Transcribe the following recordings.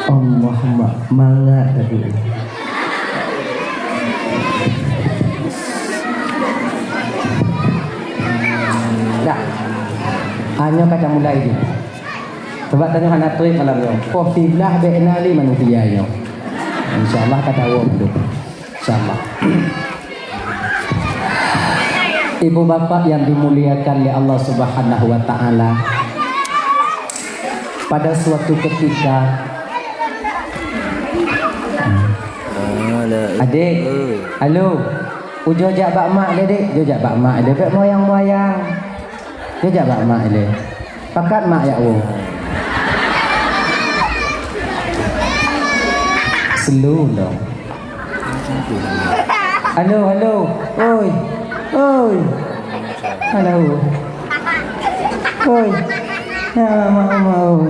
Allahumma mangga tadi. Dah. Hanya kata mulai dia. Sebab tanya anak tu malam yo. Qafillah bainali manusia yo. Insyaallah kata awak dulu. Insyaallah. Ibu bapak yang dimuliakan oleh Allah Subhanahu wa taala. Pada suatu ketika adik, halo. Ujo jak bak mak le dik, jo jak bak mak le, bak moyang-moyang. Jo jak bak mak le. Pakat mak ya wo. Slow dong. Halo, halo. Oi. Oi. Halo. Oi. Ya mau.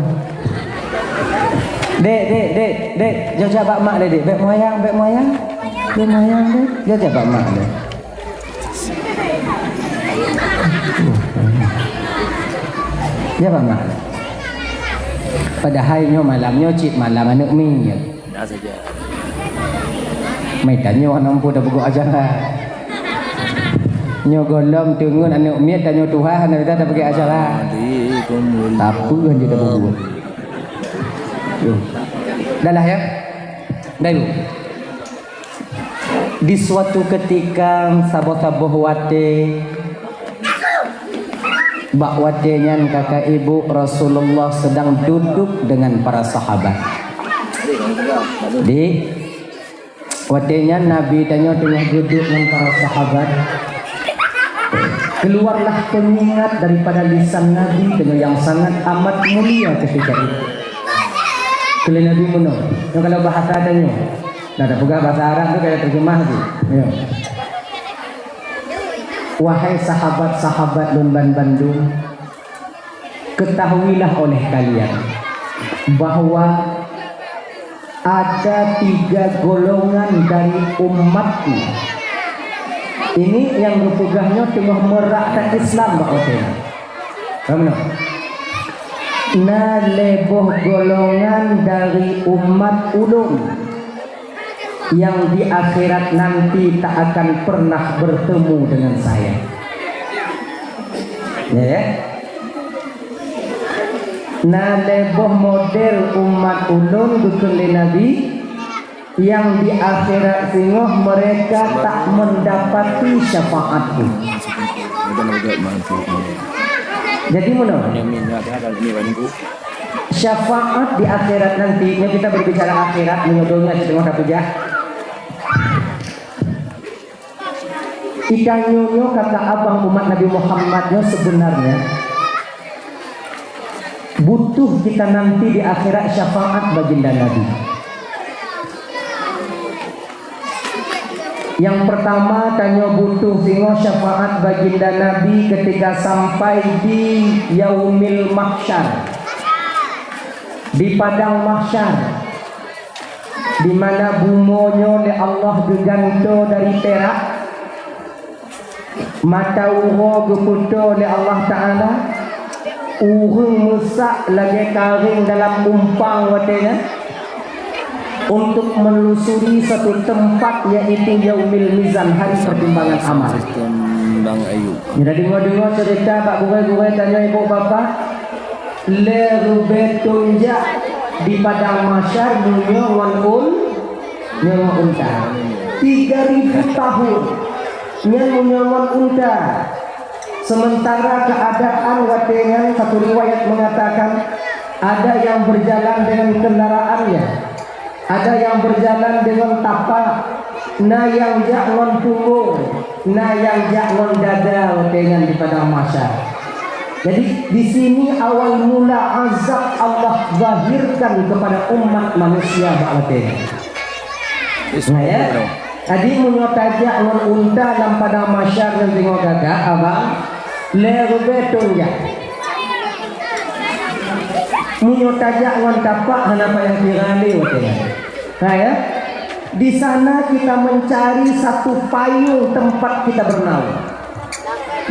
Dek, jajak bak mak dek, bak moyang. Bak moyang dek, jajak bak mak dek. Ya bak mak. Padahal nyo malamnya cip malam anak mi. Dah saja. Mai tanya nampu dah buku ajaran. Nyo golom tungun anak mi tanya Tuhan dah dah pergi ajaran. Apa yang dia dah buat? Dah lah ya. Dah dulu. Di suatu ketika saboh-saboh wate bak watenya kakak ibu Rasulullah sedang duduk dengan para sahabat. Di watenya Nabi tanya tengah duduk dengan para sahabat. Keluarlah pengingat daripada lisan Nabi dengan yang sangat amat mulia ketika itu. Kalau Nabi muno, kalau bahasa adanya, ada juga bahasa Arab tu kayak terjemah tu. Ya. Wahai sahabat-sahabat Lumban Bandung, ketahuilah oleh kalian bahwa ada 3 golongan dari umatku. Ini yang berpegangnya tengah merakkan Islam Pak Oten. Kamu na leboh golongan dari umat ulun yang di akhirat nanti tak akan pernah bertemu dengan saya. Ya. Na leboh model umat ulun dukun Nabi yang di akhirat singoh mereka tak mendapati syafaatku. Jadi mana? Syafaat di akhirat nanti. Ini kita berbicara akhirat, menyodongnya setengah kapujah. Ikanyo kata abang umat Nabi Muhammadnya sebenarnya butuh kita nanti di akhirat syafaat baginda Nabi. Yang pertama tanya butuh singo syafaat baginda Nabi ketika sampai di yaumil mahsyar, di padang mahsyar, di mana bumonyo oleh Allah geganto dari perak, mata uho geputo oleh Allah Taala, urung musak lagi karing dalam umpang watenya. Untuk menelusuri satu tempat yaitu yaumil mizan, hari pertimbangan amal. Bang Ayub. Jadi dengar cerita Pak Gurai tanya ibu bapa, le rube tunja di padang mahsyar dunia nyawa unta 3.000 tahun nyawa unta. Sementara keadaan watenya satu riwayat mengatakan ada yang berjalan dengan kendaraannya, ada yang berjalan dengan tapak, na yang jangan punggung, na yang jangan dada dengan di padang mahsyar. Jadi di sini awal mula azab Allah zahirkan kepada umat manusia ba'atnya. Nah ya, tadi menyotajak non unta dalam padang mahsyar dan tengok gagak abang lerbe tunjak. Menyotajak non tapak hanapa yang dirali watenya. Nah ya, di sana kita mencari satu payung tempat kita bernaung,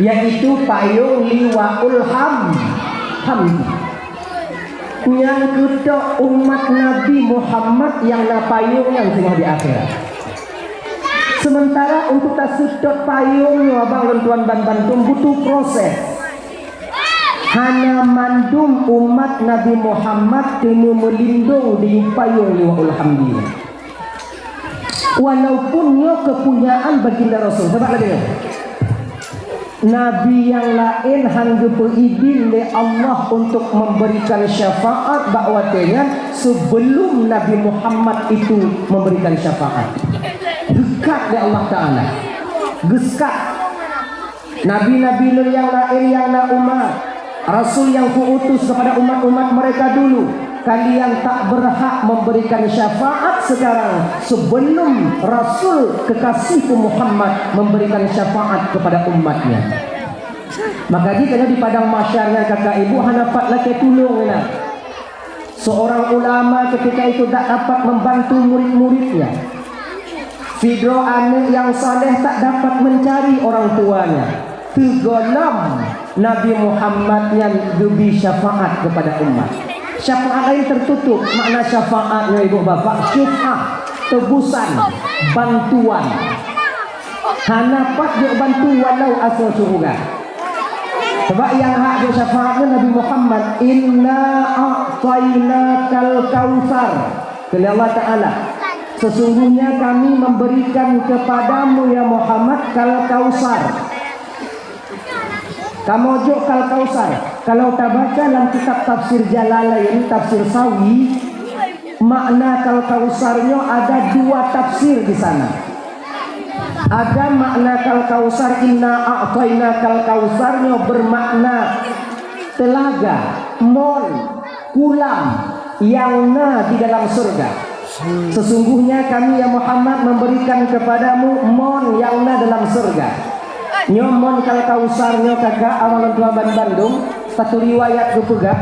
yaitu payung liwaul hamdi. yang kedua umat Nabi Muhammad yang napayung yang semua di akhirat. Sementara untuk tak sedot payung abang tuan ban bantum butuh proses. Hana mandum umat Nabi Muhammad temu melindung di payung liwa alhamdulillah. Walaupun nyo kepunyaan baginda Rasul. Sebab lagi Nabi yang lain hangga berizin oleh Allah untuk memberikan syafaat bakwatnya sebelum Nabi Muhammad itu memberikan syafaat. Dekat dari Allah Ta'ala. Geskat. Nabi-nabi yang lain yang na umat. Rasul yang kuutus kepada umat-umat mereka dulu. Kalian tak berhak memberikan syafaat sekarang sebelum Rasul kekasihku Muhammad memberikan syafaat kepada umatnya. Maka jika di padang masyarnya kakak ibu hanapat laki tulung ya. Seorang ulama ketika itu tak dapat membantu murid-muridnya. Fidro anak yang saleh tak dapat mencari orang tuanya. Tegolam Nabi Muhammad yang diberi syafaat kepada umat. Syafaat lain tertutup. Makna syafaatnya ibu bapak syuf'ah, tebusan, bantuan. Hanapat dia bantu walau asal surga. Sebab yang hak dia syafaatnya Nabi Muhammad, inna a'tainakal kautsar. Kata Allah Ta'ala, sesungguhnya kami memberikan kepadamu ya Muhammad kal kautsar. Kamu ojo kal kausar. Kalau tak baca dalam kitab tafsir Jalalain, tafsir Sawi, makna kal kausarnya ada dua tafsir di sana. Ada makna kal kausar inna a'taina kal kausarnya bermakna telaga, mol, kulam yang na di dalam surga. Sesungguhnya kami ya Muhammad memberikan kepadamu mon yang na dalam surga. Nyomon kal kausarnya kakak awalan tua Bandung satu riwayat gupegak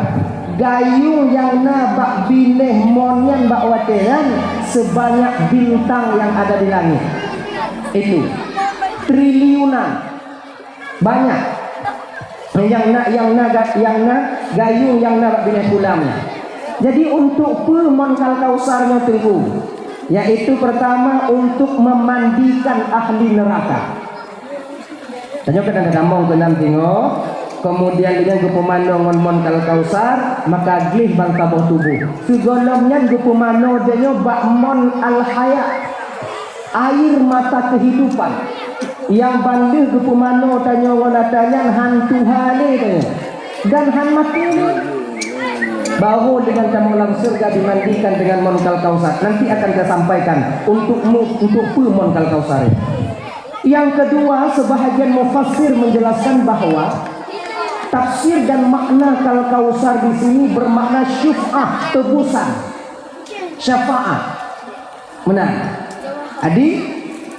gayung yang na bak bileh monyan bak wateran sebanyak bintang yang ada di langit. Itu triliunan banyak yang na gayung yang na bak bileh kulamnya. Jadi untuk pemon kal kausarnya tunggu, yaitu pertama untuk memandikan ahli neraka. Tanya kadang-kadang mau kenam tengok, kemudian dengan gupumano mon kal kausar, maka glih bangsa bawah tubuh. Segolongnya gupumano denyo bakmon al hayat, air mata kehidupan. Yang banding gupumano tanya wanatanya hantu hale tanya, dan han mati ini. Baru dengan kamu dalam surga dimandikan dengan mon kal kausar. Nanti akan saya sampaikan untuk mon kal kausar. Yang kedua, sebahagian mufassir menjelaskan bahwa tafsir dan makna kal kausar di sini bermakna syuf'ah, tebusan, syafaat. Benar. Adi,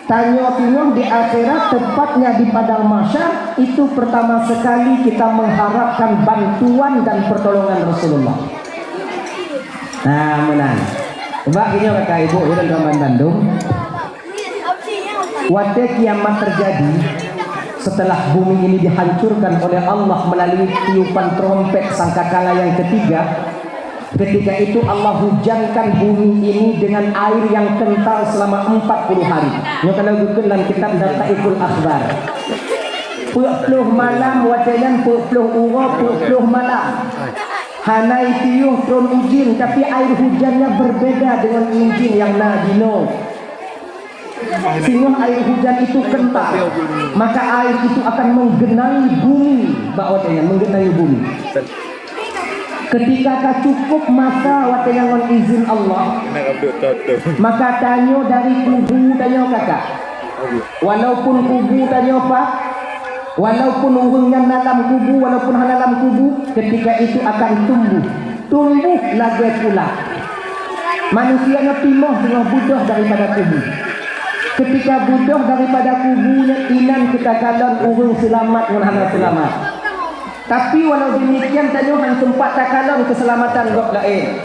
tanya-tanya di akhirat tepatnya di padang mahsyar itu pertama sekali kita mengharapkan bantuan dan pertolongan Rasulullah. Nah, benar. Coba ini kakak ibu ya dan Bandung. Pada kiamat terjadi setelah bumi ini dihancurkan oleh Allah melalui tiupan trompet sangkakala yang ketiga. Ketika itu Allah hujankan bumi ini dengan air yang kental selama 40 hari. Ini kalau bukan dalam kitab Dataikul Akhbar. 40 malam wadayan 40 ura 40 malam. Hanai tiuh tron ujin tapi air hujannya berbeda dengan ujin yang nadino. Sehingga air hujan itu kental, maka air itu akan menggenangi bumi, bawahnya menggenangi bumi. Ketika cukup masa watenya dengan izin Allah, maka tanyo dari kubu tanyo kakak, walaupun kubu tanyo pak, walaupun urungnya dalam kubu, walaupun dalam kubu, ketika itu akan tumbuh lagi pula. Manusianya timoh dengan budoh daripada kubu. Ketika budoh daripada kubunya inan kita kalon urung selamat menghana selamat. Tapi walau demikian tanyo hang sempat tak kalon keselamatan gok lain.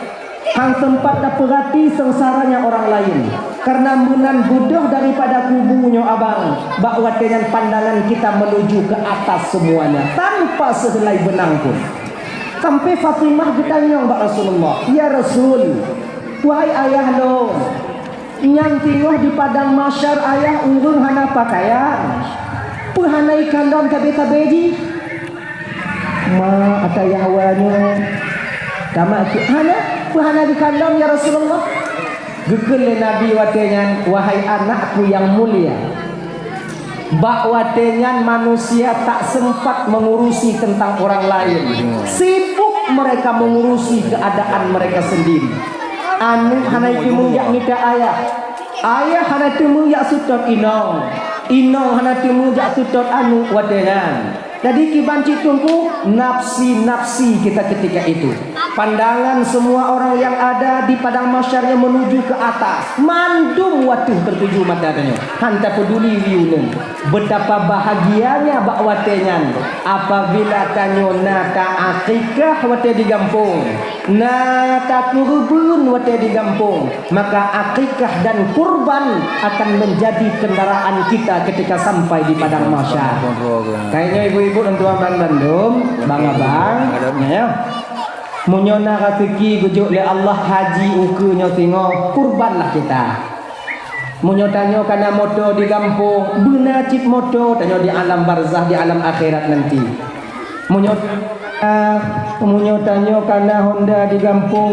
Hang sempat tak perhati sengsaranya orang lain. Karena menan budoh daripada kubunya abang, bahwa dengan pandangan kita menuju ke atas semuanya tanpa sehelai benang pun. Sampai Fatimah bertanya kepada Rasulullah, "Ya Rasul, wahai ayah lo, yang tinggal di padang masyar ayah urung hana pakaian, hana ikan dalam tabe-tabe ji." Ma kata Yahwanya, "Kama hana ikan dalam ya Rasulullah." Gekele Nabi watenyan, "Wahai anakku yang mulia, bak watenyan manusia tak sempat mengurusi tentang orang lain. Sibuk mereka mengurusi keadaan mereka sendiri. Anu hana timu yak minta ayah. Ayah hana timu yak sutot inong. Inong hana timu yak sutot anu watenyan." Jadi kibanci tungku nafsi-nafsi kita ketika itu. Pandangan semua orang yang ada di padang masyarnya menuju ke atas. Mandum waktu tertuju matanya. Hanta peduli liunen. Betapa bahagianya bak watenyan apabila tanyo nata akikah wate di gampung. Nata kurban wate di gampung. Maka akikah dan kurban akan menjadi kendaraan kita ketika sampai di padang masyar. Kayaknya ibu-ibu dan tuan-tuan Bandung, bang abang, ya. Munyona rezeki gujuk le Allah haji uku nyo tingo kurbanlah kita. Munyo tanyo kana moto di kampung, beuna cip moto tanyo di alam barzah di alam akhirat nanti. Munyo tanyo kana Honda di kampung,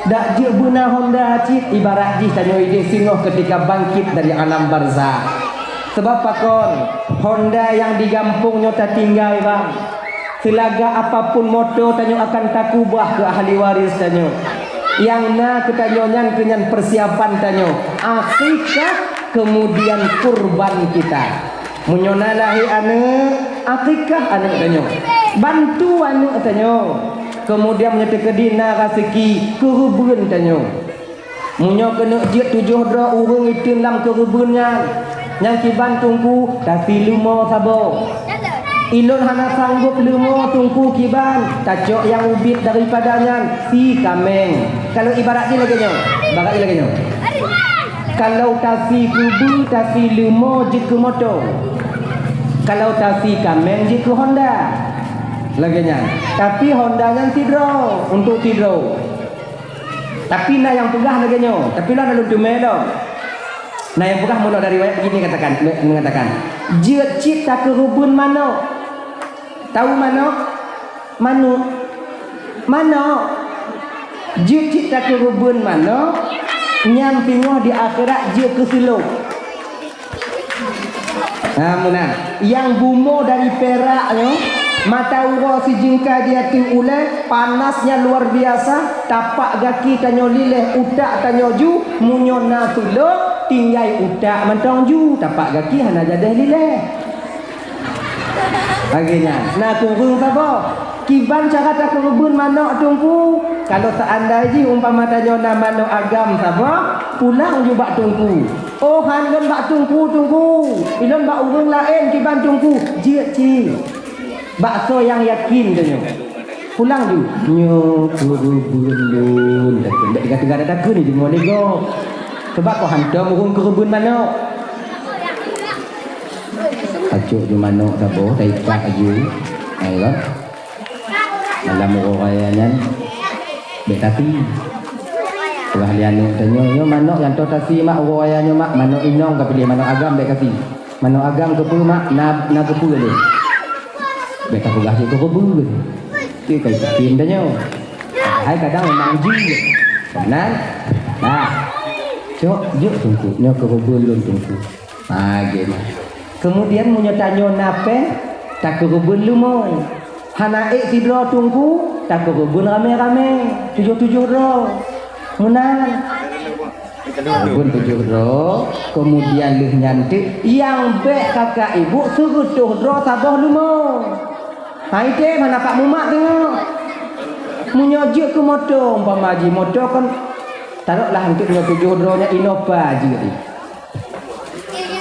dak je beuna Honda cip ibarat ji tanyo ide singoh ketika bangkit dari alam barzah. Sebab pakon Honda yang di kampung nyo tak tinggal bang. Selaga apapun moto tanyo akan takubah ke ahli waris tanyo. Yang na ketanyonya kenyan persiapan tanyo akikah kemudian kurban kita. Munyona lahi ane akikah ane tanyo. Bantu ane tanyo. Kemudian menyetekedina rezeki kurban tanyo. Munyo kena jit 7 dra urang itu dalam kurbannya. Yang kiban tungku tapi lumo sabo. Ilon hana sanggup lumo tungku kiban tacok yang ubit daripadanya si kameng. Kalau ibarat ni lagi nyo, bagai lagi nyo. Kalau tasi kubu tasi lumo jiku moto. Kalau tasi kameng jiku Honda. Lagi nya. Tapi Hondanya tidro untuk tidro. Tapi na yang pegah lagi nyo. Tapi lah lalu dumelo. Nah yang pegah mula dari riwayat begini mengatakan jiat cipta kerubun mano. Tahu mano? Mano? Jiat cipta kerubun mano? Nyampingoh di akhirat jiat kesiluk. Nah muna. Yang bumo dari peraknya mata uro si jingka dia ti ule panasnya luar biasa. Tapak gaki tanyo lileh utak tanyo ju munyo na tuluk. Tinggai utak mentong ju tapak gaki hana jadah lileh. Akhirnya nak kurung apa? Kiban cara tak kurubun manok tungku. Kalau seandainya umpama tanyo na manok agam apa? Pulang ju bak tungku. Oh hangon bak tungku. Ilon bak urung lain kiban tungku. Jiat ci. Bakso yang yakin tanyo. Pulang ju. Nyo kurubun lun. Tak kata-kata tak ni di molego. Sebab kau hantar murung kerubun manok. Acuk di manok sabo, taipak aju. Ayo. Dalam murung kayanyan. Betati. Keahlian ni tanya, yo manok yang tu tasi mak murung kayannya mak manok inong ke pilih manok agam bet kasi. Manok agam ke pu mak na ke pu le. Bet aku gasi ke pu. Ti kai tin tanya. Hai kadang memang ji. Benar? Nah. Cok, juk tungku, nyo kerubun lun tungku. Gitu. Kemudian munyo tanyo nape, tak kerubun lumoy. Hana sidro tungku, tak kerubun rame-rame. 7 ro. Munan. Kerubun 7 ro. Kemudian luh nyantik. Yang be kakak ibu suruh 7 ro saboh lumoy. Hai te mana pak mumak tengok. Munyo juk ke motor, umpama ji motor kan taruhlah untuknya 7 dronya Innova juga ni.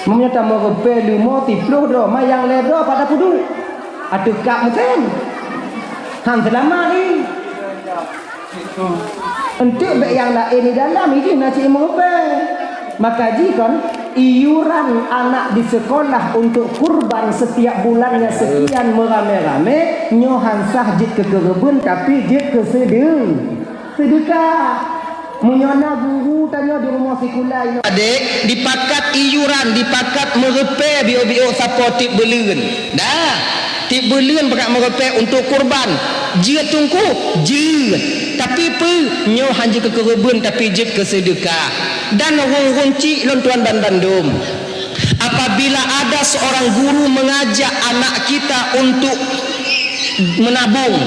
Menyata mau belu mau 10 dro, mayang ledo pada pudu. Aduh kak meten. Han selama ni. Untuk bek yang lain di dalam ini nasi mau Maka ji kan iuran anak di sekolah untuk kurban setiap bulannya sekian merame-rame, nyo hansah jit ke kerebun tapi jit ke sedekah. Menyona guru tanya di rumah sekolah adik dipakat iuran, dipakat merepair bio-bio siapa tip belen. Dah, tip belen pakat merepair untuk kurban. Dia tungku, dia. Tapi pe nyo hanya ke kerebun tapi jit ke sedekah. Dan orang cik lon tuan dan bandum. Apabila ada seorang guru mengajak anak kita untuk menabung,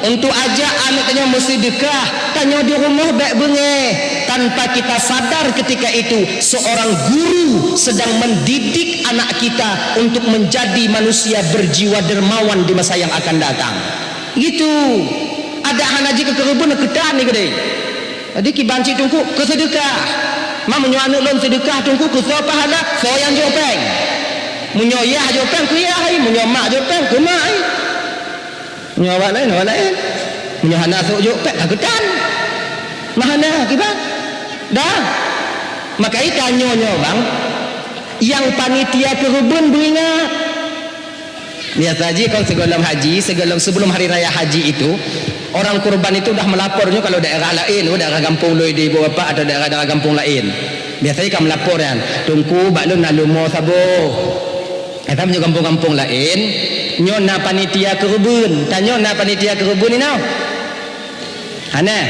untuk ajak anaknya bersedekah, tanya di rumah baik bengeh, tanpa kita sadar ketika itu seorang guru sedang mendidik anak kita untuk menjadi manusia berjiwa dermawan di masa yang akan datang. Gitu. Ada hanaji ke kerebun ketan ni gede. Jadi ki banci tungku ke sedekah. Mak menyo anak lon sedekah tungku ke so pahala, so yang jopeng. Menyo ya jopeng ku ya hai, menyo mak jopeng ku mak hai. Menyo awak lain, awak lain. Menyo hana sok jopeng ka ketan. Mahana kibat. Dah. Maka tanya nyo bang, yang panitia kerebun beringat. Biasa haji kalau sebelum hari raya haji itu orang kurban itu dah melapornya kalau daerah lain, daerah kampung loy di bapa atau daerah kampung lain. Biasanya kan melapor kan, tungku baklun nalumo sabo. Eta punya kampung-kampung lain, nyo na panitia kerubun, tanya na panitia kerubun ni nau. Ana.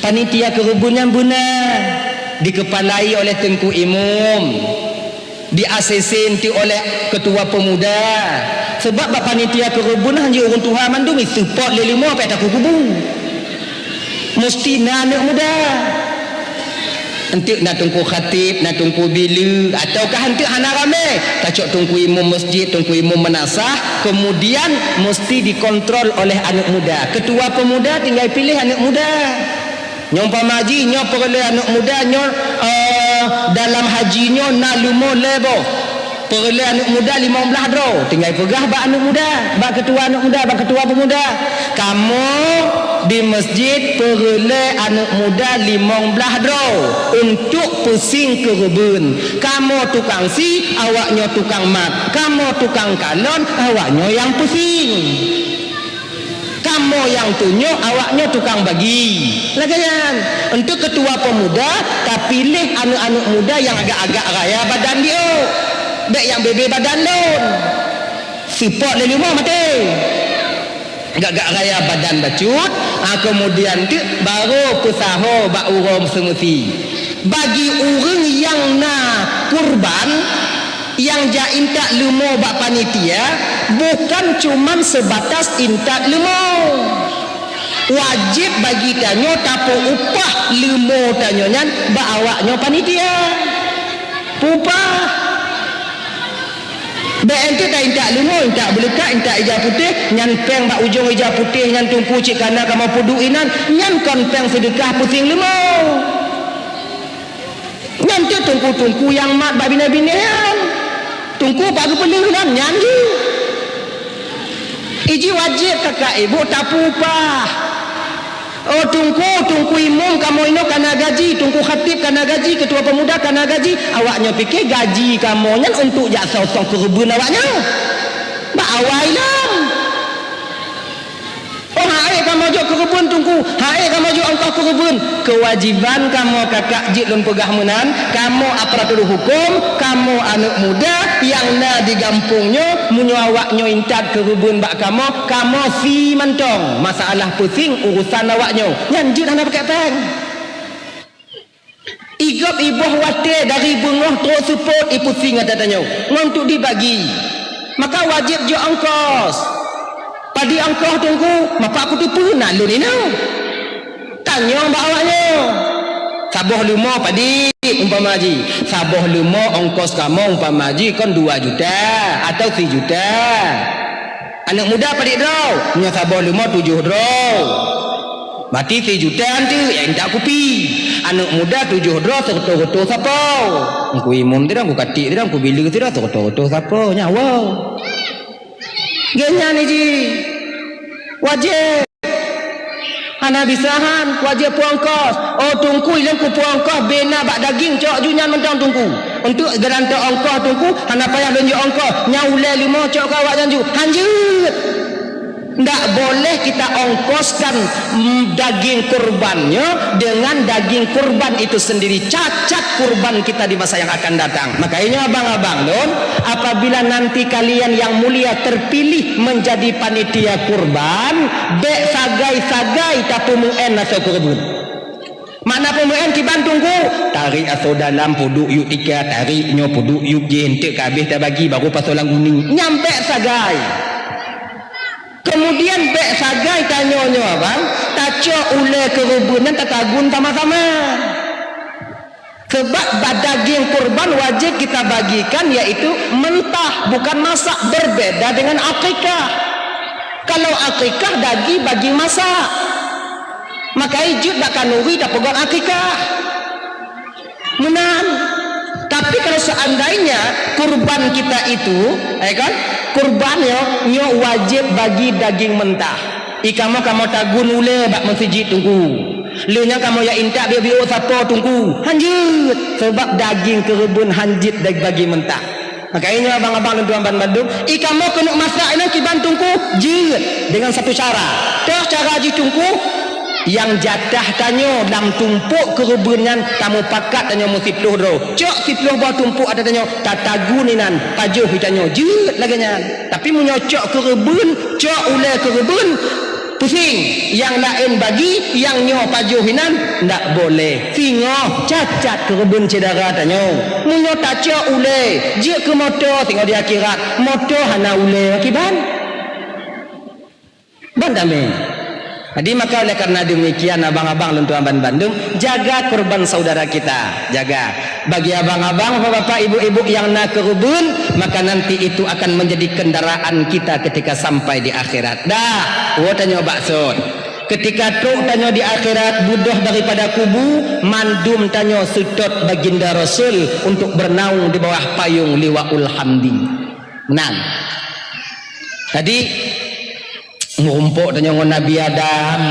Panitia kerubun yang benar dikepalai oleh Tengku Imam. Di ACC nanti oleh ketua pemuda. Sebab panitia kerubun hanya orang Tuhan mandum support le lima apa tak kubu. Mesti anak muda. Nanti nak tunggu khatib, nak tunggu bila ataukah nanti hana ramai. Tacok tunggu imam masjid, tunggu imam menasah, kemudian mesti dikontrol oleh anak muda. Ketua pemuda tinggal pilih anak muda. Nyompa maji nyo perlu anak muda nyo dalam haji nyo nalumo lebo. Perlu anak muda 15 dro. Tinggal pegah ba anak muda, ba ketua anak muda, ba ketua pemuda. Kamu di masjid perlu anak muda 15 dro untuk pusing kerebun. Kamu tukang si, awaknya tukang mat. Kamu tukang kalon, awaknya yang pusing. Kamu yang tunjuk, awaknya tukang bagi. Lagian untuk ketua pemuda, tak pilih anak-anak muda yang agak-agak raya badan dia. Baik yang bebe badan don. Support le rumah mati. Agak-agak raya badan bacut, kemudian tu baru pesaho bak urang semesti. Bagi orang yang nak kurban, yang ja intak lemo bak panitia bukan cuman sebatas intak lemo. Wajib bagi tanyo tapo upah lemo tanyo nyan bak awaknya panitia. Upah. BNT tak intak lemo, intak belekat, intak hijau putih, nyan peng bak ujung hijau putih, nyan tungku cik kana kamu puduinan, nyan kon peng sedekah pusing lemo. Nyan tu tungku-tungku yang mat bak bina-binaan. Tungku baru perlu lah nyanyi. Iji wajib kakak ibu tapu upah. Oh tungku imam kamu ini kena gaji, tungku khatib kena gaji, ketua pemuda kena gaji. Awaknya fikir gaji kamu nyan untuk jak sosong kerebun awaknya. Ba awailah. Oh hai kamu jok kerebun tungku, hai kamu jok angkau kerebun. Kewajiban kamu kakak jik lun pegah menan, kamu aparatur hukum, kamu anak muda yang na di kampungnya, munyo awaknya incat kerebun bak kamu si mentong. Masalah pusing urusan awaknya. Nyanjut anda pakai peng. Igap ibuh wate dari bengah terus support ipusing ada tanya. Untuk dibagi. Maka wajib jo ongkos. Padi angkoh tunggu, maka aku tu pernah lu ni no. Tanya mbak awaknya. Saboh lima padi umpama haji. Saboh lima ongkos kamu umpama haji kan 2 juta atau 3 juta. Anak muda padi draw, punya saboh lima 7 draw. Berarti 3 juta nanti yang tak kupi. Anak muda 7 draw sekoto-koto siapa? Aku imam tidak, aku katik tidak, aku bila tidak sekoto-koto siapa? Nyawa. Genya ni ji. Wajib. Hana bisahan wajib puangkos. Oh tungku ilang ku puangkos bena bak daging cok junyan mentang tungku. Untuk geranta ongkos tungku hana payah lunjuk ongkos. Nyaule lima cok kawak janju. Hanjut. Ndak boleh kita ongkoskan daging kurbannya dengan daging kurban itu sendiri. Cacat kurban kita di masa yang akan datang. Makanya abang-abang don, apabila nanti kalian yang mulia terpilih menjadi panitia kurban, dek sagai-sagai tapi muen asal kurban. Mana pemuen tibantungku tarik asal dalam puduk yuk tiga tariknya puduk yuk jentik kabeh dah bagi baru pasolang kuning nyampe sagai. Kemudian bek sagai tanyonyo abang, taco ule kerubunan tatagun sama-sama. Sebab daging kurban wajib kita bagikan yaitu mentah, bukan masak, berbeda dengan akikah. Kalau akikah daging bagi masak. Maka ijut tak kanuri tak pegang akikah. Menang. Tapi kalau seandainya kurban kita itu, kan? Kurbannya nyo wajib bagi daging mentah. Ikamo kamu tagun ule bak masjid tunggu. Leunya kamu ya intak bio sapo tunggu. Hanjut sebab daging kerebun hanjit bagi mentah. Makanya abang-abang dan tuan Bandung, ikamo kena masak ini kiban tungku jut dengan satu cara. Terus cara ji tungku yang jatah tanyo dalam tumpuk kerubunan kamu pakat tanyo mesti peluh do cok si peluh bawa tumpuk ada tanyo tataguninan pajuh tanyo jut laganya tapi menyocok kerubun cok ule kerubun pusing yang lain bagi yang nyo pajuhinan ndak boleh singoh cacat kerubun cedera tanyo munyo tacok ule je ke motor tengok di akhirat motor hana ule akiban bandame. Jadi maka oleh karena demikian abang-abang dan tuan Bandung, jaga kurban saudara kita, jaga. Bagi abang-abang, bapak, ibu-ibu yang nak kerubun, maka nanti itu akan menjadi kendaraan kita ketika sampai di akhirat. Dah, tanya baksud. Ketika truk tanya di akhirat budoh daripada kubu, mandum tanya sutut baginda Rasul untuk bernaung di bawah payung liwaul hamdi. Menang. Tadi merumpuk tanya ngon Nabi Adam,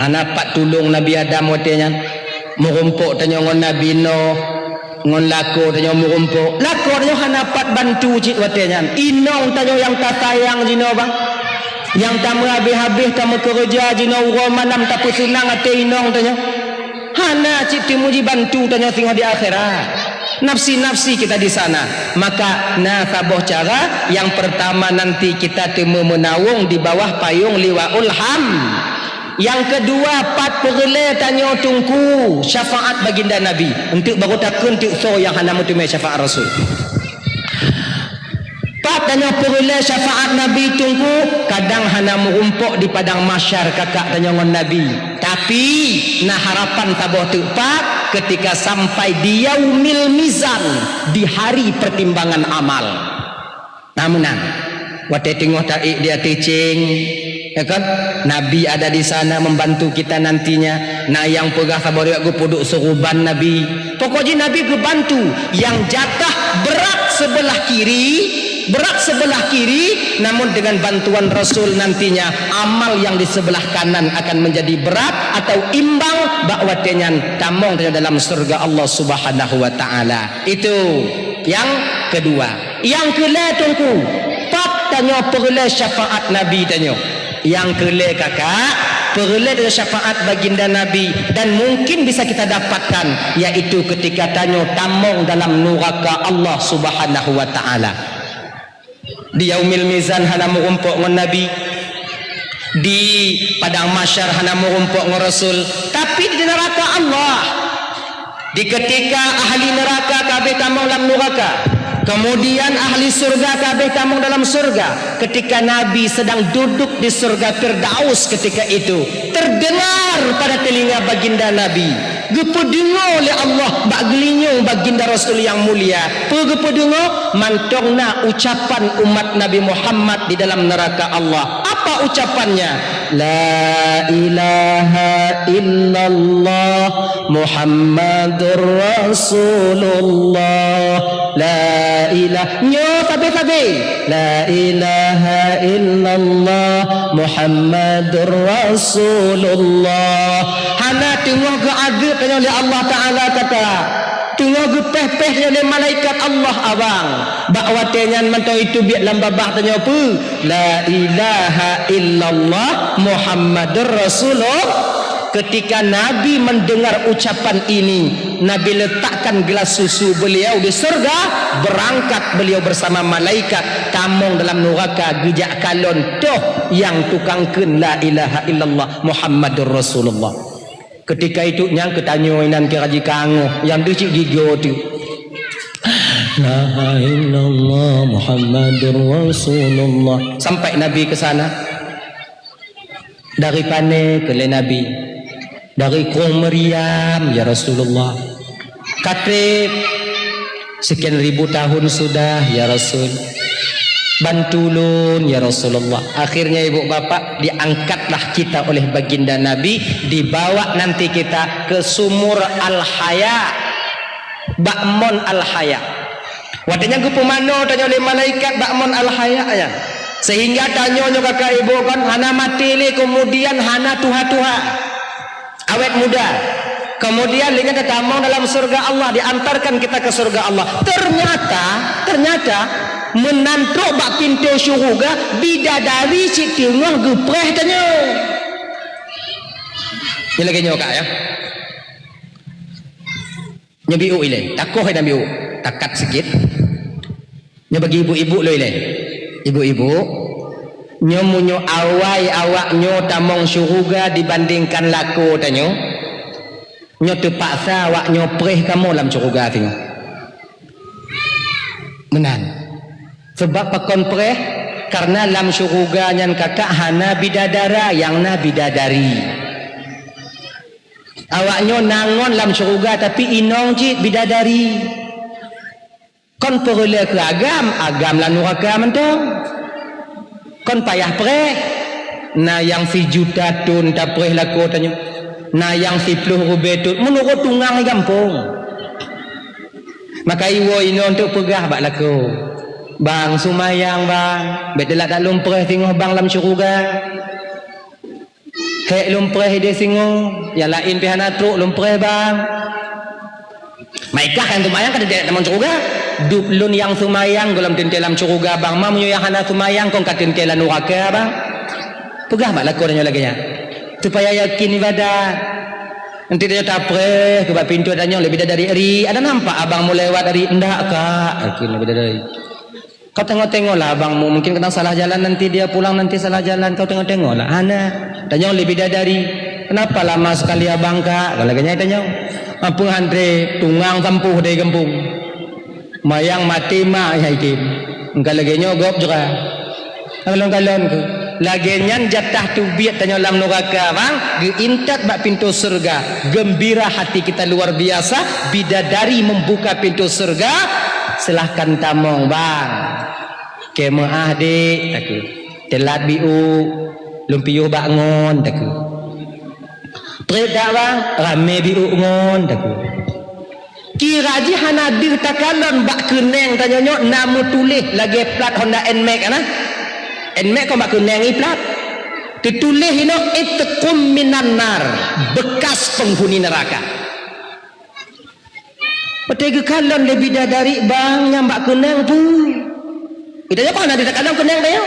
anak pak tulung Nabi Adam watenya. Merumpuk tanya ngon Nabi Nuh, ngon lako tanya merumpuk. Lako tanya hanapat bantu cik watenya. Inong tanya yang tak sayang jino bang. Yang tamu habis-habis tamu kerja jino romanam tapi senang ate inong tanya. Hana cik timuji bantu tanya tengok di akhirat. Nafsi-nafsi kita di sana. Maka nasaboh cara yang pertama nanti kita temu menawung di bawah payung liwaul ham. Yang kedua pat perle tanya tungku syafaat baginda Nabi untuk baru takun untuk so yang hana mutume syafaat Rasul. Pat tanya perle syafaat Nabi tungku kadang hana merumpuk di padang mahsyar kakak tanya ngon Nabi. Tapi nah harapan taboh tu pat ketika sampai di yaumil mizan, di hari pertimbangan amal. Namunan waktu tengok taik dia teaching, ya kan? Nabi ada di sana membantu kita nantinya. Nah yang pegah sabar aku puduk seruban Nabi. Pokoknya Nabi kebantu. Yang jatah berat sebelah kiri, namun dengan bantuan Rasul nantinya amal yang di sebelah kanan akan menjadi berat atau imbang bakwatenya tamong dalam surga Allah Subhanahu wa taala. Itu yang kedua. Yang kelima tungku pat tanya perle syafaat Nabi tanya. Yang kelima kakak perle syafaat baginda Nabi dan mungkin bisa kita dapatkan yaitu ketika tanya tamong dalam neraka Allah Subhanahu wa taala. Di yaumil mizan hana merumpuk ngon Nabi, di padang mahsyar hana merumpuk ngon Rasul, tapi di neraka Allah, di ketika ahli neraka kabeh tamong dalam neraka, kemudian ahli surga kabeh tamong dalam surga. Ketika Nabi sedang duduk di surga Firdaus ketika itu terdengar pada telinga baginda Nabi Gepedengo oleh Allah bak gelinyo baginda Rasul yang mulia. Gepedengo mantongna ucapan umat Nabi Muhammad di dalam neraka Allah. Apa ucapannya? La ilaha illallah Muhammadur Rasulullah. La ilaha nyo tabe-tabe. La ilaha illallah Muhammadur Rasulullah. Hana tengok ke ada tanya oleh Allah Ta'ala kata. Tengok ke peh-peh oleh malaikat Allah abang. Bakwa tenyan mantau itu biar lambabah tanya apa? La ilaha illallah Muhammadur Rasulullah. Ketika Nabi mendengar ucapan ini, Nabi letakkan gelas susu beliau di surga, berangkat beliau bersama malaikat tamong dalam neraka gejak kalon toh yang tukangkeun la ilaha illallah Muhammadur Rasulullah. Ketika itu nyang ketanyoinan ke Haji Kango yang dicik gigo tu. La ilaha illallah Muhammadur Rasulullah. Sampai Nabi ke sana. Dari pane ke Nabi. Dari kaum Maryam ya Rasulullah. Katib sekian ribu tahun sudah ya Rasul. Bantulun ya Rasulullah. Akhirnya ibu bapak diangkatlah kita oleh baginda Nabi, dibawa nanti kita ke sumur Al-Haya, Ba'mon Al-Haya. Wadanya ke pemano tanya oleh malaikat Ba'mon Al-Haya ya. Sehingga tanya kakak ibu kan hana mati le kemudian hana tuha-tuha. Awet muda. Kemudian lihat ketamong dalam surga Allah, diantarkan kita ke surga Allah. Ternyata menantuk bak pintu syurga bidadari cik tengah gepreh tanya. Ini lagi nyokak ya. Nyebiu ile, takoh dan biu, takat sikit. Nyebagi ibu-ibu lo ile. Ibu-ibu nyomunyo awai awaknyo tamong syurga dibandingkan laku tanyo. Nyo terpaksa awaknyo preh kamu dalam syurga tengok. Menan. Sebab pakon preh karena dalam syurga nyan kakak hana bidadara yang na bidadari. Awaknyo nangon dalam syurga tapi inong cik bidadari. Kon perlu ke agam lan neraka mentong. Kon payah preh. Na yang si juta tun tak preh laku tanyo. Na yang si puluh rubetut menurut tungang gampung. Maka iwo ini untuk pegah bak laku. Bang sumayang bang, betul tak lumpreh tengok bang dalam syurga. Hek lumpreh dia singo, yang lain pihana truk lumpreh bang. Maikah yang sumayang kan dia dalam syurga. Duplun yang sumayang dalam tintelam syurga bang. Mam yang hana sumayang kong katin kelan neraka bang. Pegah bak laku dan lagi nya. Supaya yakin ibadat. Nanti dia tak preh ke pintu tanya lebih dari hari. Ada nampak abang mau lewat dari endak kak? Yakin lebih dari. Kau tengok-tengoklah abangmu, mungkin kena salah jalan nanti dia pulang nanti salah jalan. Kau tengok-tengoklah. Ana tanya lebih dari. Kenapa lama sekali abang kak? Kalau lagi tanya. Apa andre tungang kampuh dari kampung. Mayang mati mak ya ikim. Engkau lagi nyogop juga. Kalon-kalon ke. Lagian jatah tu biat tanya dalam neraka bang, geintat bak pintu surga. Gembira hati kita luar biasa. Bidadari membuka pintu surga. Silahkan tamong bang. Kemah dik taku. Telat biu lumpiuh bangun taku. Treda bang rame biu ngon taku. Kira ji hanadir takalon bak keneng tanya nyok namu tulis lagi plat Honda Nmax ana. Nmax kau bak keneng i plat. Ditulis ino itqum minan nar, bekas penghuni neraka. Petega kalon lebih dari bang yang bak keneng pun. Itanya kau nak ditakalan keneng dia.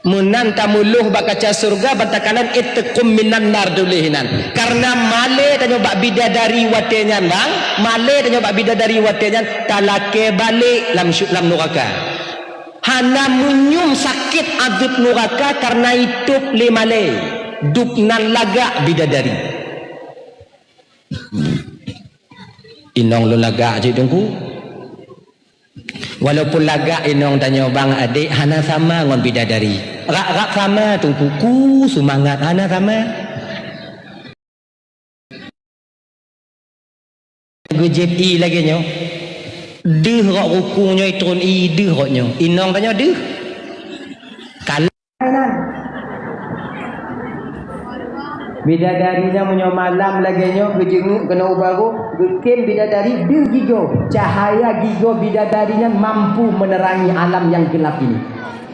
Munan tamuluh bak kaca surga batakalan itqum minan nar dulihinan. Karena male tanya bak bidadari watenyan bang, male tanya bak bidadari watenyan talake balik lam neraka. Hana menyum sakit adab neraka karena hidup limale dupnan laga bidadari. Inong lu laga aja tunggu. Walaupun laga inong tanya bang adik hana sama ngon bidadari. Rak sama tunggu ku semangat hana sama. gujib i lagi nyo. Deh rok rukunyo turun i deh roknyo. Inong tanya deh. Kalau bidadarinya menyo malam lagi nyo gejenguk kena ubaru gekem bidadari deh gigo. Cahaya gigo bidadarinya mampu menerangi alam yang gelap ini.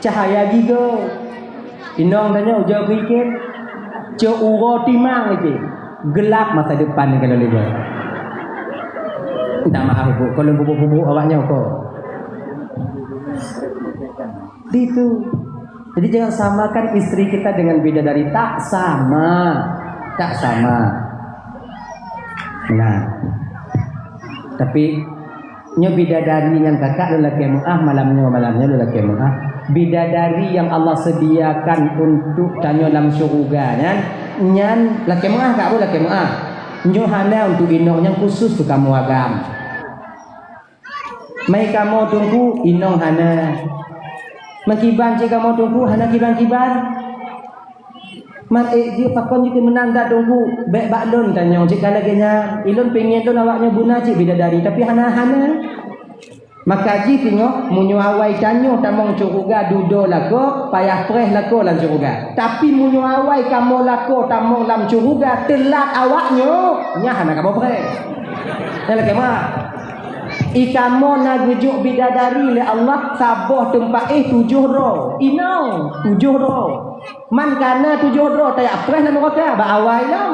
Cahaya gigo. Inong tanya ujau gekem. Uro timang itu. Gelap masa depan kalau lego. Minta maaf bu, kalau bubuk-bubuk awaknya kok. Itu. Jadi jangan samakan istri kita dengan bidadari, tak sama. Tak sama. Nah. Tapi nyo bidadari yang kakak lelaki mu'ah malamnya lelaki mu'ah. Bidadari yang Allah sediakan untuk tanyo dalam syurga nyan lelaki mu'ah kak bu lelaki mu'ah. Nyo hana untuk inong yang khusus tu kamu agam. Mai kamu tunggu inong hana. Makiban jika kamu tunggu hana kiban-kiban. Man dia pakon juga menanda tunggu bek baklon tanya jika lagi nya ilon pengen tu awaknya guna cik bidadari tapi hana. Maka ji tengok munyo awai tanyo tamong curuga dudo lako payah preh lako lan curuga. Tapi munyo awai kamu lako tamong lam curuga telat awaknyo nya hana kamu preh. Ya lagi mah. Ikamo nagujuk bidadari le Allah saboh tempat 7 ro. Inau 7 ro. Man kana 7 ro tak preh nama kata ba awai lam.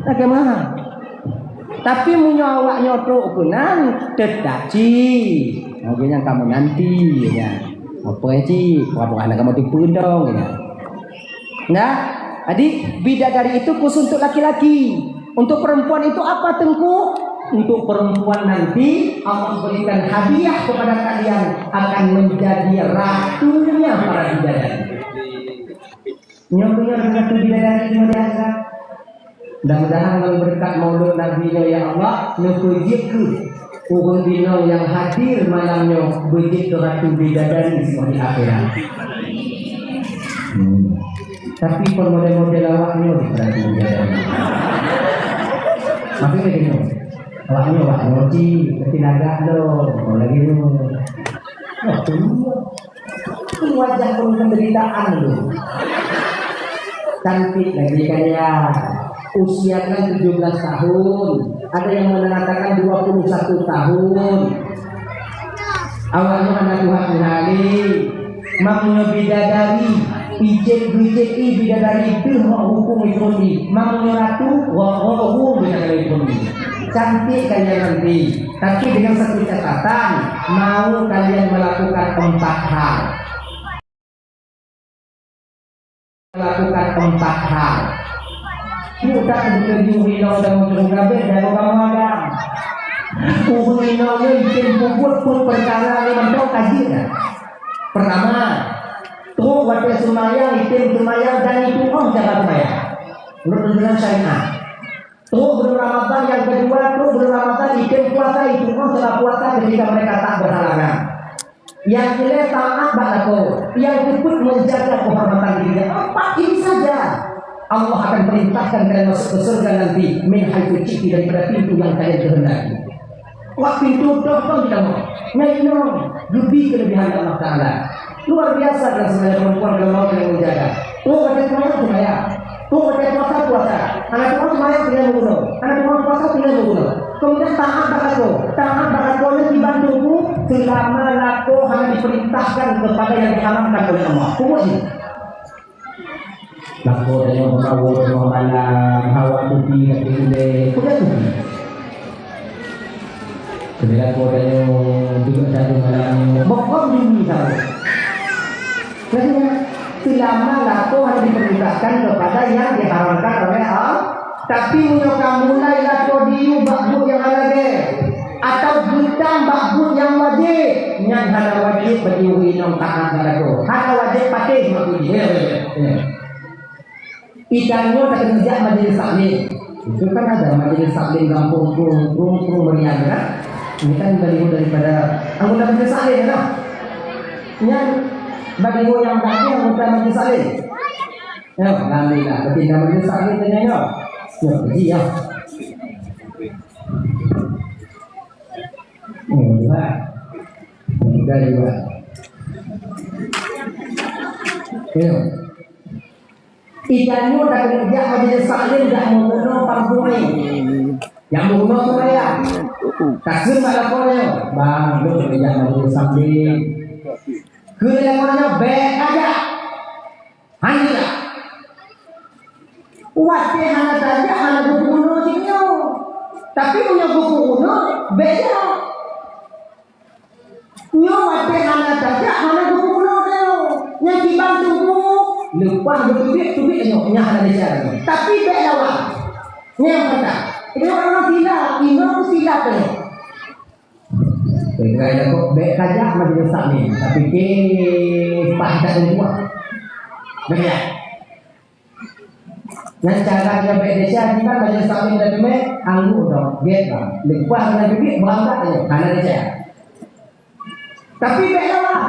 Lagi mah. Tapi munyo awaknya tu kunan tetap ci. Makanya kamu nanti ya. Apa ci? Apa anak kamu tipu dong ya. Nah, adik bidadari itu khusus untuk laki-laki. Untuk perempuan itu apa tengku? Untuk perempuan nanti Allah berikan hadiah kepada kalian akan menjadi ratunya para bidadari. Nyonya ratu bidadari di mana? Mudah-mudahan dengan berkat maulud Nabi ya Allah nukujiku urun dino yang hadir malamnya begitu ratu bidadari semua di akhirat. Tapi pun model-model awaknya di ratu bidadari. Maksudnya gini, awaknya awak roti ketinaga lo, lagi lo. Itu wajah penuh penderitaan lo. Cantik lagi kaya. Usia kan 17 tahun, ada yang mengatakan 21 tahun. Awalnya anak Tuhan menali, maknya bidadari, ijek bidadari itu hukum ekonomi, maknya ratu, hukum bidadari ekonomi. Cantik kalian nanti, tapi dengan satu catatan, mau kalian melakukan 4 hal. Melakukan 4 hal. Kita kemudian diulang dalam berbagai dari kamu ada. Ulang itu puput pun perkara yang mentok kajian. Pertama, tuh waktu semayang itu semayang dan itu jangan semayang. Menurut dengan syariat. Tuh belum Ramadan yang kedua, tuh belum Ramadan itu puasa itu setelah puasa ketika mereka tak berhalangan. Yang jelek taat balaku, yang ikut menjaga kehormatan diri. 4 ini saja. Allah akan perintahkan kalian masuk ke surga nanti min haitsu citi daripada pintu yang kalian kehendaki. Wah pintu dokter kita mau. Memang lebih kelebihan Allah Taala. Luar biasa dalam semuanya perempuan kalau mau kalian menjaga. Tuh ada semaya. Tuh ada puasa. Anak tuan semaya tinggal membunuh. Anak tuan puasa tinggal membunuh. Kemudian taat bakatnya dibantuku selama laku hanya diperintahkan kepada yang diharamkan oleh Allah. Kemudian Lako dan yang membawa semua malam hawa tupi dan pilih kuda tupi. Kemudian lako dan yang duduk satu malam bokong dini tahu. Jadi selama lako hanya diperintahkan kepada yang diharamkan oleh Allah. Tapi muka mulai lako diu bakbuk yang halal atau gudang bakbuk yang wajib. Yang hana wajib berdiri nong taat lako. Hana wajib pakai maklunya. Ikannya tak kerja majelis taklim. Itu kan ada majelis taklim kampung meriah kan? Ini kan daripada anggota majelis taklim kan? Yang bagi yang tadi anggota majelis taklim. Ya, alhamdulillah. Ketika majelis taklim tanya ya, pergi ya. juga. Muda juga. Ikanmu tak kerja majelis taklim tak mau bunuh pangkumi. Yang bunuh tu saya. Takkan pada kornya, bang, lu kerja majelis taklim. Kerjaannya baik aja. Hanya Wate hana saja hana buku sinyo. Tapi punya buku kuno beda. Nyo wate hana saja hana buku kuno nyo. Yang dibang tunggu lupa betul-betul nyo nya hana desa. Tapi beda wah. Yang mana? Itu orang sila, ino sila tu. Kaya kok baik saja majelis taklim, tapi ke pahat semua. Banyak. Yang cara dia berdesa kita majelis taklim dan demi anggu dong, get bang. Lepas dengan bibit berangkat aja, karena desa. Tapi baik lah,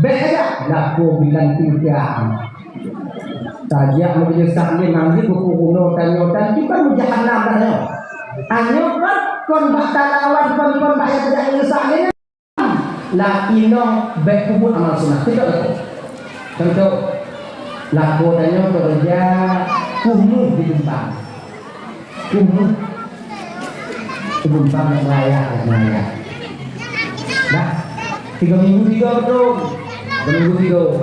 baik aja. Laku bilang tiga. Saja majelis taklim nanti buku kuno dan kita menjahat namanya. Anyo kan kon baktalawan kon bayar tidak ingin lah ino baik kubur amal sunnah tidak contoh laku danyo kerja kumuh di Bintang kumuh di Bintang yang layak nah 3 minggu betul 2 minggu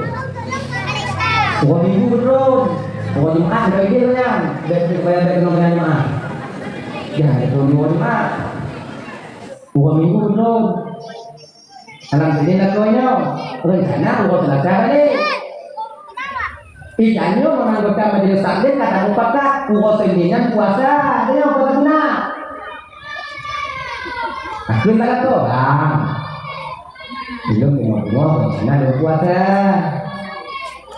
2 minggu betul pokok Jumat ada ide kan bayar nomornya Jumat ya itu 2 Jumat 2 minggu betul alhamdulillah koyo rencana udah selesai kali ikannya menganggota majelis taklim kata upakat puasa puasa dia puasa sunat aku tak tahu bang belum rencana ada puasa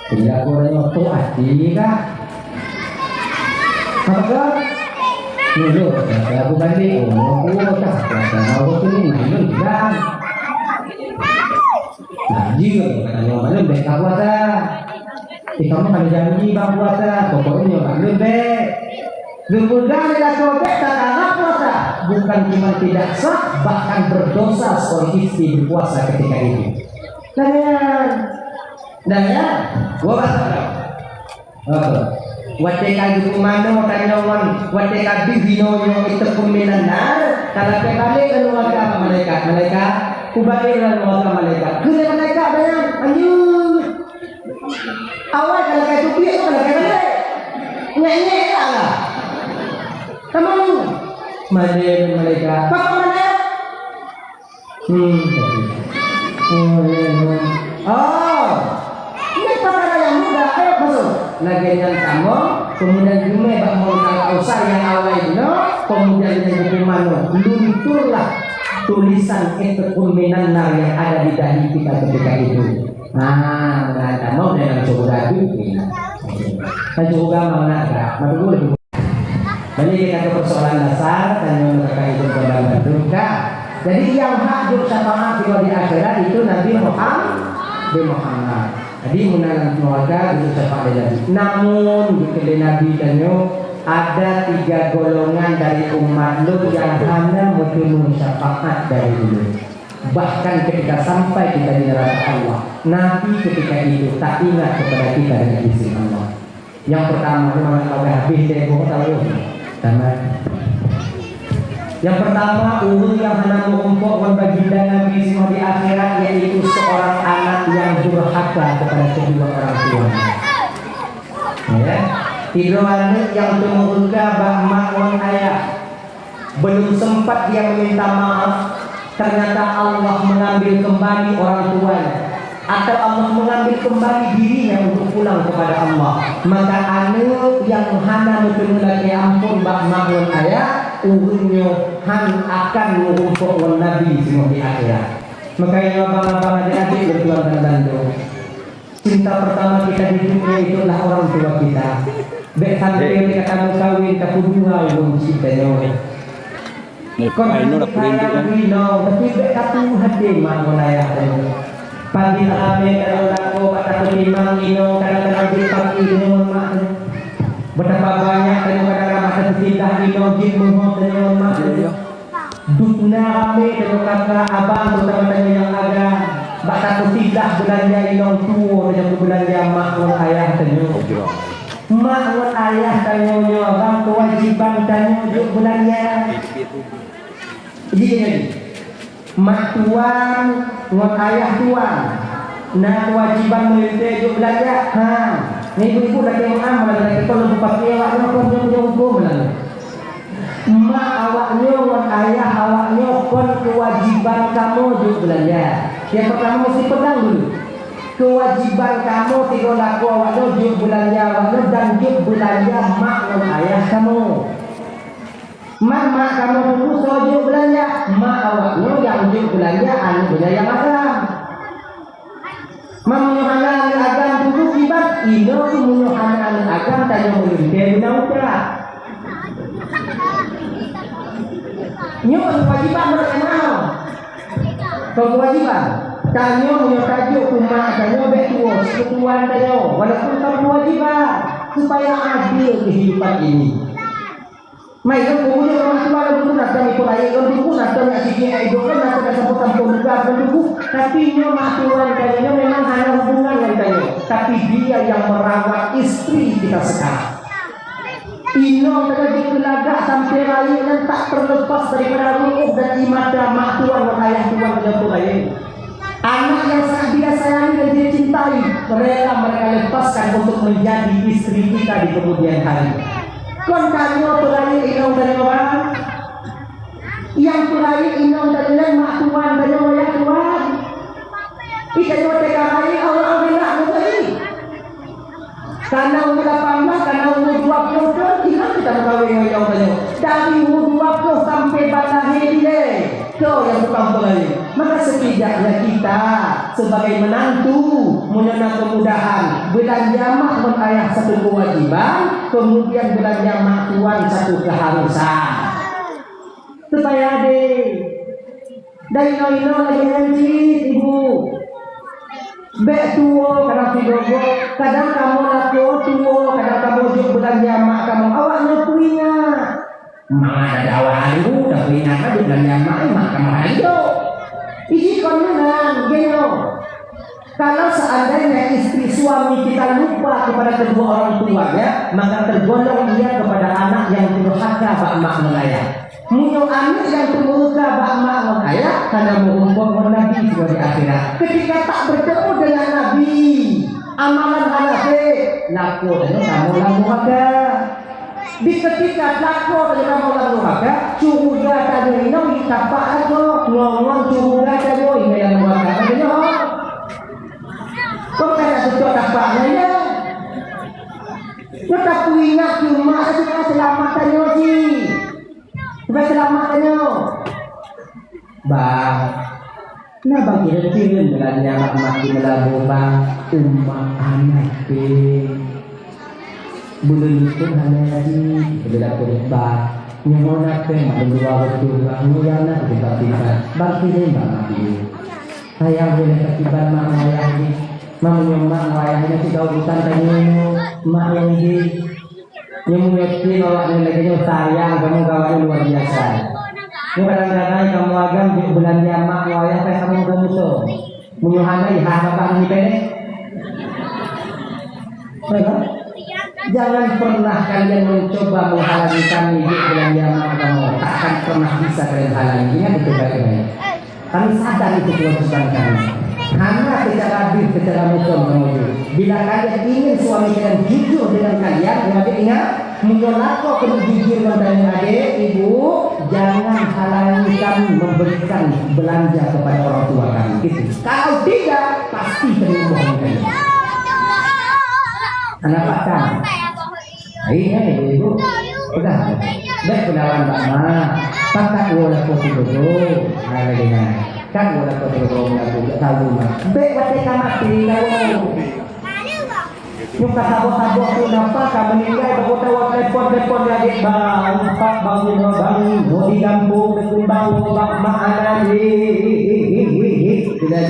tidak kurangnya tu hati kah apa dulu aku balik aku tak aku ini main kan nah jika katanya malam baik puasa kamu kan janji bang puasa pokoknya malam baik kemudian tidak sobek tak anggap puasa bukan cuma tidak sah bahkan berdosa seorang istri berpuasa ketika itu dan ya gua kata wate kali kumano tanyawan wate kali bino yang itu kuminanar kalau kembali ke neraka malaikat kubalik ke neraka malaikat kena malaikat bayang anjur awal kalau kayak itu biar kalau kayak mana nyanyi lah kamu malaikat apa mana oh ini perkara yang mudah ayo masuk lagian kamu kemudian jume bak mau kalau usah yang awal itu kemudian yang hukuman lunturlah tulisan itu kulminan nar yang ada di dahi kita ketika itu nah nggak mau dengan coba juga kan juga mana maka lebih banyak kita ke persoalan dasar dan yang mereka itu kembali juga jadi yang hak syafaat di akhirat itu Nabi Muhammad jadi menanam keluarga itu syafaat dari Nabi. Namun di kedai Nabi danyo ada 3 golongan dari umat lu yang hanya mungkin syafaat dari dulu. Bahkan ketika sampai kita di neraka Allah, Nabi ketika itu tak ingat kepada kita dengan izin Allah. Yang pertama memang kalau habis deh gua tahu karena yang pertama ulul yang hanya mengumpul baginda Nabi semua di akhirat yaitu seorang anak yang durhaka kepada kedua orang tuanya. Ya, tiga anak yang temurka bahmakon ayah belum sempat dia meminta maaf, ternyata Allah mengambil kembali orang tuanya atau Allah mengambil kembali dirinya untuk pulang kepada Allah. Maka anak yang hana mengenai ampun bahmakon ayah urunyo han akan mengumpul Nabi semua di akhirat. Makanya abang-abang adik-adik berjuang dan bantu. Cinta pertama kita di dunia itulah orang tua kita. Bek sampai kita kamu kawin tak kedua yang cintanya. Kau nak tapi bek katu hati mak mulai ada. Pagi ame kalau aku kata kelimang ino kadang-kadang pagi ino mak. Betapa banyak kadang-kadang masa cinta ino jin menghop dengan mak. Dukna rame dengan kakak abang terutama yang ada bakal kutilah belanja inong tuwo dan belanja mak dan ayah tanyo. Mak dan ayah tanyo abang kewajiban tanyo juk belanja. Jadi mak tuan dan ayah tuan. Nah kewajiban melintasi juk belanja. Ha, ni ibu lagi mengamal lagi kalau lupa kewak apa jauh hukum lah. Mak awaknya dan ayah awaknya pun kewajiban kamu juk belanja. Yang pertama mesti pegang dulu. Kewajiban kamu tiga laku awaknya juk belanja awaknya dan juk belanja mak dan ayah kamu. Mak kamu dulu so juk belanja. Mak awaknya yang juk belanja anu belanja makan. Menyuhana agam dulu kibat ino menyuhana agam tanya melintasi guna-guna. Nyo kewajiban berkenal. Kewajiban. Tanyo menyatajuk rumah tanyo betuo, sekutuan tanyo. Walaupun kewajiban supaya adil kehidupan ini. Mai kan punya orang tua yang dulu nak kami pulai kan dulu nak kami asyik hidup kan nak kami sampai juga kan dulu. Tapi nyo matuan tanyo memang hanya hubungan dengan tanyo. Tapi dia yang merawat istri kita sekarang. Ino terjadi kelagak sampai raya dan tak terlepas daripada ruh dan imadah mak tuan dan ayah tuan penyambut raya. Anak yang sangat dia sayangi dan dia cintai, rela mereka lepaskan untuk menjadi istri kita di kemudian hari. Kon kanyo pelai inong dari orang yang pelai inong dari lain mak tuan dari ayah tuan. Ikanyo tekai Allah Allah mulai. Karena umur 18, karena umur 20 kita berkahwin dengan orang dari umur 20 sampai balaghir deh. Itu yang pertama kali. Maka setidaknya kita sebagai menantu menyana kemudahan belanja mak dan ayah satu kewajiban, kemudian belanja mak tuan satu keharusan. Supaya deh dari ino lagi nanti ibu. Bek tuo kadang tidogo, kadang kamu laku tuo, kadang kamu juk belanja mak kamu awaknya punya. Mak ada awak lu, dah punya kan belanja mak kamu ayo. Iji konon geno. Kalau seandainya istri suami kita lupa kepada kedua orang tuanya, maka tergolong dia kepada anak yang durhaka bak mak menayah. Munyo anak yang terluka bak mak menayah karena mengumpul Nabi di akhirat. Ketika tak bertemu dengan Nabi, amalan anak laku dan kamu lalu maka. Di ketika laku dan kamu lalu maka, curiga tadi ini tapak aja ngomong curiga tadi ini yang maka. Kok kaya sesuatu tapaknya ya? Tetap ingat cuma itu keselamatannya sih. Keselamatannya. Bang, nah bagi rezeki dengan nyamak mati melabuh bang, umat anak belum itu hanya lagi berbeda berbeda. Nyamak nak berdua berdua, mula tiba-tiba bang ini bang nabi. Saya boleh ketiban mak ayah ini. Mamanya mak ayahnya si kau bukan tanyamu mak yang di yang mengerti awaknya lagi sayang kamu kawannya luar biasa. Ini kadang-kadang kamu agam di belanja mak ayah kayak kamu musuh menyuhana ya bapak ini pendek. Jangan pernah kalian mencoba menghalangi kami di belanja mak kamu, takkan pernah bisa kalian halangi. Ingat itu baik-baik. Kami sadar itu kewajiban kami. Hanya secara adil, secara musuh. Bila kalian ingin suami kalian jujur dengan kalian, ingat, menolak jujur dengan adik, ibu, jangan halangi kami memberikan belanja kepada orang tua kami. Gitu. Kalau tidak, pasti terimohon kalian. Anak pakar. Iya, ibu. Udah. Baik kenalan Mbak Ma. Pakar boleh posisi dulu. Nah, dengan. Kan boleh ketemu dengan tahu mah. Baik ketika mati lalu. Yung kasabo-sabo ko na pa kamaningay bagotawag report lagi bang pak bang mo di gambong bang bang maanan tidak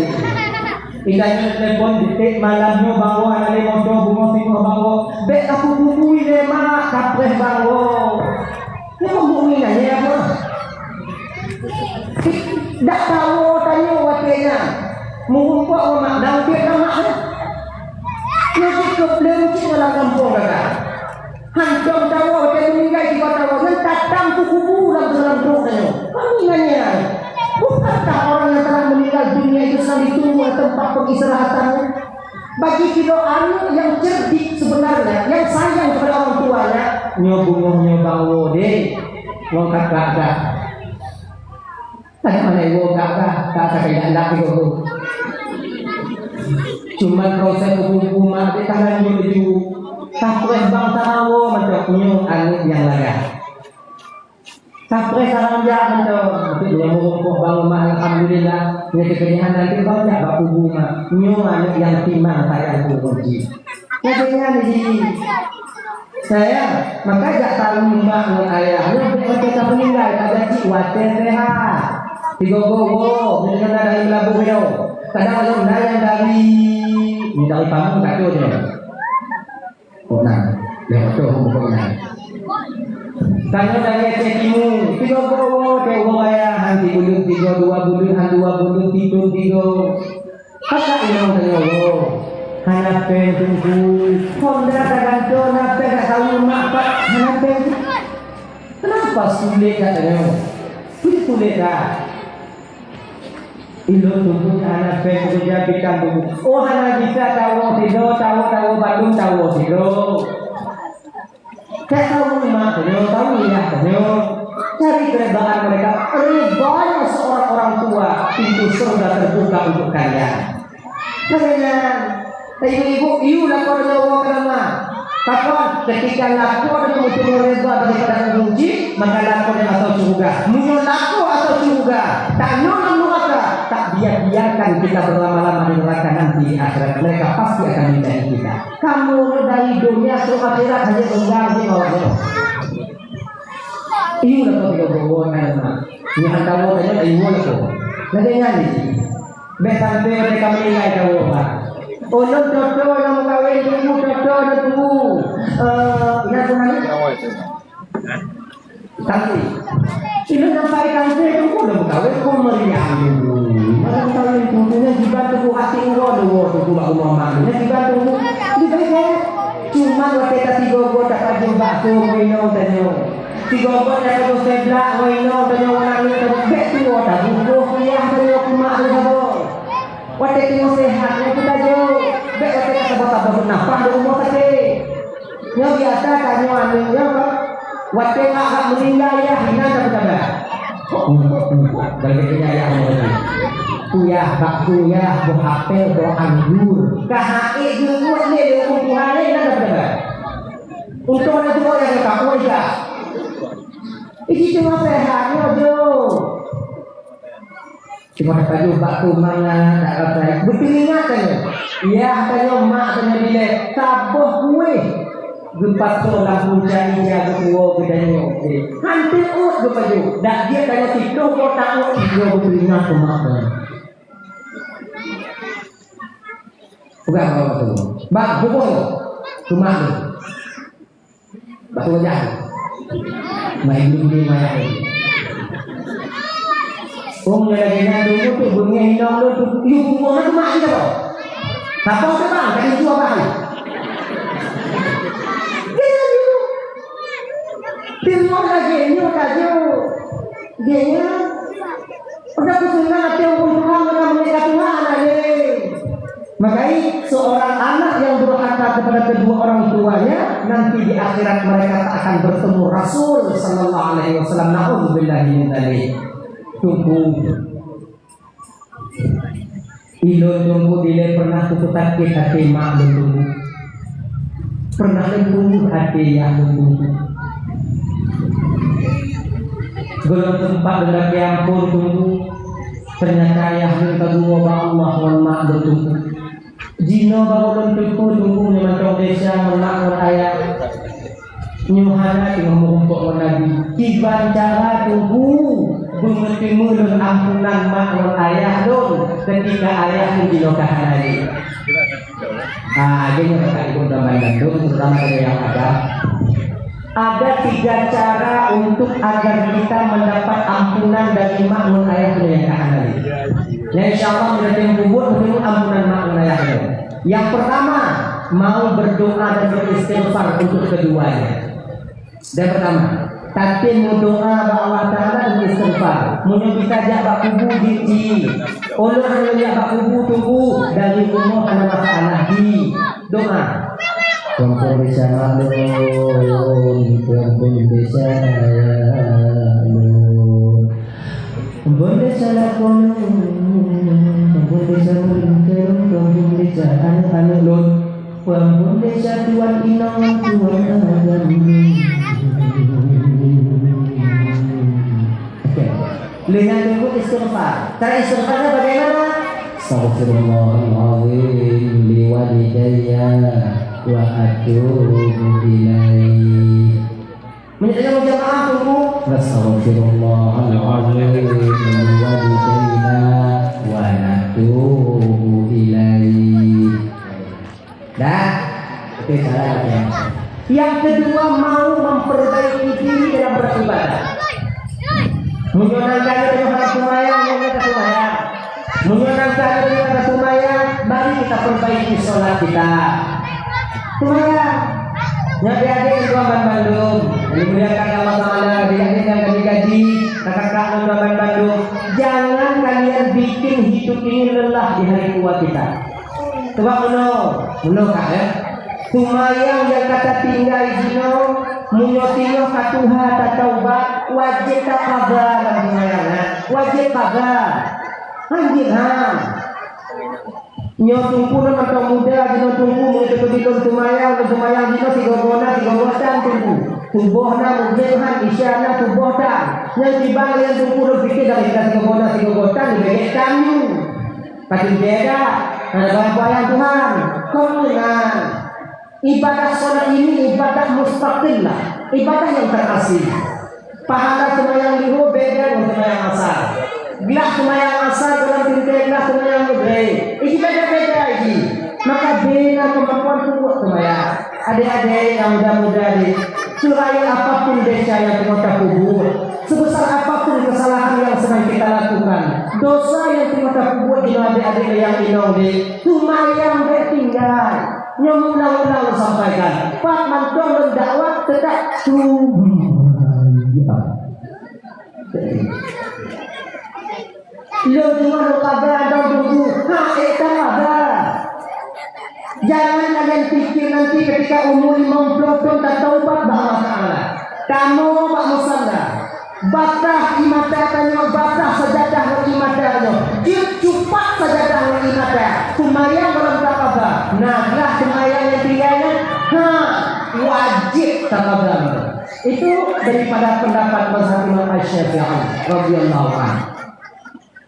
tidak telepon detik malam nyo bang ana le mo bungo sing bang be aku bubui le ma kapres bang yo bubui na ya mo dak tahu tanya watenya mengumpul mak dan dia nama nanti kebelanci dalam kampung kata hancur tahu watenya meninggal di kota wajan tatang tu kubu dalam tanya kami nanya bukankah orang yang telah meninggal dunia itu selalu ditunggu tempat peristirahatannya bagi kita anak yang cerdik sebenarnya yang sayang kepada orang tuanya nyobong deh wong kakak ada mana ibu kakak kayak laki kau cuma proses hukum di tangan menuju sampai bangsa awo mencoknya anak yang layak sampai sarang dia mencok itu yang mengumpul bang rumah alhamdulillah dia kekeringan nanti banyak baku bunga nyu anak yang timang saya itu kunci katanya di sini saya maka jak tahu mbak ayahnya kita meninggal ada jiwa sehat digogo dengan dari labu beliau kadang ada yang dari pamung kado dia nah dia betul pokoknya tanya dari cekimu digogo dewa ayah nanti bulan 3 2 bulan 2 bulan 3 kakak yang tanya hanape tunggu honda taganto nape tahu mak hanape kenapa sulit katanya sulit dah ilo tunggu hanape kerja bikan tunggu oh hana bisa tahu tido tahu Bandung tahu tido saya tahu mak tahu ya katanya cari keredaan mereka banyak seorang orang tua pintu surga terbuka untuk kalian makanya ibu-ibu, iu lakon nyawa kelama. Kapan ketika lakon itu muncul reza daripada kunci, maka lakon yang asal surga. Muncul lakon asal surga. Tak nona neraka. Tak biarkan kita berlama-lama di neraka nanti di akhirat. Mereka pasti akan mencari kita. Kamu dari dunia ke akhirat hanya mengganggu orang. Iu lakon tiga bawa kelama. Ini hantar tanya iu lakon. Nanti nyali. Besampai mereka menilai kau orang. Oh, no, toto yang kawin tunggu, toto ada tunggu. Ina tunani. Tapi, ini sampai kantor tunggu dah kawin kau meriang. Orang kawin tunggunya juga tunggu hati urut tunggu bak rumah mana. Juga tunggu. Jadi saya cuma waktu kita tiga tak kaji bakso minum tanya. Tiga tak kaji sebelah minum tanya orang ni tak tu tak tunggu yang tanya kumak ni sabo. Waktu tengok sehat, yang kita jauh. Baik waktu kita sabar-sabar bernafas di rumah sakit. Yang biasa tanya anaknya, waktu agak meninggal ya, hina tak berkabar. Bagaimana ya Allah? Kuyah, bak kuyah, buah apel, buah anggur. KHI dulu ni, Tuhan ni, hina tak berkabar. Untuk orang tua yang tak kuat ya. Ini cuma sehatnya jauh. Cuma dapat jumpa kumanya tak kata berpingat tanya ya tanya mak tanya bila tabuh kue gempa seorang puncak dia berkuah bedanya hampir ut berpaju dak dia tanya tidur kau tahu dia berpingat ke mak bukan apa tu bak hubung ke mak tu bak tu wajah main dulu main Kung nilagyan dulu tu bunyi hindang tu yung bukan mak kita kau. Apa tu bang? Kali jual bang. Tengok lagi ni kaji. Dia udah kusungan hati orang Tuhan dalam menikah Tuhan aja. Makanya seorang anak yang berkata kepada kedua orang tuanya nanti di akhirat mereka tak akan bertemu Rasul sallallahu alaihi wasallam. Na'udzubillahi min dzalik. Tunggu ilo tunggu dile pernah tutup sakit hati mak tunggu pernah tunggu hati yang tunggu belum sempat berlaki ampun tunggu ternyata ayah minta dua Allah mak tunggu jino bangun tunggu memang desa menak ayah nyuhana dengan mengumpul nabi kiban cara tunggu mengerti mulun ampunan mak dan ayah don ketika ayah menjilokahan lagi. Akhirnya kata ibu dan bandang don terutama ada yang ada. ada 3 cara untuk agar kita mendapat ampunan dari makmun ayah yang kahani. Ya insyaallah menjadi kubur menunggu ampunan makmun ayah. Yang pertama, mau berdoa dan beristighfar untuk keduanya. Dan pertama, tapi mau doa Allah Ta'ala dan istighfar. Mau bisa jabak kubu di Allah hanya jabak kubu tunggu dari umur karena masalah di doa. Kampung desa alun, kampung desa alun, kampung desa alun, kampung desa alun, kampung desa alun, kampung desa tuan inang tuan agam. Dengan tunggu istighfar. Cara istighfarnya bagaimana? Astaghfirullahaladzim liwalidayya wa atubu ilaih. Menyatakan berjamaah tunggu. Astaghfirullahaladzim liwalidayya wa atubu ilaih. Dah, itu caranya. Yang kedua, mau memperbaiki diri dalam beribadah. Menyenangkan dengan semayang, menyenangkan dengan semayang, mari kita perbaiki sholat kita. Semayang, adik-adik di Bandung, dimuliakan Allah Taala, adik-adik yang gaji, kakak-kakak di Bandung, jangan kalian bikin hidup ini lelah di hari tua kita. Coba menolak ya. Semayang yang kata tinggal jino, munyotino katuha tataubat wajib tak kabar dalam semayangnya, wajib kabar. Anjir nyotungku atau muda jino tunggu menjadi semayang jino tiga botan tunggu tubuhna mungkinhan isyana tubuhna yang dibang yang tunggu berpikir dari kita tiga botan dibegek kamu pasti beda ada banyak yang Tuhan kemudian ibadah sholat ini ibadah mustaqillah, ibadah yang terasih. Pahala semayang lihu beda dengan semayang asar. Gelas semayang asar dalam tingkat gelas semayang lihu. Ini beda-beda ini. Maka bina kemampuan kuat semayang. Adik-adik yang muda-muda ini, suraya apapun desa yang ternyata kubur, sebesar apapun kesalahan yang sedang kita lakukan, dosa yang ternyata kubur di adik-adik yang inong di, semayang bertinggal. Yang ulang-ulang sampaikan Pak Manton dakwah tetap Lo kabar dan tunggu kabar. Jangan kalian pikir nanti ketika umur 50 tahun tak taubat bahwa Ta'ala kamu Pak Musanda batah imata tanya batah sajadah imatanya dia cupak sajadah imata semayang dalam takabah nah lah semayang yang tinggalnya wajib takabah itu daripada pendapat mazhab Imam Asy-Syafi'i radhiyallahu anhu.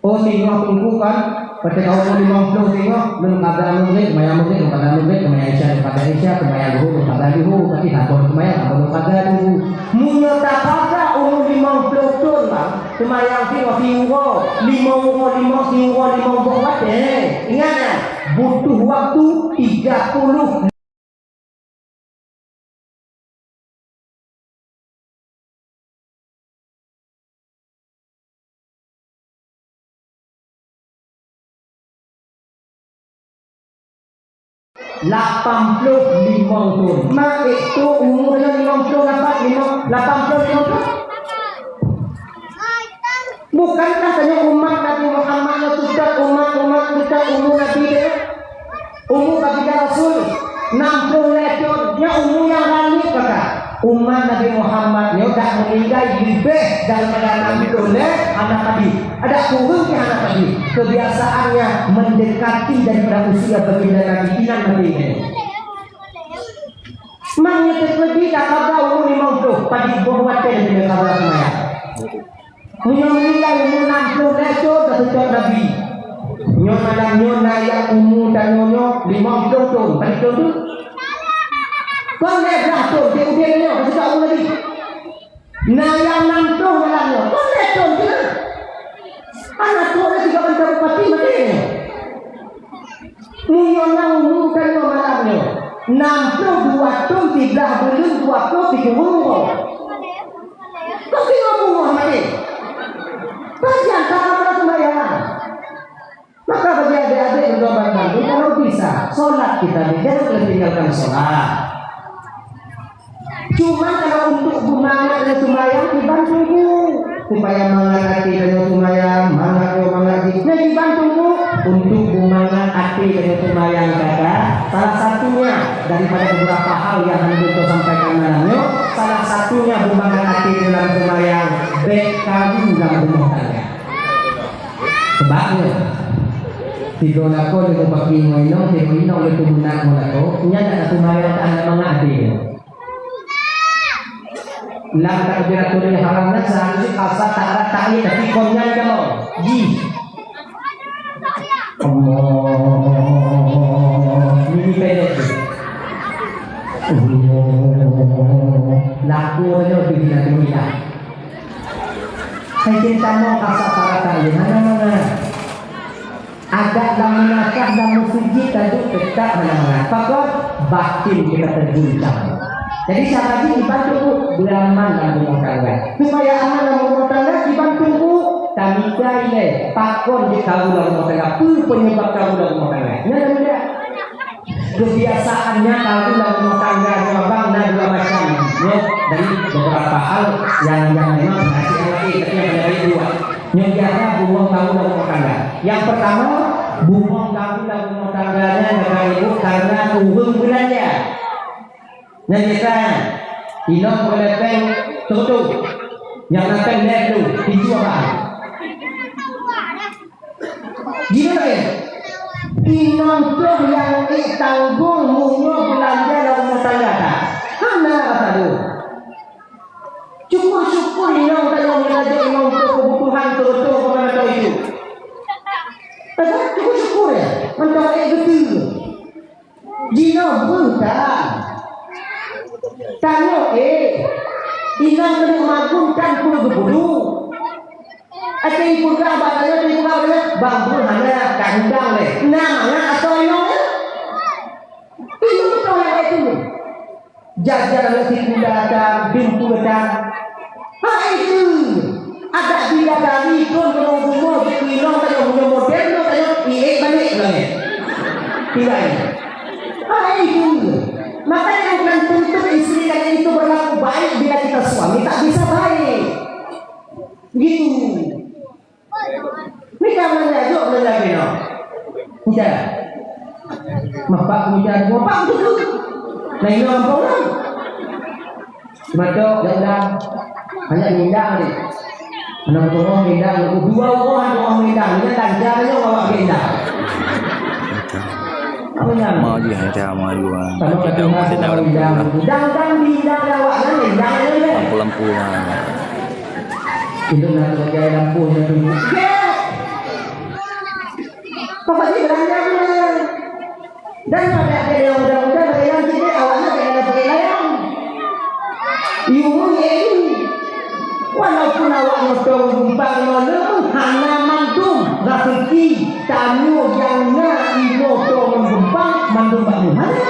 Oh tunggu kan ketika umur 50 tengok belum ada mungkin kemayang kemayang Isya kepada Isya kemayang duhur kepada duhur tapi takut kemayang belum ada dulu munyata pada umur 50 tahun lah kemayang tinggal 5 buat ingat ya butuh waktu 30 85 tahun. Mak itu umurnya 80 tahun. Bukankah tanya umat Nabi Muhammad sudah umat kita umur Nabi dia? Umur Nabi Rasul 60 tahun. Ya umur yang lalu kata. Umat Nabi Muhammad dia dah meninggal lebih daripada Nabi oleh anak Nabi. Ada kurangnya anak Nabi. Kebiasaannya mendekati daripada usia baginda Nabi Inan Nabi ini. Menyetek lebih tak kabar umur 50 pagi berwatir dengan kabar semaya. Punya meninggal umur 60 tahun dah sejak Nabi. Nyona yang umur dan nyonya 50 tahun. Pagi tahun kau lihat tu, dia ni, kita tahu lagi. Nayang 60 malamnya, kau lihat tu, kita. Anak tu ada 3 bupati mati. Munyona umur dan malamnya. 62 tum 3 bulan 23 bulan. Kau tinggal bunga mati. Bagian tangan sembahyang. Maka bagi adik-adik berdoa bantu kalau bisa sholat kita jangan tinggalkan sholat. Cuma kalau untuk semangat dan sembahyang dibantu supaya mangat hati dan sembahyang, mangat nah dibantu untuk semangat hati dan sembahyang kata. Salah satunya daripada beberapa hal yang hendak kita sampaikan malamnya, salah satunya semangat hati dalam sembahyang bekam dalam rumah tangga. Sebabnya tiga lakon itu bagi minum, tiga minum itu benar molako. Nyata sembahyang tak ada mengadi. Lang tak beratur haramnya seharusnya kasar tak ada tali tapi konyan kalau ji. Allah ini pendek. Laku aja begini dunia. Saya cinta mau kasar tak ada tali mana. Ada dalam menakah dan musik tadi tetap mana. Fakor batin kita terguncang. Jadi siapa lagi dibantu beraman dalam rumah tangga supaya aman dalam rumah tangga dibantu kami kaya pakon di kau dalam rumah tangga penyebab kau dalam rumah tangga tidak kebiasaannya kau dalam rumah tangga abang dan dua macam ya dari beberapa hal yang memang berhasil lagi tapi yang ada dua yang biasa buang kau dalam rumah tangga yang pertama buang kau dalam rumah tangganya dengan ibu karena turun belanja. Yang kita inom melepeng tutup yang lepeng ledu dijual apa? Gimana ya? Inom tuh yang tanggung munyo belanja dalam rumah tangga tak? Mana kata lu? Syukur inom kalau belanja inom tuh kebutuhan tutup kepada tahu itu. Syukur ya, mentang betul. Inom pun tak. Tanya inang kena magungkan pun berbulu. Ada ibu kau batanya ibu kau ni bambu hanya kandang le. Nah, atau inang itu yang itu. Jajar lagi kuda datang, bimpu datang. Itu ada bidadari pun belum umur inang kalau punya model tu kalau balik lagi. Tidak. Itu. Makanya bukan tuntut istri kalian itu berlaku baik bila kita suami tak bisa baik. Gitu. Mereka mengajuk menjadi no. Tidak. Mapak hujan, mapak betul. Nah ini orang orang. Macam dah hanya mindang ni. Anak orang mindang, dua orang mindang. Ini tanjanya bawa mindang. Mau di hari mau kalau ketemu dan bidang lawaknya lampu itu nak pakai lampu itu pokoknya belanja benar dan ada yang mudah-mudah layang kita awalnya kena pakai layang ini walaupun awak motong gumpang nolong hana mantum rafiki tamu yang na imoto menggempang mandum bangun mana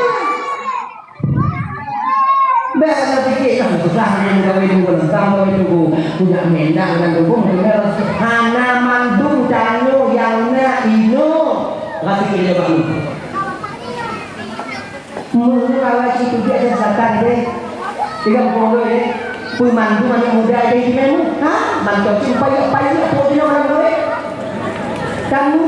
berapa fikir kan susah yang gawe dulu tentang itu punya mendang dan dukung benar hana mandum tamu yang na ino rafiki dia bangun mulai situ dia setan deh 30 deh pemandu yang muda ada di mana? Hah? Mantu supaya apa dia orang boleh? Kamu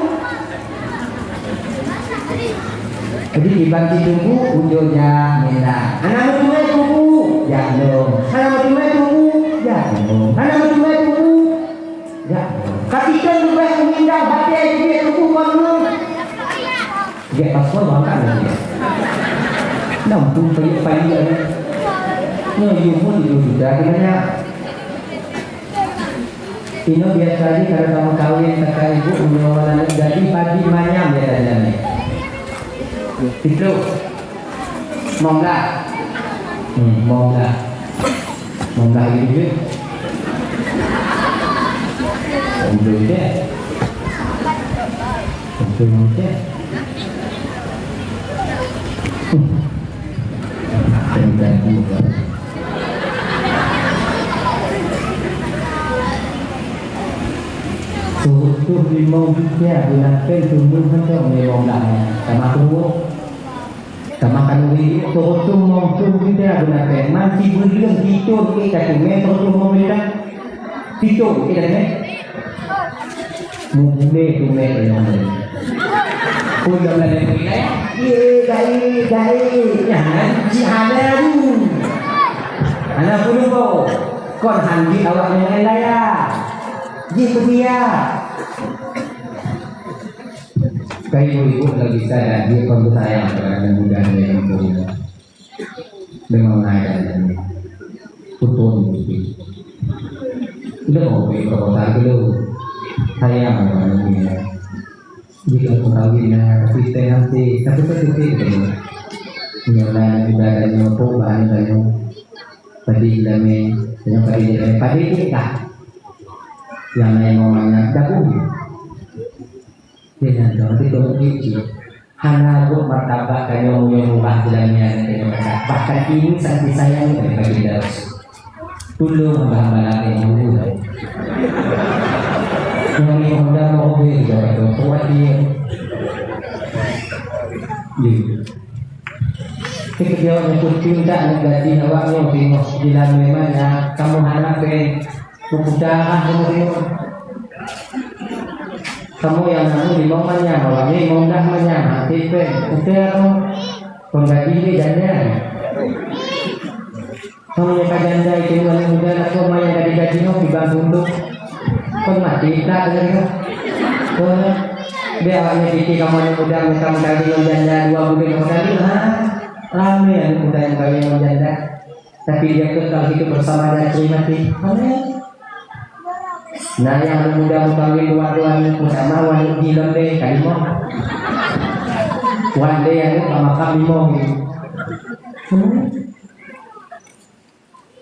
jadi dibantu tunggu ujungnya merah. Anak cuma tunggu, jangan. Anak cuma tunggu, jangan. Anak cuma tunggu, jangan. Ketika lupa memindang hati dia tunggu kamu. Dia paspor bangkan dia. Nampung payah. Ini pun itu sudah katanya ini biasanya kalau kamu kawin kakak ibu menyewalan jadi pagi manyam ya tadi itu mau nggak itu jadi suruh limau dia gunakan tumbuhan tu limau dah sama tu sama kanuri suruh tumbuh kita gunakan masih belum tidur kita tu metro tumbuh kita tidur kita ni mungkin tu metro yang ni pun yang lain ni gay jangan jihada tu anak pun kon handi awak yang lain ya gitu dia kayak ibu lagi saya dia kon sayang kepada muda dia yang muda memang ada ini putun itu udah mau pergi kota dulu sayang kepada dia jika kawinnya kita nanti tapi itu nyala juga ada nyopok bahan dan tadi lame yang tadi kita yang lain ngomongnya dagu dengan nanti kondisi hanya buat martabak kayak yang murah jalannya kayak mereka bahkan ini sangat disayang dari baginda dulu hamba-hamba yang muda yang Honda mobil itu kuat dia ketika dia pun cinta negatif awaknya tengok jalan memangnya kamu harapkan darah kamu yang nanu di momennya bahwa ini mondahnya hati pe udah pembagi ini janda kamu yang janda itu yang muda aku yang dari gajinya dibantu untuk kon mati tak dengar kon dia awalnya dikit kamu yang muda kamu dari yang janda 2 bulan kemudian ramai yang muda yang kawin yang janda tapi dia kekal hidup bersama dan terima kasih amin. Nah yang muda mengkawin dua-duanya bersama wanita di lembe kalimah wanita yang sama kami mau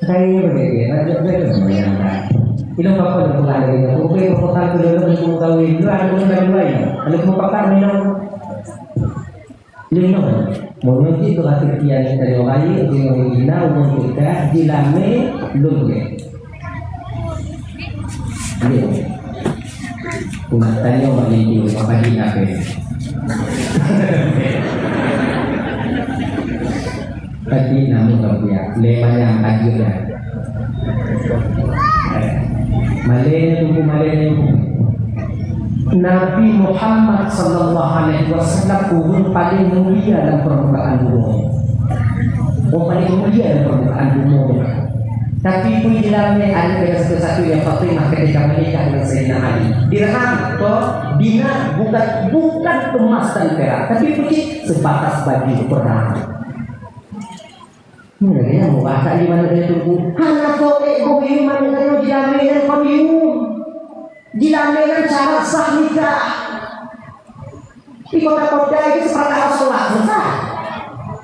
saya berbeda itu apa yang pernah ada itu oke proposal kedua untuk mengkawin dua ada yang lain ada merupakan minum menguji kehati-hatian dari orang lain yang menghina untuk kita di lembe lembe dia umatnya memiliki apa di kafe tadi namun dia lemanya akhirnya malenya tunggu malenya Nabi Muhammad sallallahu alaihi wasallam turun paling mulia dalam permukaan bumi paling mulia dalam permukaan bumi. Tapi pun di dalamnya ada satu yang Fatimah ketika menikah dengan Sayyidina Ali. Dirham atau dinar bukan emas dan perak, tapi puji sebatas baju perang. Ini lagi yang mau baca di mana dia tunggu. Hanya soleh gobi mana dia dilamen pemilu, dilamen cara sah nikah. Di kota-kota itu seperti sholat selesai.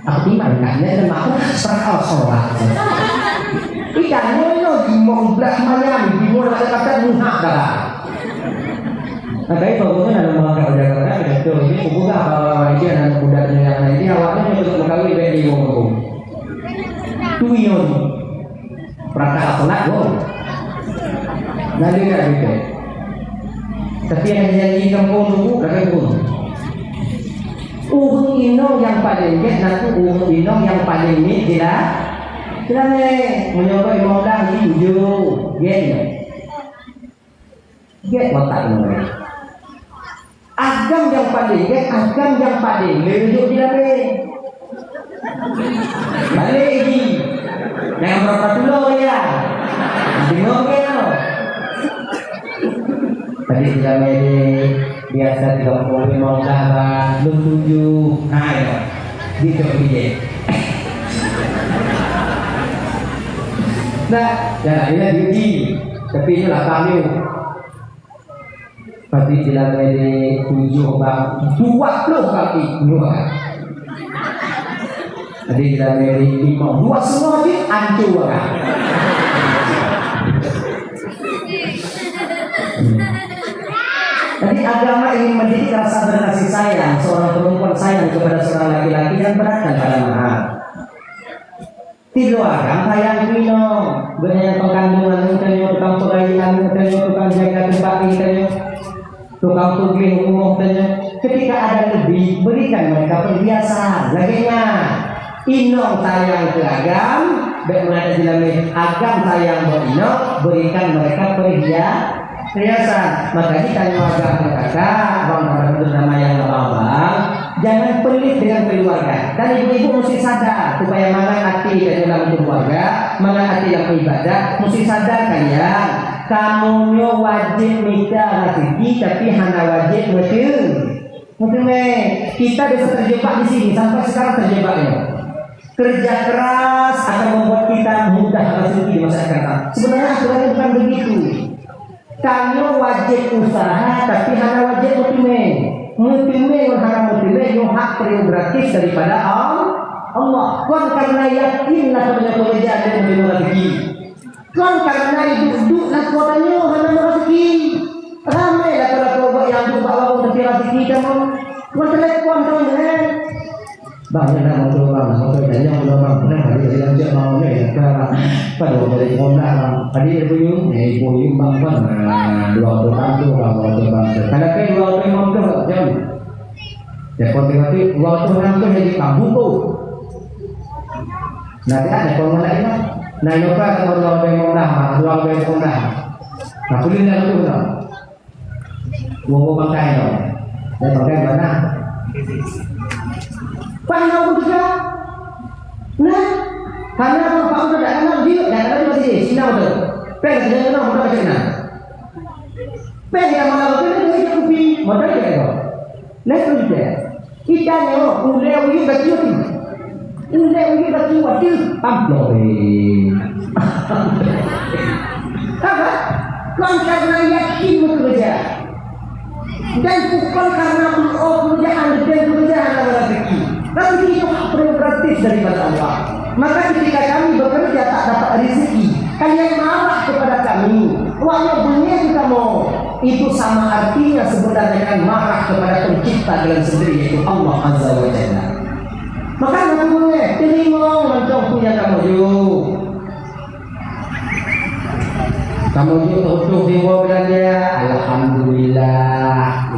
Tapi maknanya dan makna seperti sholat. Ikannya itu dimongblak mayam, dimulai kata-kata muhak dah. Nah, tapi pokoknya ada mengangkat udah itu ini kubuka apa dia dan budaknya yang lain dia awalnya untuk mengkawin dari ngomong. Tuyon, perangkat sholat loh. Nanti kan gitu. Tapi yang jadi kampung dulu, kampung. Inong yang paling get nanti inong yang paling ni tidak. Kita ni mencoba modal di tujuh, get otak ni. Agam yang paling lebih di dalam. Balik lagi, jangan berapa dulu ya. Bingung kan? Tadi di dalam biasa 35 modal, belum 7, gitu dia. Nah, ya ini diuji, tapi ini lah kami. Pasti tidak ada 7 bang, 20 kaki dua. Tadi tidak ada 5, 2 semua sih hancur kan. Jadi agama ingin mendidik rasa berkasih sayang seorang perempuan sayang kepada seorang laki-laki yang beratkan pada mahal. Tilu agam sayang pino, benar pengkandungan internet, tukang pegawai internet, tukang jaga tempat internet, tukang tugling umum internet. Ketika ada lebih, berikan mereka perhiasan. Laginya, inong sayang ke agam, baik ada jelamin agam sayang buat inong, berikan mereka perhiasan. Maka kita agam mereka, bang nama yang abang, jangan pelit dengan keluarga. Dan ibu-ibu mesti sadar supaya mangan hati dalam keluarga, mangan hati dalam ibadah. Mesti sadar kalian, kamu wajib minta rezeki, tapi hanya wajib betul. Kita bisa terjebak di sini sampai sekarang terjebaknya. Kerja keras akan membuat kita mudah rezeki di masa akan datang. Sebenarnya aturannya bukan begitu. Kamu wajib usaha, tapi hanya wajib mutime hanya yang hak prerogatif daripada Allah. Kan karena yakinlah kepada pekerjaan dan menerima rezeki. Kan karena duduk nak kuatanya hanya rezeki. Ramailah para keluarga yang berbawa untuk rezeki kamu. Kan telepon kamu dengan banyak nama orang, orang yang orang pernah hari dalam jam malam ni, pada dari komnas, hari ibu bangsan, dua orang tu, bangsan. Kalau ke dua orang tu, jam. Jadi nanti dua orang tu jadi kamu tu. Nanti ada orang lain lah. Nah, ini kan dua orang komnas. Nah, kuliah tu lah. Wong pakai tu, dan pakai mana? Panau juga, nah, karena apa udah kenal dia, dah kenal masih Cina betul. Peng sudah kenal mudah Cina. Peng yang mana betul dia kopi, mudah dia itu. Lepas itu, kita ni ulai uji baju waktu pamplor. Apa? Kau karena yakin bekerja. Dan bukan karena pekerjaan dalam rezeki. Rezeki itu hak prerogatif daripada Allah. Maka ketika kami bekerja tak dapat rezeki, kalian marah kepada kami. Wahai bunyi kamu, itu sama artinya sebenarnya kan marah kepada pencipta dengan sendiri, yaitu Allah Azza wa Jalla. Maka namanya terima macam punya kamu yuk. Kamu yuk untuk dewa belanja. Alhamdulillah.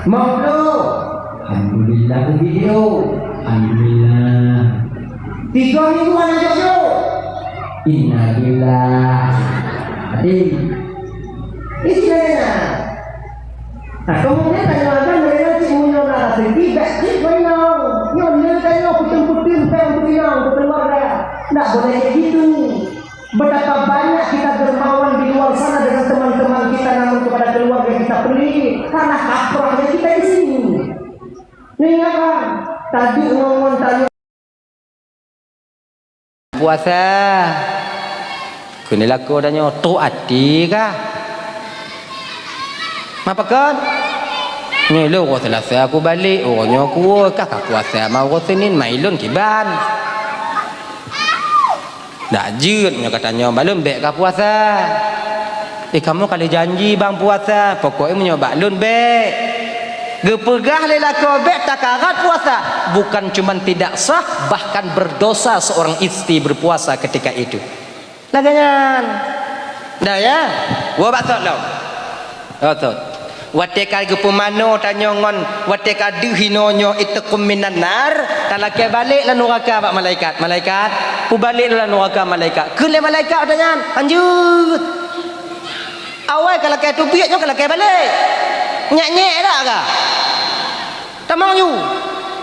Mau alhamdulillah video. Alhamdulillah. 3 minggu ada jodoh. Innalillah. Ini dia. Nah, kemudian kadang-kadang mereka punya narasi tidak cip menang. Nyon tanya puting-puting untuk keluarga. Tak boleh kayak gitu. Betapa banyak kita dermawan di luar sana dengan teman-teman kita, namun kepada keluarga kita pelit karena kaprahnya kita di sini. Ingatkan, tadi ngomong tanya puasa. Kini laku adanya tu ati kah? Apa kan? Ni lu kau selesai aku balik, orangnya aku kakak puasa mau kau Senin mailun kiban. Dah jut katanya balun bek kah puasa. Kamu kali janji bang puasa, pokoknya menyoba lun bek. Gepegah lelaki bek takarat puasa. Bukan cuma tidak sah, bahkan berdosa seorang istri berpuasa ketika itu. Laganyan. Dah ya. Wa batok lo. Batok. Wateka gepemano tanya ngon, wateka duhinonyo itakum minan nar. Talake balik lan neraka pak malaikat. Malaikat, pu balik lan neraka malaikat. Kele malaikat tanya, lanjut. Awal kalau ke tu biaknya kalau ke balik. Nyek-nyek dah ke? Tamang you.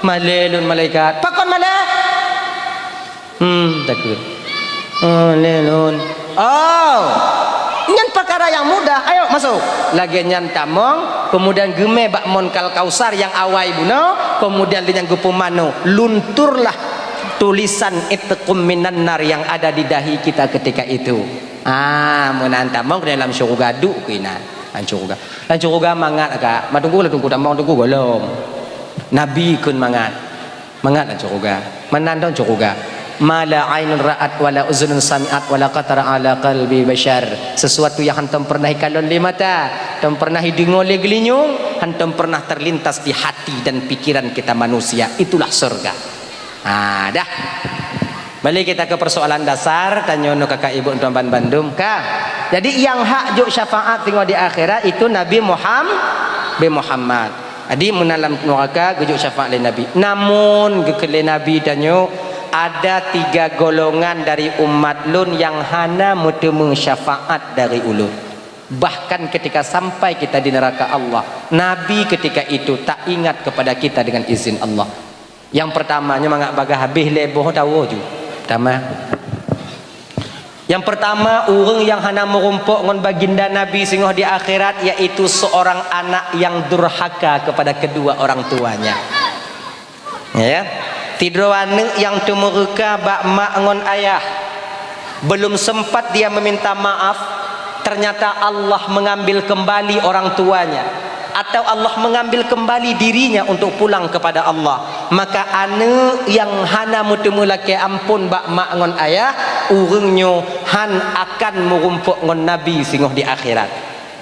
Malelun malaikat. Pakon malai. Takut. Malelun. Oh. Nyan perkara yang mudah. Ayo masuk. Lagi nyan tamong, kemudian geme bak monkal kausar yang awai buno, kemudian dengan gupumano lunturlah tulisan itqum minan nar yang ada di dahi kita ketika itu. Menantamong ke dalam syurga duk kina. Dan syurga mangat agak. Matunggu lah tunggu tamong tunggu golong. Nabi kun mangat. Mangat dan syurga. Menandang syurga. Mala ainun ra'at wala uzunun sami'at wala qatara ala qalbi bashar. Sesuatu yang hantam pernah kalon di mata, hantam pernah dengar oleh gelinyung, hantam pernah terlintas di hati dan pikiran kita manusia. Itulah surga. Dah. Balik kita ke persoalan dasar, tanya no kakak ibu tuan Bandung kah. Jadi yang hak juk syafaat tengok di akhirat itu Nabi Muhammad. Jadi menalam neraka juk syafaat le Nabi. Namun gekele Nabi tanya ada 3 golongan dari umat lun yang hana mutemu syafaat dari ulun. Bahkan ketika sampai kita di neraka Allah, Nabi ketika itu tak ingat kepada kita dengan izin Allah. Yang pertamanya mangak baga habis leboh tahu ju. Yang pertama orang yang hana merumpuk ngon baginda Nabi singoh di akhirat, yaitu seorang anak yang durhaka kepada kedua orang tuanya. Ya. Tidur anak yang tumurka bak mak ngon ayah. Belum sempat dia meminta maaf, ternyata Allah mengambil kembali orang tuanya, atau Allah mengambil kembali dirinya untuk pulang kepada Allah. Maka anak yang hana mutemu laki ampun bak mak ngon ayah, urungnya han akan merumpuk ngon Nabi singoh di akhirat.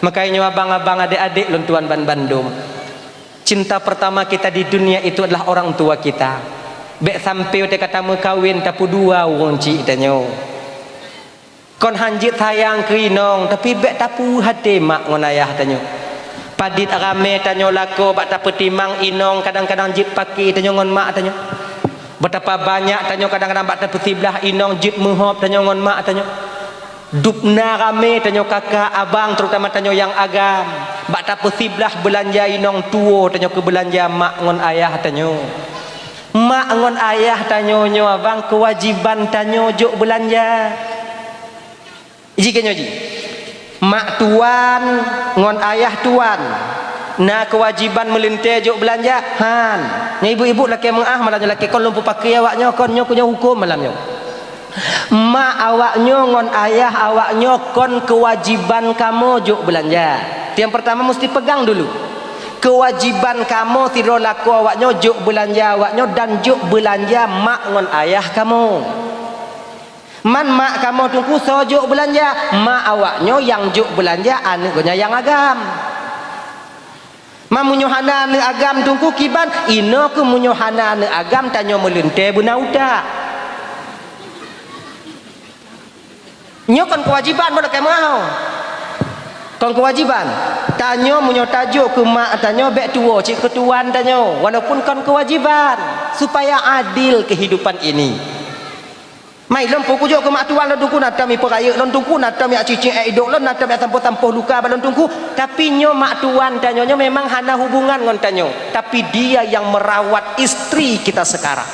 Makanya abang-abang adik-adik luntuan Bandung, cinta pertama kita di dunia itu adalah orang tua kita. Bek sampai dia kata kawin tapu 2 orang cik tanyo. Kon hanjit sayang kerinong tapi bek tapu hati mak ngon ayah tanyo. Padit rame tanyo lako bak tak petimang inong kadang-kadang jit paki tanyo ngon mak tanyo. Betapa banyak tanyo kadang-kadang bak tak pesiblah inong jit muhop tanyo ngon mak tanyo. Dupna rame tanyo kakak abang terutama tanyo yang agam. Bak tak pesiblah belanja inong tuo tanyo ke belanja mak ngon ayah tanyo. Mak ngon ayah tanyo nyo abang kewajiban tanyo jok belanja. Iji kenyo ji. Mak tuan ngon ayah tuan. Nah kewajiban melinte jok belanja han. Nya ibu-ibu laki mengah malamnya laki kon lumpuh pakai awaknya kon nyo punya hukum malamnya. Mak awaknya ngon ayah awaknya kon kewajiban kamu jok belanja. Yang pertama mesti pegang dulu. Kewajiban kamu tidak laku awaknya juk belanja awaknya dan juk belanja mak ngon ayah kamu. Man mak kamu tunggu so juk belanja mak awaknya yang juk belanja anak gonya yang agam. Mamunyo hana ne agam tunggu kiban ino ke munyo hana ne agam tanyo melinte bunauta. Nyo kan kewajiban bodoh kayak mau. Kon kewajiban tanyo munyo tajuk ke mak tanyo bek tuo cik ketuan tanyo walaupun kon kewajiban supaya adil kehidupan ini. Mai lom puku jo ke mak tuan lon tungku natami peraya lon tungku natami cicing idok lon natami tampo-tampo luka balon tungku tapi nyo mak tuan tanyo nyo memang hana hubungan ngon tanyo tapi dia yang merawat istri kita sekarang.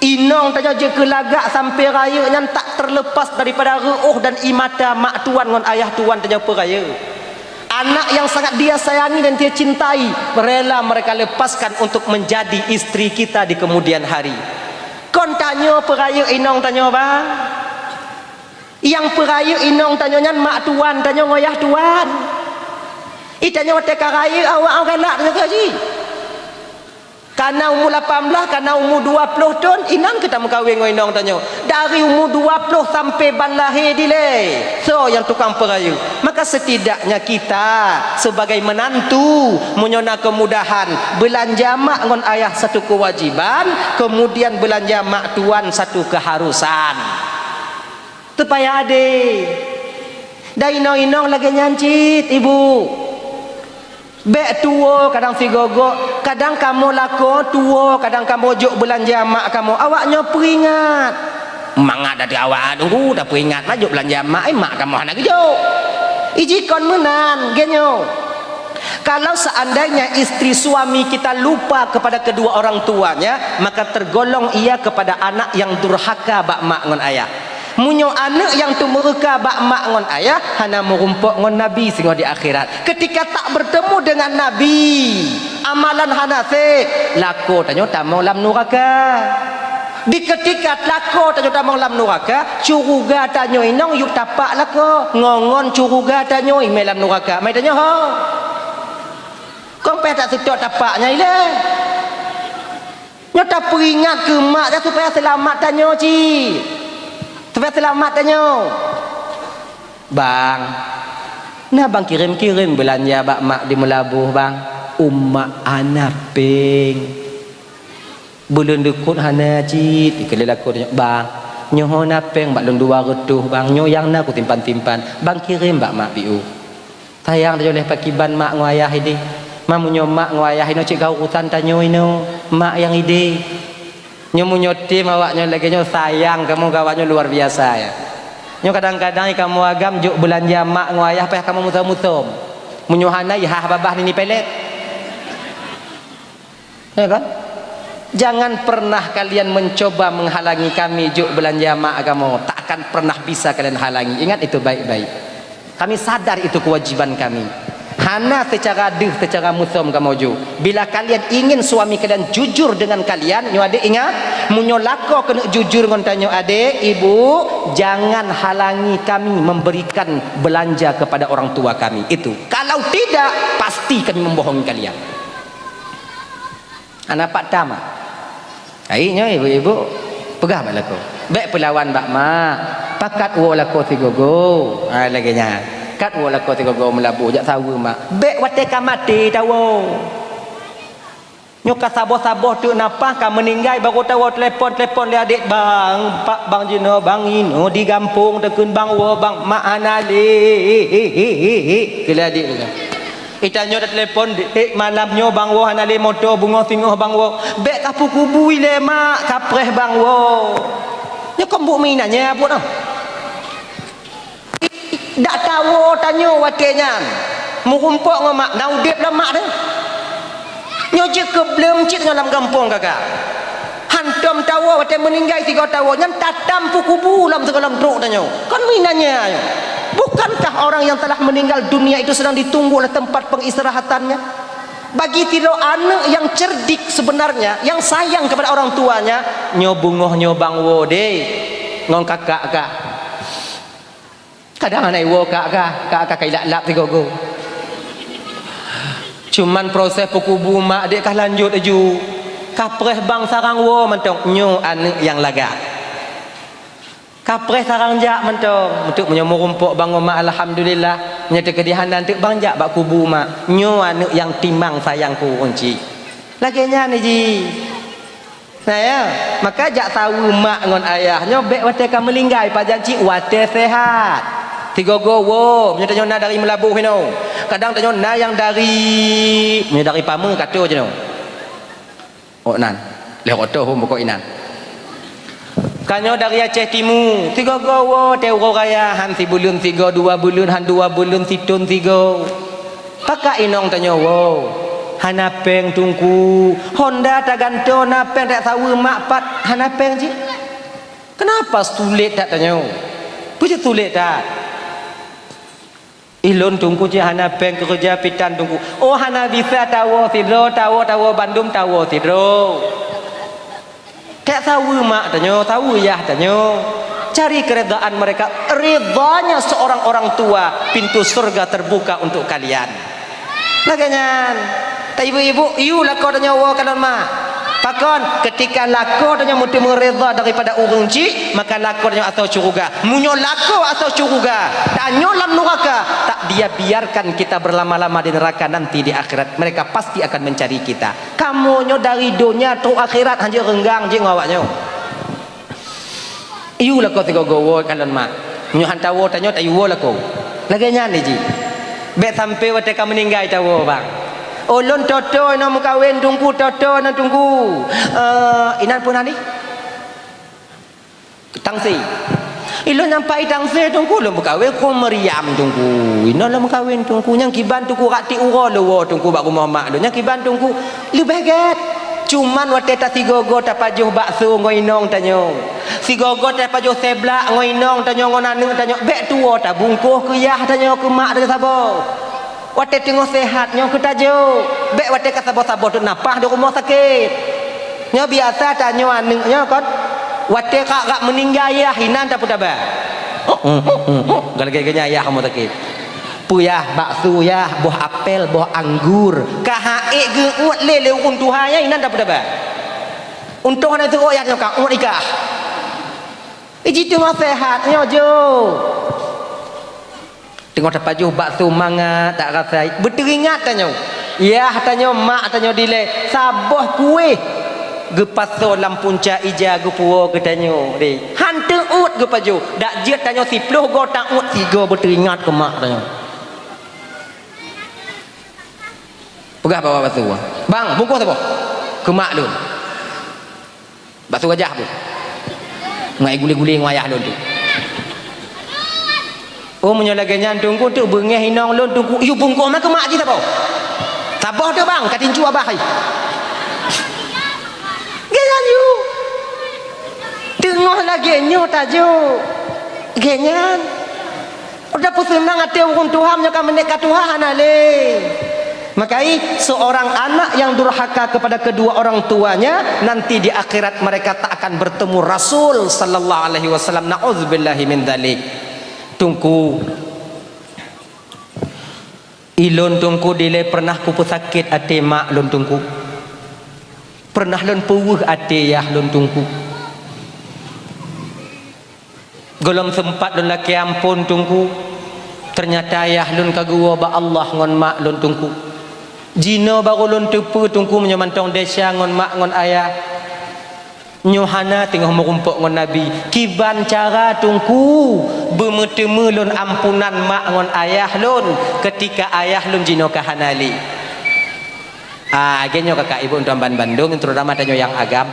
Inong tanya je kelagak sampai raya yang tak terlepas daripada ruh dan imata mak tuan dengan ayah tuan tanya peraya. Anak yang sangat dia sayangi dan dia cintai rela mereka lepaskan untuk menjadi istri kita di kemudian hari. Kon tanya peraya inong tanya bang. Yang peraya inong tanya mak tuan tanya ayah tuan. Itanya teka raya awak galak tanya kaji. Karena umur 18, karena umur 20 tahun, inang kita mengkawin dengan inang tanya. Dari umur 20 sampai ban lahir delay. So, yang tukang perayu. Maka setidaknya kita sebagai menantu menyona kemudahan. Belanja mak dengan ayah satu kewajiban, kemudian belanja mak tuan satu keharusan. Supaya adik. Dah inang-inang lagi nyancit, ibu. Bek tuo kadang sigogo, kadang kamu lako tuo, kadang kamu juk belanja mak kamu. Awaknya peringat. Mangat dari awak tunggu dah peringat maju belanja mak, mak kamu hana gejo. Iji kon menan genyo. Kalau seandainya istri suami kita lupa kepada kedua orang tuanya, maka tergolong ia kepada anak yang durhaka bak mak ngon ayah. Munyo anak yang tumurka bak mak ngon ayah hana merumpuk ngon Nabi singo di akhirat. Ketika tak bertemu dengan Nabi, amalan hana se lako tanyo tamong lam neraka. Di ketika lako tanyo tamong lam neraka, curuga tanyo inong yuk tapak lako, ngongon curuga tanyo ime lam neraka. Mai tanyo ho. Kong pe tak sedok tapaknya ile. Nyo tak peringat ke mak dia supaya selamat tanyo ci. Supaya selamat tanyo. Bang. Nah bang kirim-kirim belanja bak mak di Melabuh bang. Ummak anak ping. Bulan dukut hana cit ikele laku tanya bang nyo hona peng bak lon 200 bang nyo yang na ku timpan-timpan bang kirim bak mak piu sayang tanya oleh pakiban mak ngoayah ini mamunyo mak ngoayah ino cik kau urusan tanyo ino mak yang ide nyo munyo tim awaknyo lagi nyo sayang kamu gawaknyo luar biasa ya nyo kadang-kadang kamu agam juk belanja mak ngoayah payah kamu mutom-mutom munyo hana ihah babah ni pelet ya kan. Jangan pernah kalian mencoba menghalangi kami juk belanja mak kamu. Tak akan pernah bisa kalian halangi. Ingat itu baik-baik. Kami sadar itu kewajiban kami. Hana secara deh, secara musom kamu juk. Bila kalian ingin suami kalian jujur dengan kalian, nyo adik ingat, munyo lako kena jujur ngon tanyo adik, ibu, jangan halangi kami memberikan belanja kepada orang tua kami. Itu. Kalau tidak, pasti kami membohongi kalian. Anak Pak Tama. Akhirnya ibu-ibu pegah bak lako. Baik pelawan bak mak. Pakat wo lako tigogo. Lagi nya. Kat wo lako tigogo melabu jak sawu mak. Baik wate ka mati tawo. Nyo ka saboh-saboh tu napa ka meninggal baru tahu telefon dia adik bang, Pak Bang Jino, Bang Ino di kampung tekun bang wo bang mak anale. Kila adik dia. Itanya dah telefon malamnya bang wo hanale motor bunga singoh bang wo bek kapu kubu ile mak kapreh bang wo nya kembuk minanya apa dah dak tahu tanya watenya murumpok ngom mak naudip lah mak dah nyo je ke belum cit dalam kampung kakak hantom tahu wate meninggal 3 tahun nyan tatam kubu lam segala truk tanya kan minanya bukankah orang yang telah meninggal dunia itu sedang ditunggu oleh tempat pengistirahatannya? Bagi tiro anak yang cerdik sebenarnya, yang sayang kepada orang tuanya, nyobungoh nyobang wo deh, ngong kakak kak. Kadang anak wo kakak kailak lap tigogo. Cuman proses pukubu mak dek kah lanjut aju. Kapreh bang sarang wo mentong nyo anak yang laga. Kapreh sarang jak mentong untuk menyomor rumpuk bang mak alhamdulillah nyata kedihanan tek bang jak bak kubu mak nyo anu yang timang sayangku unci laginya ni ji saya maka jak tahu mak ngon ayah nyo bek wate ka melinggai pa janji wate sehat tigogo wo nyata nyona dari melabuh hino kadang tanyo na yang dari pamu kato je no oh nan leh oto hom pokok inan kanyo dari Aceh Timur 3 gowo teuro raya han 1 bulan 3 2 bulan han 2 bulan situn 3 pakak inong tanyo wo hanapeng tungku Honda taganto napeng tak tahu mak pat hanapeng ji kenapa sulit tak tanyo puji sulit tak ilon tungku je hanapeng kerja pitan tungku oh hana bisa tawo sidro tawo Bandung tawo sidro tak tahu mak tanyo tahu ya tanyo cari keredaan mereka ridhanya seorang orang tua pintu surga terbuka untuk kalian laganyan tak ibu-ibu iu lako tanyo wo kalon mak pakon ketika lako tanyo mutu meredha daripada urung ci maka lako tanyo atau curuga munyo lako atau curuga tanyo lam neraka tak dia biarkan kita berlama-lama di neraka nanti di akhirat mereka pasti akan mencari kita kamu nyo dari dunia tu akhirat hanya renggang je ngawaknyo iu lako tigo gowo kalon mak nyo hantawo tanyo tayo lako laganya ni ji bet sampai wate ka meninggal tawo bang ulun toto ina mukawin tunggu toto ina tunggu inan pun ani tangsi ilun nampai tangsi tunggu lo mukawin ko meriam tunggu ina lo mukawin tunggu nyang kiban tunggu rati uro lo tunggu bak rumah mak lo nyang kiban tunggu lu beget cuman wate ta sigogo ta pajuh bakso ngoinong tanyo sigogo ta pajuh seblak ngoinong tanyo ngonanu tanyo bek tuo ta bungkuh kuyah tanyo ke mak de sabo wate tengok sehat nyo ketajo bek wate ka sabo-sabo tu napah di rumah sakit nyo biasa tanyo anu nyo kon wate kak meninggal ya hinan ta putaba galage-ganya ya kamu sakit puyah bakso ya buah apel buah anggur kahae ge uat lele untuhaya hinan ta putaba untung ana tu ya nyo ka uat ikah iji tengok sehat nyo jo tengok dapat juh bakso manga tak rasa berteringat tanyo ya tanyo mak tanyo dile saboh kuih gepaso lam punca ija gepuo getanyo de hante ut gepaju dak jet tanyo 10 go tak ut 3 berteringat ke mak tanyo pegah bawa batu bang bungkus apa ke mak lu batu gajah pun ngai guling-guling wayah lu tu oh menyolaganya tunggu tu bengeh hinang lu tunggu you bungkus mak ke mak ji apa tabah tu bang katincu abah hai genyan you tengah lagi nyo tajo genyan udah pusenang ate urun Tuhan nya ka menek Tuhan ale makai seorang anak yang durhaka kepada kedua orang tuanya nanti di akhirat mereka tak akan bertemu Rasul sallallahu alaihi wasallam naudzubillahi min dzalik tungku ilon tungku dile pernah kupu sakit ate mak lon tungku pernah lon puwuh ate yah lon tungku golom sempat lon laki ampun tungku ternyata yah lon kagua ba Allah ngon mak lon tungku jino baru lon tepu tungku menyamantong desa ngon mak ngon ayah nyohana tengah merumpuk ngon nabi kiban cara tungku bermetemu lon ampunan mak ngon ayah lon ketika ayah lon jino kahanali genyo kakak ibu untuk Bandung terutama tanyo yang agam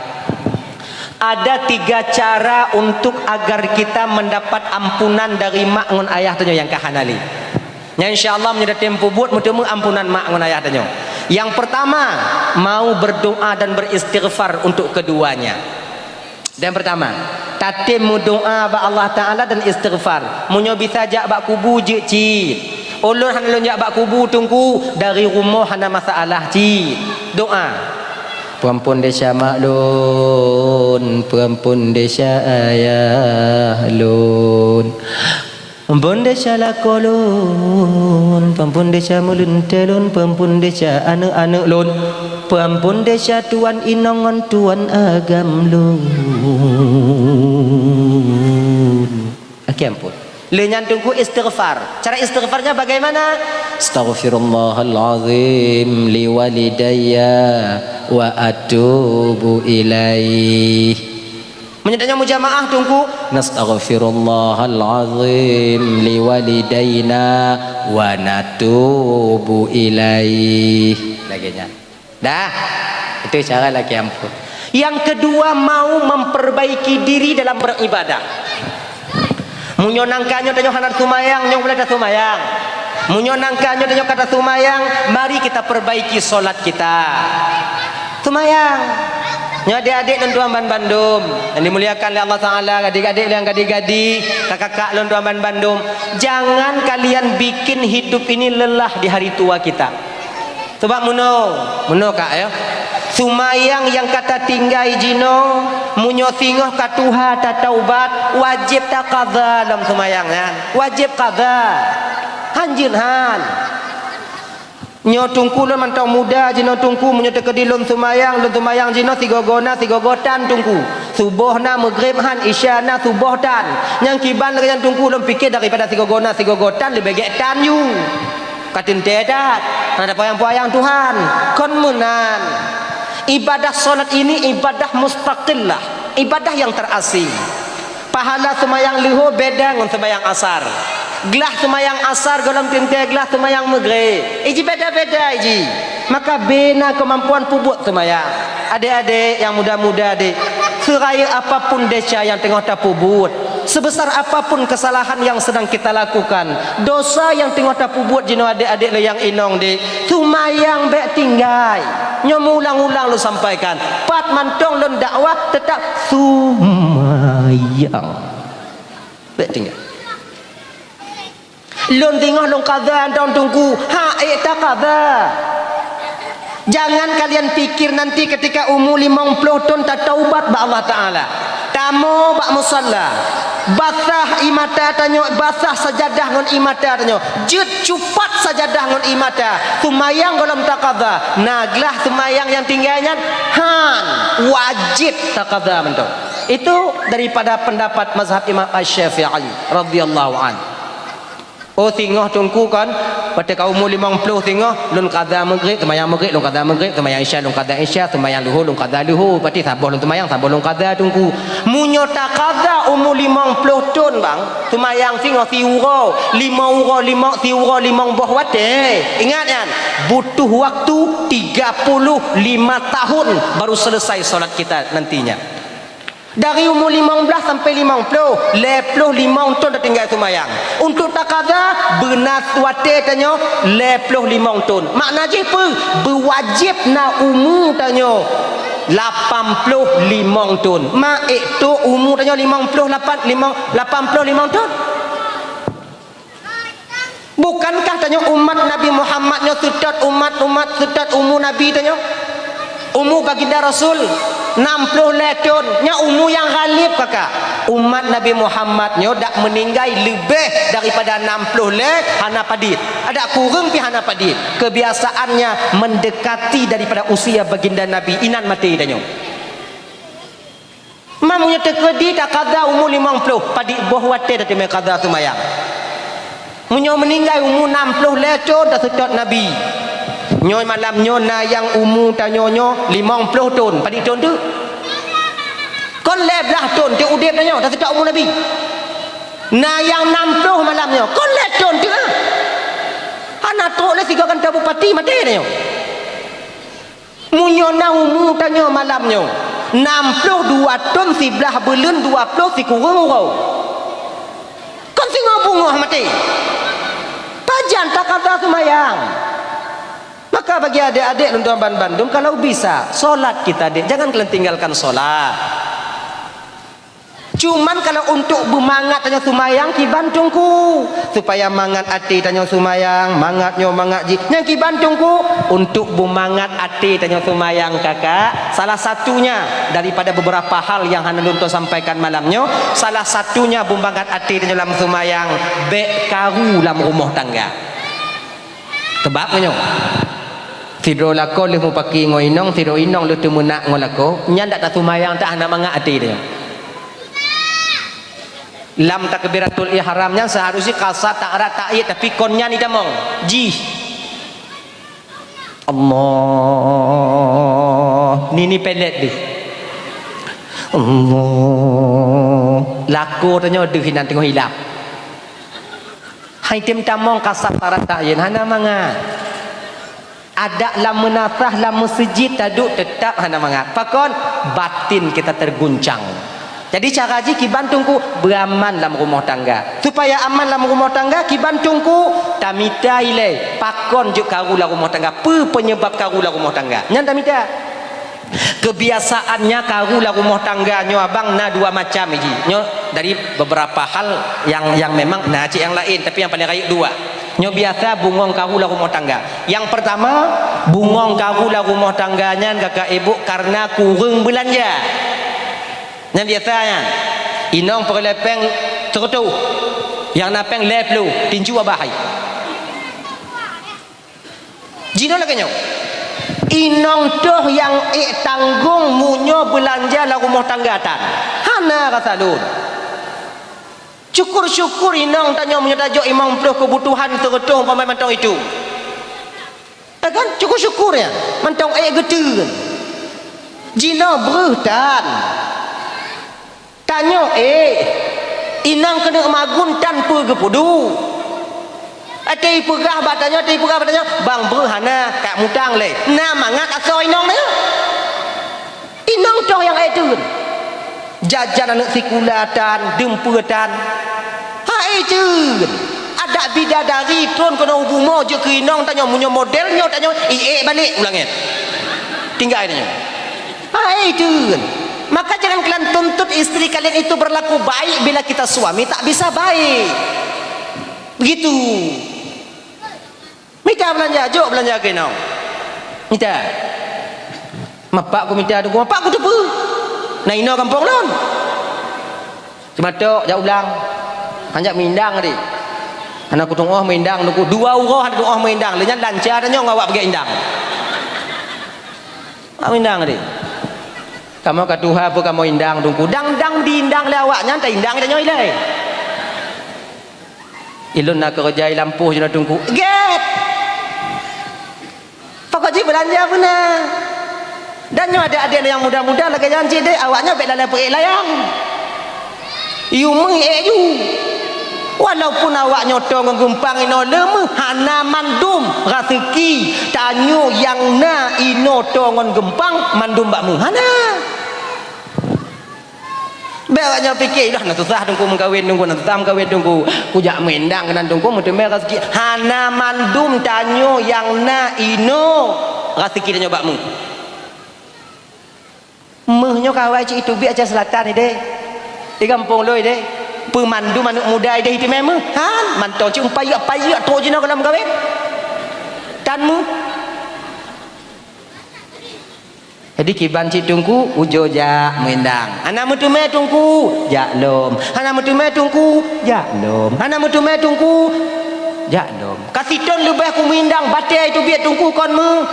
ada 3 cara untuk agar kita mendapat ampunan dari mak ngon ayah tanyo yang kahanali nya insyaallah menjadi tempo buat bertemu ampunan mak ngon ayah tanyo yang pertama mau berdoa dan beristighfar untuk keduanya. Dan pertama, tatim doa ba Allah Taala dan istighfar. Munyo bisa jak bak kubu je ci. Ulun han lun jak bak kubu tungku dari rumah hana masalah ci. Doa. Puampun desa maklun, puampun desa ayah lun. Ampun desa lakolun, pampun desa mulun telun, pampun desa anak-anak lun, pampun desa tuan inongon tuan agam lun. Okey ampun. Lenyan tunggu istighfar. Cara istighfarnya bagaimana? Astaghfirullahalazim liwalidayya wa atubu ilaih. Menyedanya mujamaah tunggu nastaghfirullahalazim liwalidaina wa natubu ilaih laginya dah itu cara lagi ampun. Yang kedua mau memperbaiki diri dalam beribadah munyonangkanyo danyo hanat sumayang nyong boleh sumayang munyonangkanyo danyo kata sumayang mari kita perbaiki solat kita sumayang. Ya adik-adik dan tuan Bandung yang dimuliakan oleh Allah Taala, adik-adik yang gadi-gadi, kakak-kakak dan tuan Bandung, jangan kalian bikin hidup ini lelah di hari tua kita. Sebab muno kak ya. Sumayang yang kata tinggai jino, munyo singoh katuha ta taubat, wajib tak qadha dalam sumayang kan. Wajib qadha. Hanjin han. Nyo tungku lon mantau muda jino tungku munyo tekedi lon sumayang jino sigogotan tungku subuhna maghrib han isyana subuhtan yang kiban dengan tungku lon pikir daripada sigogotan lebih getan you katin tedat ada poyang-poyang Tuhan kon menan ibadah solat ini ibadah mustaqillah ibadah yang terasing pahala semayang liho beda dengan semayang asar gelah semayang asar golong tinte gelah semayang maghrib iji beda-beda iji maka bina kemampuan pubut semayang adik-adik yang muda-muda adik seraya apapun desa yang tengah tak pubut sebesar apapun kesalahan yang sedang kita lakukan dosa yang tengah tak pubut jino adik-adik le yang inong di sumayang bek tinggai nyomu ulang-ulang lu sampaikan pat mantong lon dakwah tetap sumayang bek tinggai lon tengah lon qadha daun tunggu tak qadha. Jangan kalian pikir nanti ketika umur 50 tahun tak taubat ba Allah Taala tamu bak musalla basah imata tanyo basah sajadah ngon imata tanyo jet cupat sajadah ngon imata sumayang golom tak qadha naglah sumayang yang tinggalnya han wajib tak qadha mentok itu daripada pendapat mazhab Imam Asy-Syafi'i radhiyallahu anhu. Oh tengah tungku kan pada kau umur 50 tengah lun qada maghrib semayang maghrib lun qada maghrib semayang isya lun qada isya semayang luhur lun qada luhur pati sabah lun semayang sabah lun qada tungku munyo tak qada umur 50 tahun bang semayang tengah tiura 5 ura 5 tiura 5 buah wate ingat kan butuh waktu 35 tahun baru selesai solat kita nantinya. Dari umur 15 sampai 50 55 tahun dah tinggal semayang. Untuk takada benar tuate tanya 55 tahun. Makna je apa? Berwajib na umur tanya 85 tahun. Mak itu umur tanya 85 tahun. Bukankah tanya umat Nabi Muhammad nya sudat umat sudat umur Nabi tanya? Umur baginda Rasul 60 tahun nya umur yang ghalib kakak. Umat Nabi Muhammad nya dak meninggal lebih daripada 60 hana padit. Ada kurang pi hana padit. Kebiasaannya mendekati daripada usia baginda Nabi inan mati danyo. Mamunya tekedi tak kada umur 50 padit boh wate dak me kada sumayang. Munyo meninggal umur 60 tahun dak sedot Nabi. Nyoy malam nyo na yang umur tanyonyo 50 tahun pada tahun tu kon leblah tahun dia udip tanyo dah sedap umur Nabi na yang 60 malamnya kon le tahun tu ana tok le tiga kan bupati mati tanyo munyo na umur tanyo malamnya 62 tahun sebelah bulan 20 si kurang urau kon singo bunga mati pajan tak kata semayang. Maka bagi adik-adik untuk Bandung kalau bisa solat kita adik jangan kalian tinggalkan solat. Cuman kalau untuk bermangat tanya sumayang kibantungku supaya mangat hati tanya sumayang mangatnya mangat ji yang kibantungku untuk bermangat hati tanya sumayang kakak salah satunya daripada beberapa hal yang hana untuk sampaikan malamnya salah satunya bermangat hati tanya dalam sumayang bek karu dalam rumah tangga tebaknya tidur lako le mu paki ngoinong tidur inong le tu munak ngolako nyanda tak sumayang tak hana mangak hati dia lam takbiratul ihramnya seharusnya kasat tak ada ta'id tapi konnya ni damong ji Allah ni pelet di Allah lako tanya deh hinan tengok hilap hai tim tamong kasat tak ada ta'id hana mangak ada lam menasah lam masjid taduk tetap hana mangat pakon batin kita terguncang jadi cara ji kibantungku beraman dalam rumah tangga supaya aman dalam rumah tangga kibantungku tamita ile pakon juk karula rumah tangga apa penyebab karula rumah tangga nyan tamita kebiasaannya karula rumah tangga nyo abang na dua macam ji nyo dari beberapa hal yang memang nah cik yang lain tapi yang paling raya dua nyo biasa bungong kahula rumah tangga. Yang pertama, bungong kahula rumah tangganya kakak ibu karena kurang belanja. Yang biasanya, inong perlepeng tertu, yang napeng leplu tinju abahai. Jino lagi nyo. Inong tuh yang tanggung munyo belanja la rumah tangga tan. Hana rasa lun. Syukur-syukur inang tanya menyatajuk imam peluh kebutuhan tertuh pemain mantong itu. Kan syukur-syukur ya. Mantong ayat getu. Jina berhtan. Tanya inang kena magun tanpa kepudu. Ati pegah batanya bang berhana kak mutang le. Nah mangat asal inang ni. Inang toh yang itu. Jajan anak sekulatan demputan hai je ada bidadari tuan kena hubungo je ke inong tanya punya modelnya tanya balik ulangnya tinggal ini hai je maka jangan kalian tuntut istri kalian itu berlaku baik bila kita suami tak bisa baik begitu minta belanja jok belanja ke inong minta mapak aku minta aku mapak aku tepu nah ino kampung lon cuma tok jak ulang hanjak mindang tadi anak ku tunggu mindang nuku dua urah ada doa mindang lenyan lancar nya ngawak pergi indang mindang tadi kamu katuha apa kamu indang tungku dang diindang le awaknya tak indang nya nyoi le Ilun nak kerja lampu je nak tunggu. Get. Pokok ji belanja benar. Dan nyo ada adik yang muda-muda lagi janji deh awaknya bek dalam pergi layang. You you. Walaupun awak nyoto nggumpang ino lemu hana mandum rasiki tanyo yang na ino tongon gempang mandum bak hana. Bewaknya fikir dah nak susah tunggu mengkawin tunggu nak tam kawin tunggu kujak mendang kenan tunggu mesti rezeki hana mandum tanyo yang na ino rezeki tanyo bakmu mehnya kawai cik itu biak aja selatan ni deh di kampung loi deh pemandu manuk muda deh itu memang han mantau cik payak tu je nak dalam kawin tanmu. Jadi kiban cik tungku ujo jak mendang. Anak mutume tungku jak lom. Anak mutume tungku jak lom. Anak mutume tungku jak lom. Kasiton lebih aku mendang batai itu biar tungku kon mu.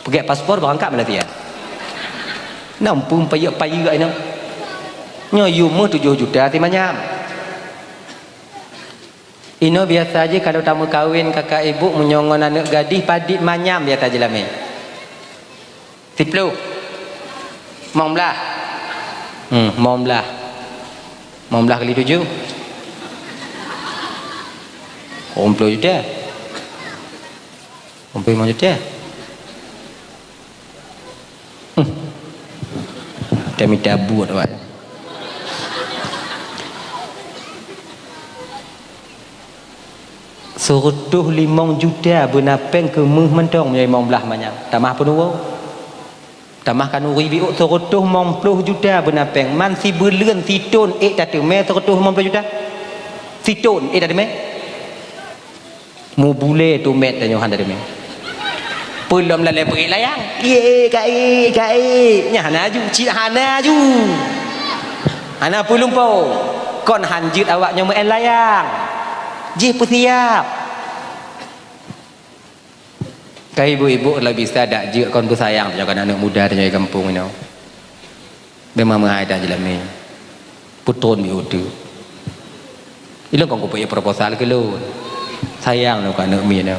Pergi paspor berangkat mana dia? Nampung payak ino. Nyo yumu 7 juta ti manyam. Ino biasa aja kalau tamu kawin kakak ibu menyongon anak gadis padit manyam biasa aja lame. 10 Mong belah kali 7 20 juta 25 juta dah minta buat awak suruh 5 juta benapeng ke meh mentong menjadi mong belah manyam tamah penuh tambahkan uri biuk terutuh 50 juta benapeng man si berlun si ton tatu me terutuh 50 juta si ton tatu me mu bule tu met dan yohan tadi me belum lalai pergi layang ye kai nya hana ju cik hana ju hana pulung po kon hanjit awaknya me layang ji siap kai ibu-ibu lebih bisa dak je kon bersayang jangan anak muda dan dari kampung ini memang mengaida jelami putun bi utu ilo kon ko proposal ke lo sayang lo kan anak mi no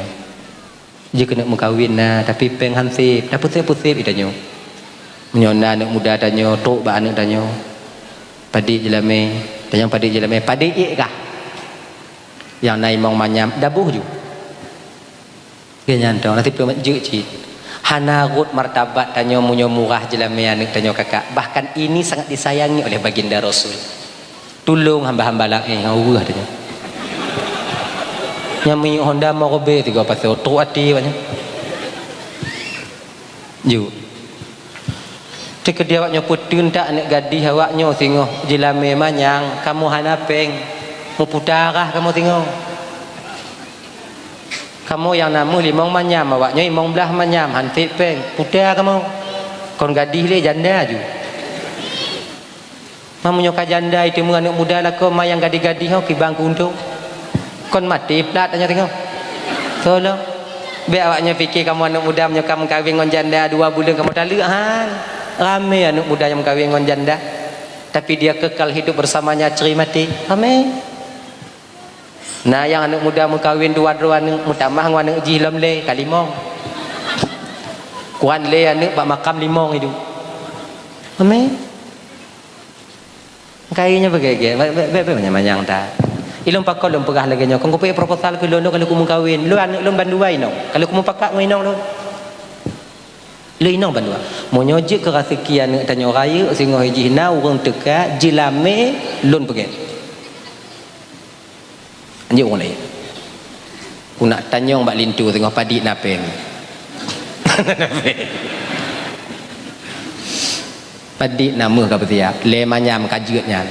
je kena mengkawin na tapi peng hansip dah pusip idanyo menyona anak muda danyo tok ba anak danyo padik jelami dan yang padik jelami padik kah yang nai mong manyam dabuh ju kenyan dong nanti belum jujit hana rut martabat tanyo munyo murah jelami anak tanyo kakak bahkan ini sangat disayangi oleh baginda Rasul tolong hamba-hamba lain Allah tanyo nyami Honda Morobe 3 pasal tu ati banyak ju dia awaknya putun tak anak gadis awaknya singoh jelami manyang kamu hana peng mu putarah kamu singoh kamu yang nama limong manyam awaknya imong belah manyam hantik peng putar kamu kon gadis le janda ju mamunyo ka janda itu mu anak muda lah ko mayang gadis-gadis ho kibang kuntung kon mati plat tanya tengok solo be awaknya fikir kamu anak muda menyo kamu kawin ngon janda 2 bulan kamu tak lek han rame anak muda yang kawin ngon janda tapi dia kekal hidup bersamanya ceri mati rame. Nah yang anak muda mengkawin 2 mutamah anak jihlam le kalimong kuan le anak bak makam limong itu ame kayaknya begitu banyak manyang ta ilung pakol lum pegah lagi nyo kong kopi proposal ke lono kalau kumu kawin lu anak lum banduai no kalau kumu pakak ngoinong lo lu inong bandua mo nyoje ke rezeki anak tanyo raya singo hijina urang teka jilame lun pergi anjing orang lain aku nak tanyong bak lintu tengok padik napeng padik nama ke betia le manyam kajutnya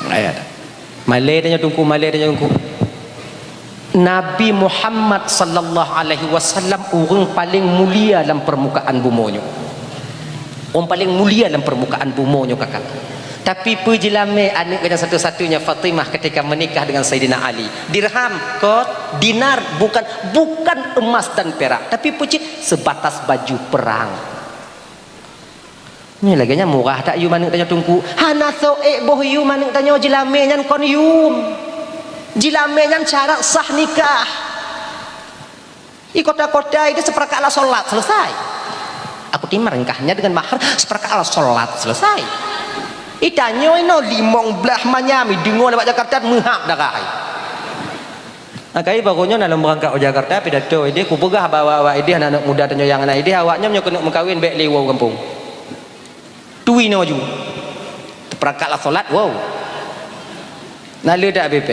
ayat malai tanya tungku Nabi Muhammad sallallahu alaihi wasallam orang paling mulia dalam permukaan bumi orang paling mulia dalam permukaan bumi kakak. Tapi pejilame anak yang satu-satunya Fatimah ketika menikah dengan Sayyidina Ali. Dirham, kot, dinar, bukan emas dan perak, tapi puji sebatas baju perang. Ni lagi nya murah tak you manuk tanya tungku. Hana soek boh you manuk tanya jilame nyan kon yum. Jilame nyan syarat sah nikah. I kota-kota itu seperkala solat selesai. Aku timar nikahnya dengan mahar seperkala solat selesai. Itanyo ino limong belah manyami dengo lewat Jakarta menghap darai. Akai barunya dalam berangkat ke Jakarta pidato ide ku pegah bawa ide anak muda tanya yang anak ide awaknya kena mengkawin baik liwau kampung. Tui no ju perakalah solat wow nala tak BP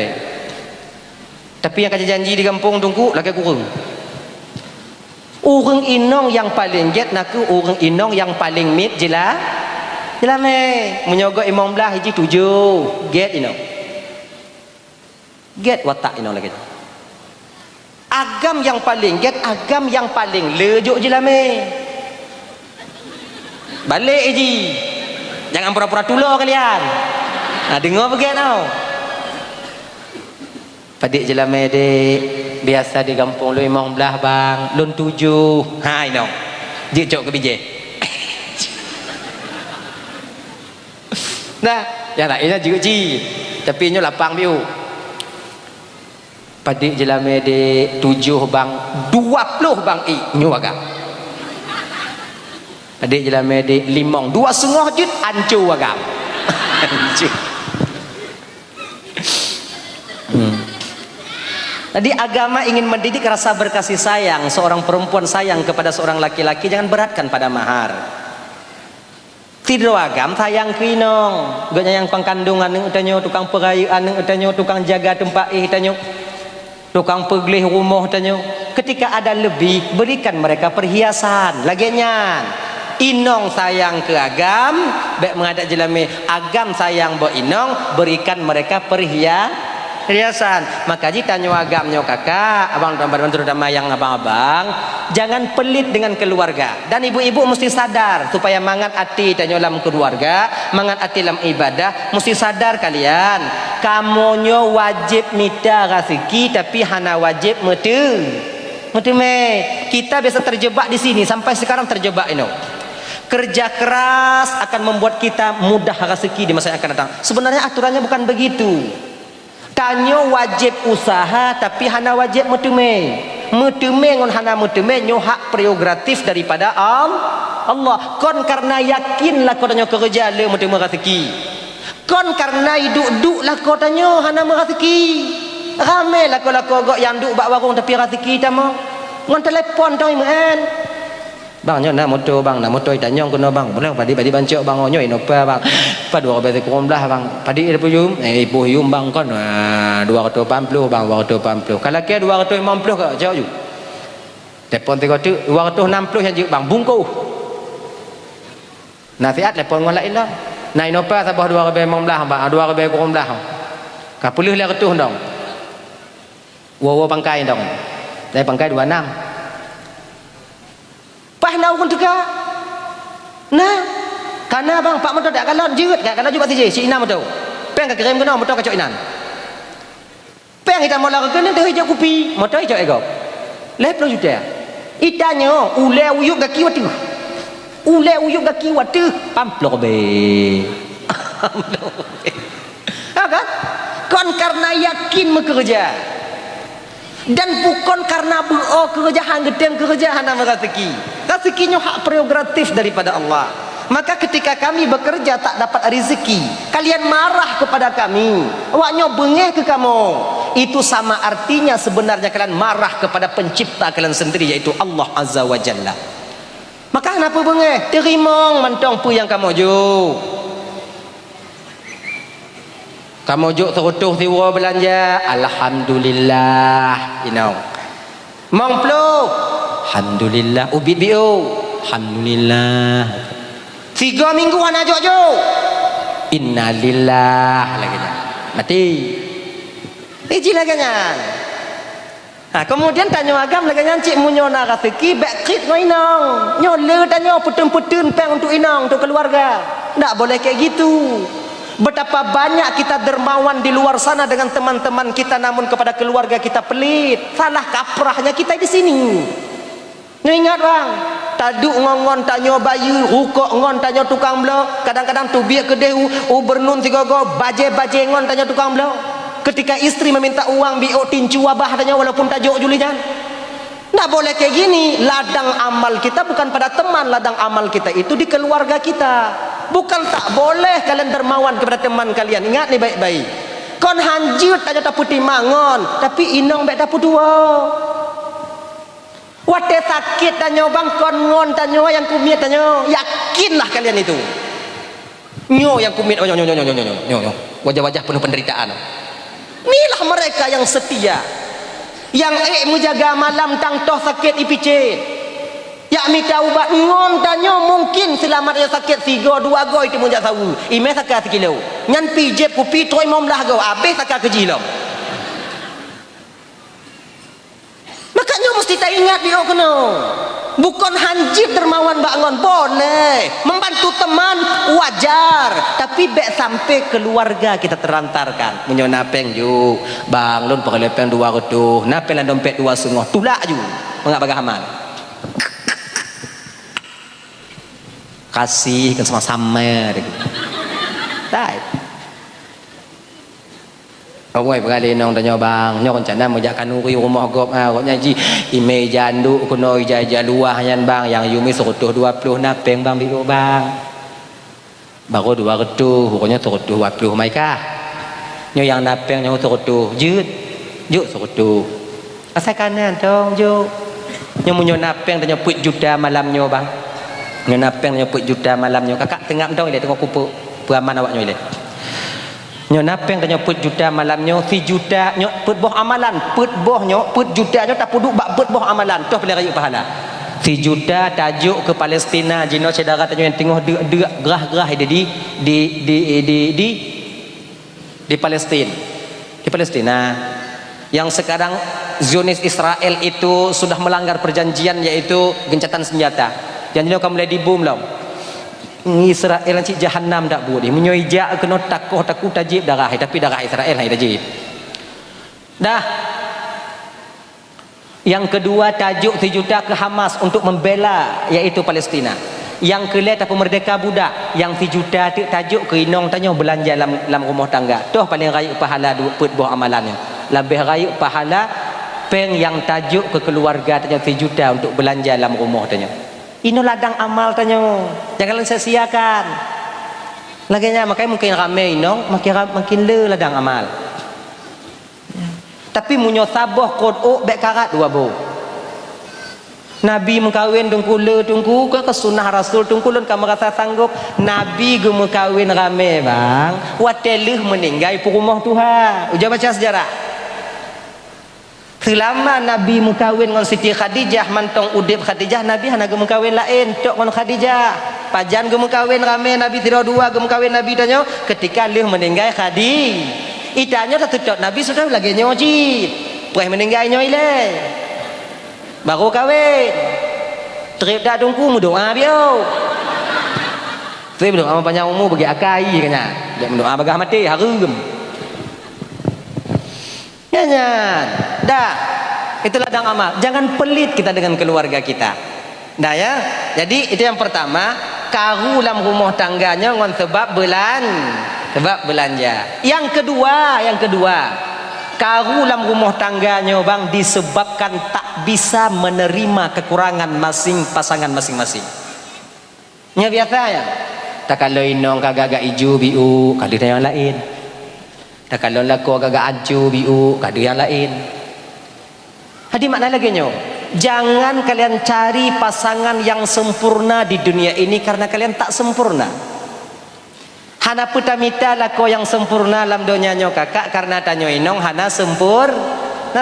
tapi yang kata janji di kampung tungku lagi kurang orang inong yang paling jet nak orang inong yang paling mid jelah jelah me menyogok imam belah hiji 7 get inong get watak inong lagi agam yang paling get agam yang paling lejuk jelah me balik je jangan pura-pura tulo kalian dengar pergi tau padik je lah medek biasa di kampung lu imam belah bang lun 7 hai no je cok ke bije nah yang tak ini juga ji tapi nyo lapang biu padik je lah medek 7 bang 20 bang nyo agak adik jelah medik limong 2,5 jut hancur agam hancur Jadi agama ingin mendidik rasa berkasih sayang seorang perempuan sayang kepada seorang laki-laki jangan beratkan pada mahar tidur agam sayang kinong gaknya yang pangkandungan neng utanyo tukang perayaan neng utanyo tukang jaga tempat utanyo tukang peglih rumah utanyo ketika ada lebih berikan mereka perhiasan laginya inong sayang ke agam baik menghadap jelame agam sayang bo inong berikan mereka perhiasan maka jika nyo agam nyo kakak abang terutama yang abang-abang jangan pelit dengan keluarga dan ibu-ibu mesti sadar supaya mangat hati dan dalam keluarga mangat hati dalam ibadah mesti sadar kalian kamu nyo wajib minta rezeki tapi hana wajib metu kita biasa terjebak di sini sampai sekarang terjebak ini kerja keras akan membuat kita mudah rezeki di masa yang akan datang. Sebenarnya aturannya bukan begitu. Tanyo wajib usaha tapi hana wajib metume. Metume ngon hana metume nyo hak prerogatif daripada Allah. Kon karena yakinlah kau tanyo kerja le metume rezeki. Kon karena duduk lah kau tanyo hana rezeki. Ramai lah kau gok yang duduk bak warung tapi rezeki tamo. Ngon telepon tau men. Bang nyo nak motor bang nak motor tanyong kena bang boleh padi bancok bang nyo inopa bang pa 200 belah bang padi ada puyum ibu yum bang kon 240 bang 240 kalau ke 250 ke jauh ju telefon 260 yang je bang bungku nasihat telefon ngon lain dah nah inopa sabah 250 bang 200 belah ka pulih le ketuh dong wo pangkai dong dari pangkai 26 Pahna pun juga. Nah, karena bang Pak motor tak galon jeut kat kana juga TJ si Ina motor. Peng ka kirim kena motor ka cok Inan. Peng kita mola ka kena teh hijau kopi, motor hijau ego. 10 juta. Itanyo ule uyuk gaki watu. Ule uyuk gaki watu pamplo be. Kan? Kon karena yakin bekerja. Dan bukan karena kerjaan gedeng kerjaan nama rezekinya hak prerogatif daripada Allah. Maka ketika kami bekerja tak dapat rezeki kalian marah kepada kami awaknya bengeh ke kamu itu sama artinya sebenarnya kalian marah kepada pencipta kalian sendiri yaitu Allah Azza wa Jalla. Maka kenapa bengeh terima mantong pu yang kamu juk kamu juk terutuh tiwa belanja alhamdulillah mong plo alhamdulillah ubit bio alhamdulillah 3 mingguan aja juk innalillah lagi mati iji lagi nah kemudian tanya agam lagi cik munyona rezeki back kit ngo inong nyole tanya putun-putun peng untuk inong untuk keluarga ndak boleh kayak gitu. Betapa banyak kita dermawan di luar sana dengan teman-teman kita namun kepada keluarga kita pelit. Salah kaprahnya kita di sini. Nyo ingat bang, taduk ngon tanyo bayu, rukuk ngon tanyo tukang belo, kadang-kadang tu biak kedai bernun tiga-go, baje-baje ngon tanyo tukang belo. Ketika istri meminta uang biok tincu abah tanyo walaupun tajuk julijan. Nggak boleh kayak gini. Ladang amal kita bukan pada teman, ladang amal kita itu di keluarga kita. Bukan tak boleh kalian dermawan kepada teman kalian. Ingat nih baik-baik. Kon hanjut tanya tapu timangon, tapi inong baik tapu dua. Wate sakit tanya bang kon ngon tanya yang kumit tanya. Yakinlah kalian itu. Nyo yang kumit, oh nyo. Wajah-wajah penuh penderitaan. Inilah mereka yang setia. Yang menjaga malam tang toh sakit ipicit. Ya minta ubat ngon tanyo mungkin selamat ya sakit 3 2 go itu munjak sawu. Ime sakit 1 kilo. Nyan pijep ku pi troi mom lah go habis sakit kejilom. Makanya mesti tak ingat dia kena. Bukan hanjit dermawan bangun boleh, membantu teman wajar, tapi bek sampai keluarga kita terantarkan. Menyo napeng ju, bang lun pakai lepeng 2 retuh, napeng lah dompet 2 setengah, tulak ju, mengak bagahaman. Kasih kan sama-sama, tak. Awai berali nong tanya bang, nyo rencana menjakan nuri rumah gop roknya ji ime janduk kuno ija luah yan bang yang yumi 120 napeng bang biru bang. Baru 2 retuh, pokoknya 120 mai kah. Nyo yang napeng nyo 120 jut 120. Asal kanan dong ju. Nyo munyo napeng tanya put juta malam nyo bang. Nyo napeng nyo put juta malam nyo kakak tengah dong ile tengok pupuk peraman awak nyo ile. Nyo napeng tanya put juta malamnyo 3 juta nyo put boh amalan put boh nyo put juta nyo tak puduk bak put boh amalan toh boleh raya pahala 3 juta tajuk ke Palestina jino saudara tanya yang tengok gerah-gerah di Palestina yang sekarang Zionis Israel itu sudah melanggar perjanjian yaitu gencatan senjata janjinya kamu mulai dibom lah Israel lancik jahannam tak boleh menyoijak kena takut tajib darah tapi darah Israel hai tajib dah. Yang kedua tajuk 3 juta ke Hamas untuk membela yaitu Palestina. Yang kelima tapu merdeka budak yang 3 juta tajuk ke inong tanya belanja dalam rumah tangga toh paling raya pahala put buah amalannya lebih raya pahala peng yang tajuk ke keluarga tanya 3 juta untuk belanja dalam rumah tanya. Ini ladang amal tanya. Jangan sia-siakan. Laginya makanya mungkin ramai nong, makin le ladang amal. Tapi munyo sabah qodok bek karat 2 bo. Nabi mengkawin tungku le tungku ke sunnah Rasul tungku lun kamu rasa sanggup Nabi ge mengkawin ramai bang. Wateleh meninggal rumah Tuhan. Ujar baca sejarah. Selama Nabi mengkawin dengan Siti Khadijah mantong udip Khadijah Nabi hana ge mengkawin lain tok dengan Khadijah pajan ge mengkawin rame Nabi 32 ge mengkawin Nabi tanyo ketika leh meninggal Khadi itanya satu tok Nabi sudah lagi nyojit preh meninggal nyoi le baru kawin trip dak tungku mendoa bio saya berdoa sama panjang umur bagi akai kanya dia mendoa bagah mati harum nyanyan dah itu ladang amal jangan pelit kita dengan keluarga kita dah ya jadi itu yang pertama karu dalam rumah tangganya ngon sebab belanja yang kedua karu dalam rumah tangganya bang disebabkan tak bisa menerima kekurangan pasangan masing-masing nya biasa ya tak kalau inong kagak ijo biu kali yang lain tak kalau laku agak acu biu kado yang lain. Hadi makna lagi nyo. Jangan kalian cari pasangan yang sempurna di dunia ini karena kalian tak sempurna. Hana putamita laku yang sempurna dalam dunia nyo kakak karena tanyo inong hana sempurna.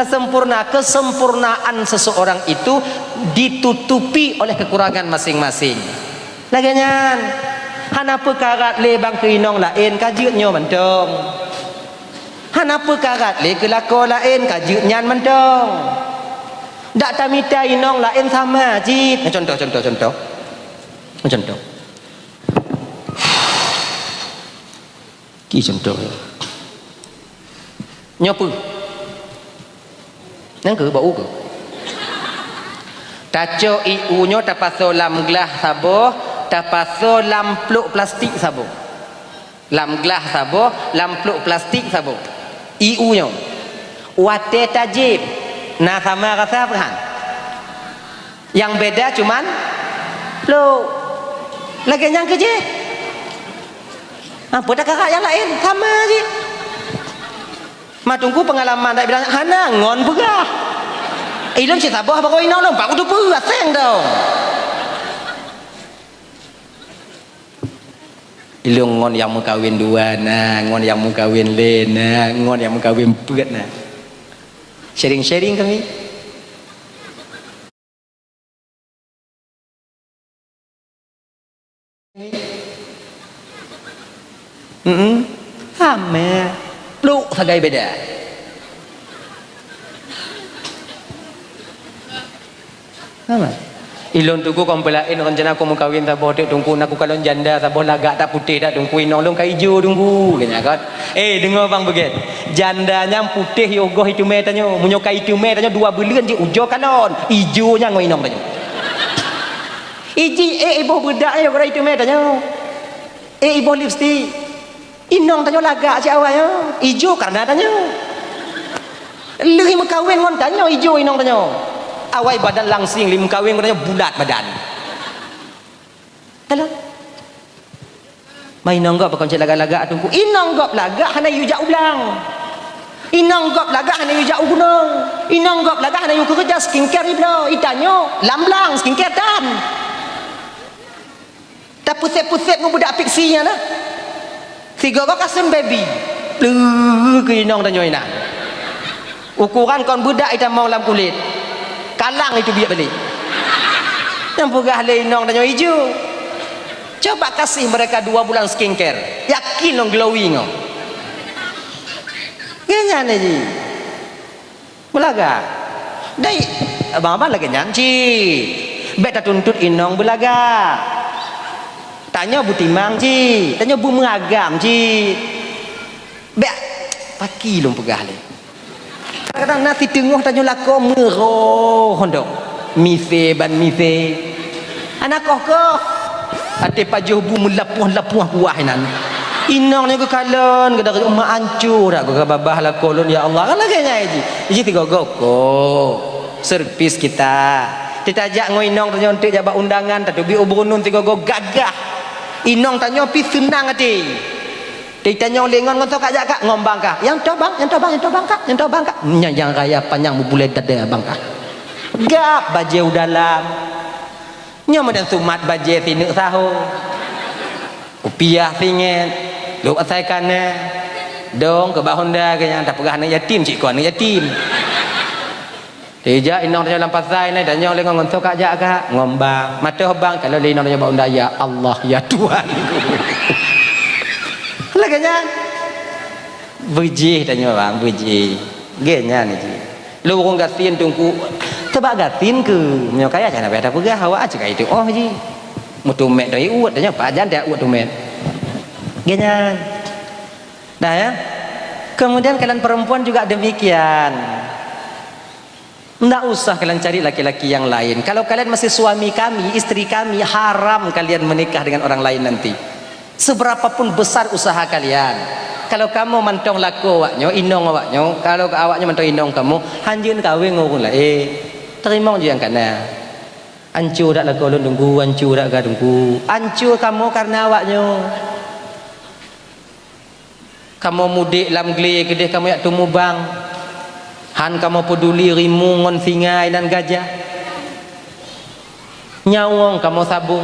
Kesempurnaan seseorang itu ditutupi oleh kekurangan masing-masing. Lagi nyan. Hana perkara lebang ke inong lain kajut nyo mentong. Hana perkarat le kelako lain kajut nyan mentong. Dak tamita inong lain sama jit. Contoh. Ki contoh. Nyopu. Nang ke bau ke. Taco iu-nyo tapaso lam gelas sabo, tapaso lam pluk plastik sabo. Lam gelas sabo, lam pluk plastik sabo. Iu-nyo. Wate tajib. Nah sama rasa perhan. Yang beda cuman pluk. Lagi yang kerja. Apa dah kakak yang lain sama je. Ma tunggu pengalaman tak bilang hana ngon begah. Ilon si sabah apa kau inong pak udah buat seng dong. Ilon ngon yang mau kawin dua nah, ngon yang mau kawin le nah, ngon yang mau kawin buat nah. Sharing kami. Sama lu sebagai beda. Sama ilon tuku kompelain rencana aku mau kawin sabo dek tunggu nak aku kalau janda sabo lagak tak putih dak tunggu inong long kai hijau tunggu kena kan. Dengar bang beget jandanya putih yogoh itu metanya munyo kai itu metanya 2 bulan je ujo kalon hijaunya ngoi inong tanya iji ibu budak yo kai itu metanya ibu lipstick inong tanya lagak si awalnya hijau karena tanya lagi mau kawin ngon tanya hijau inong tanya awal badan langsing lim kawin tanya bulat badan kalau main inong gop bakal laga-laga tunggu inong gop laga hana yu jauh ulang inong gop laga hana yu jauh gunung inong gop laga hana yu kerja skincare ibno itanyo lamblang skincare dan tak pusat-pusat mu budak fiksinya lah tiga kau kasun baby lu ke inong tanya ina ukuran kon budak itu mau lam kulit kalang itu biar balik yang pugah le inong tanya hijau coba kasih mereka 2 bulan skincare yakin long glowing oh kaya ni belaga dai abang-abang lagi nyanci bet tuntut inong belaga tanya bu timang ji tanya bu mengagam ji be paki long pegah le kadang-kadang nasi tengah tanya lako meroh hondok mise ban mise anak kok ate pajuh bu melapuh-lapuh kuah nan inong ni ko kalon kada umma ancur aku ka babah la kolon ya Allah kan laganya ji tiga goko servis kita ditajak ngoinong tanya untuk jabak undangan tapi ubrunun tiga go gagah inong tanya pi senang hati ditanya lengon ngotok ajak kak ngombang kak yang to bang kak yang raya panjang bubulet dada bang kak gap bajau dalam nyamu dan sumat bajau sini sahu upiah singit lu asai kana dong ke bahonda kaya tak pegah anak yatim cik kau anak yatim Tija inong tanya lampas saya ni tanya oleh ngontok ajak kak ngombang mata bang kalau inong tanya bahonda ya Allah ya Tuhan laganya bujih tanya bang bujih genya ni ji lu kong gatin tungku tebak gatin ke menyokaya jangan beda pegah hawa aja kayak itu oh ji mutumet dari uat tanya pak janda uat tumet genya dah ya kemudian kalian perempuan juga demikian. Tidak usah kalian cari laki-laki yang lain. Kalau kalian masih suami kami, istri kami, haram kalian menikah dengan orang lain nanti. Seberapapun besar usaha kalian. Kalau kamu mantong laku awaknya, inong awaknya. Kalau awaknya mantong inong kamu, hanjun kawin ngurun lah. Terima je yang kana. Ancur dak laku ulun tunggu, ancur dak ga tunggu. Ancur kamu karena awaknya. Kamu mudik lam gele kedeh kamu yak tumu bang. Han kamu peduli rimu ngon singai dan gajah nyawang kamu sabung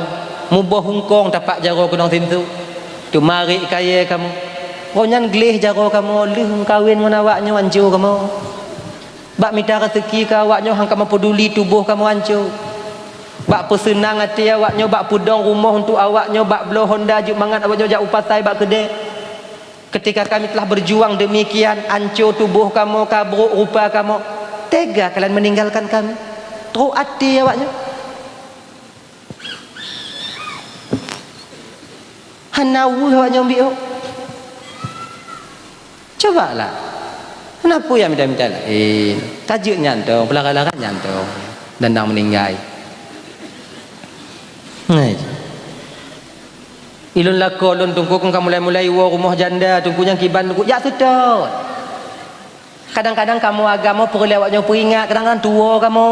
muboh hungkong tapak jaro kunong sintu tu mari kaya kamu konyan gleh jaro kamu leh kawin ngon awaknya hancur kamu bak minta rezeki ka awaknya hang kamu peduli tubuh kamu hancur bak pesenang hati awaknya bak pudong rumah untuk awaknya bak blow Honda juk mangat awaknya jak upasai bak kedai. Ketika kami telah berjuang demikian, hancur tubuh kamu, kabruk rupa kamu, tega kalian meninggalkan kami. Teruk hati awaknya. Hanawu awaknya ambil. Cobalah. Kenapa yang minta-minta lain? Tajuk nyantong, pelakar-lakar nyantong. Dan nak meninggal. Hai. Ilun lako lun tungku kang mulai-mulai wa rumah janda tungku yang kiban tungku ya sedot. Kadang-kadang kamu agama perlu awaknya peringat kadang-kadang tua kamu.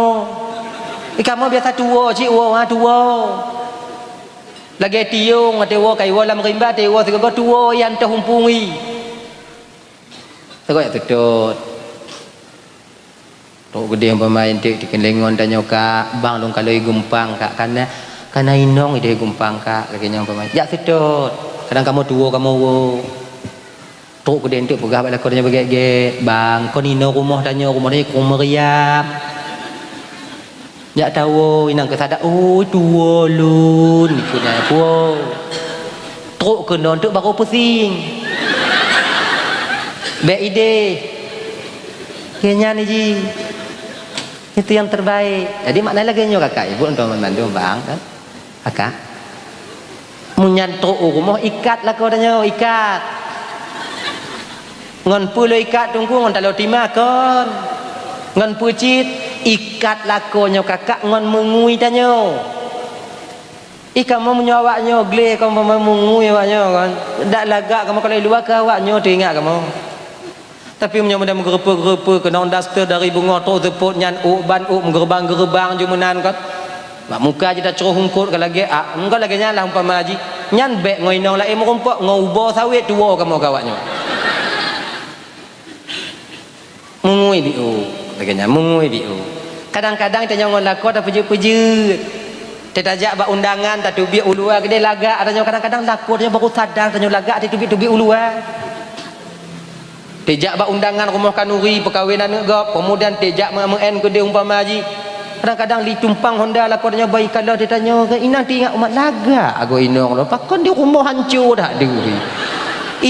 Kamu biasa tua cik wa tua. Lagi tiung ada wa kai wa lam rimba te wa segala tua yang terhumpungi. Tegak sedot. Tok gede yang pemain tik dikenlengon tanya kak bang long kalau gumpang kak karena inong ide gumpang kak kakinya pemain ya sedot kadang kamu tua kamu wo tok gede entuk pegah balik kodenya beget bang kon ino rumah tanya kumeriam ya tahu inang kesada oh tua lun nikutnya wow tok kena untuk baru pusing be ide kayaknya nih ji itu yang terbaik. Jadi maknanya lagi nyo kakak ibu untuk membantu bang kan kakak menyantuk rumah ikat lah kau tanya ikat ngon pulo ikat tunggu ngon talo timah kon ngon pucit ikat lah kau nyo kakak ngon mengui tanya ikan mau menyawaknya gle kamu mau mengui awaknya kan dak lagak kamu kalau luar ke awaknya tu ingat kamu tapi mudah-mudahan menggerupa-gerupa kena daster dari bunga tu teput nyan ban menggerbang-gerbang jumenan kan mak muka je dah ceroh hungkut kalau lagi engkau lagi nyala umpama haji nyan bek ngoinong la merompak ngubah sawit tua kamu kawaknya mengui biu lagi nyan mengui biu kadang-kadang tanya ngon lakon dah pejut-pejut tetajak bak undangan tak tubi ulua gede lagak adanya kadang-kadang lakon dia baru sadar tanya lagak dia tubi ulua tejak bak undangan rumah kanuri perkahwinan negap kemudian tejak men gede umpama haji kadang-kadang li tumpang Honda lakonnya baik kalau dia tanya inan ingat umat laga ago inong lo pakon di rumah hancur dah diri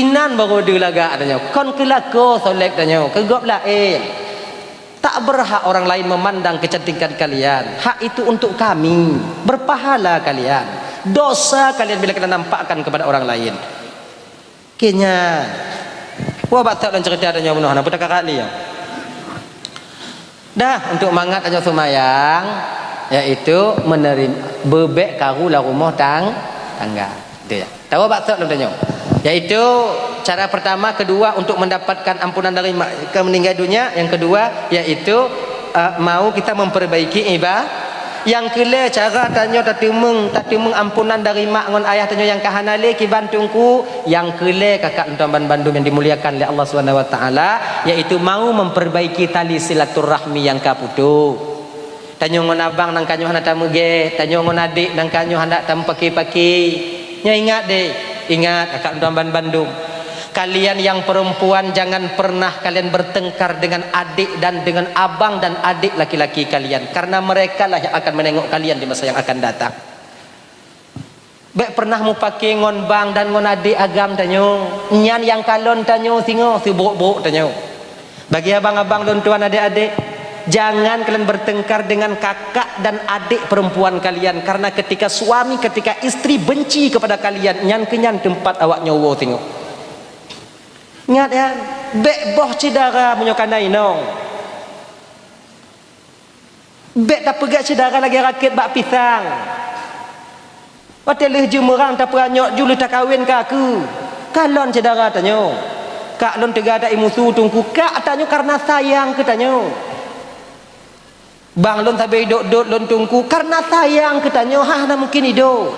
inan baru dia laga tanya kon kelako solek tanya kegop lah tak berhak orang lain memandang kecantikan kalian hak itu untuk kami berpahala kalian dosa kalian bila kalian nampakkan kepada orang lain kenya wah batak dan cerita adanya menuh apa kakak li ya dah untuk mangat aja semayang yaitu menerima bebek karu lah rumah tangga itu ya tahu batak dan tanya yaitu cara pertama kedua untuk mendapatkan ampunan dari meninggal dunia yang kedua yaitu mau kita memperbaiki ibadah yang kele cara tanya tatimeng ampunan dari mak ngon ayah tanya yang kahanale ki bantungku yang kele kakak Untamban Bandung yang dimuliakan oleh Allah Subhanahu wa taala yaitu mau memperbaiki tali silaturahmi yang kaputu tanya ngon abang nang kanyo hana tamu ge tanya ngon adik nang kanyo hendak tamu paki-paki nya ingat deh ingat kakak Untamban Bandung kalian yang perempuan jangan pernah kalian bertengkar dengan adik dan dengan abang dan adik laki-laki kalian karena mereka lah yang akan menengok kalian di masa yang akan datang baik pernah mu pakai ngon bang dan ngon adik agam tanyo nyan yang kalon tanyo singo si buruk-buruk tanyo bagi abang-abang dan tuan adik-adik jangan kalian bertengkar dengan kakak dan adik perempuan kalian karena ketika suami ketika istri benci kepada kalian nyan kenyan tempat awak nyowo singo ingat ya bek boh cidara menyokana inong bek tak pegat cidara lagi rakit bak pisang hotel jumerang tak peranyok julu tak kahwin ke aku kalon cidara tanyo kak lon tegada imusu tungku kak tanyo karena sayang ke tanyo bang lon sabai dok lon tungku karena sayang ke tanyo nah mungkin hidup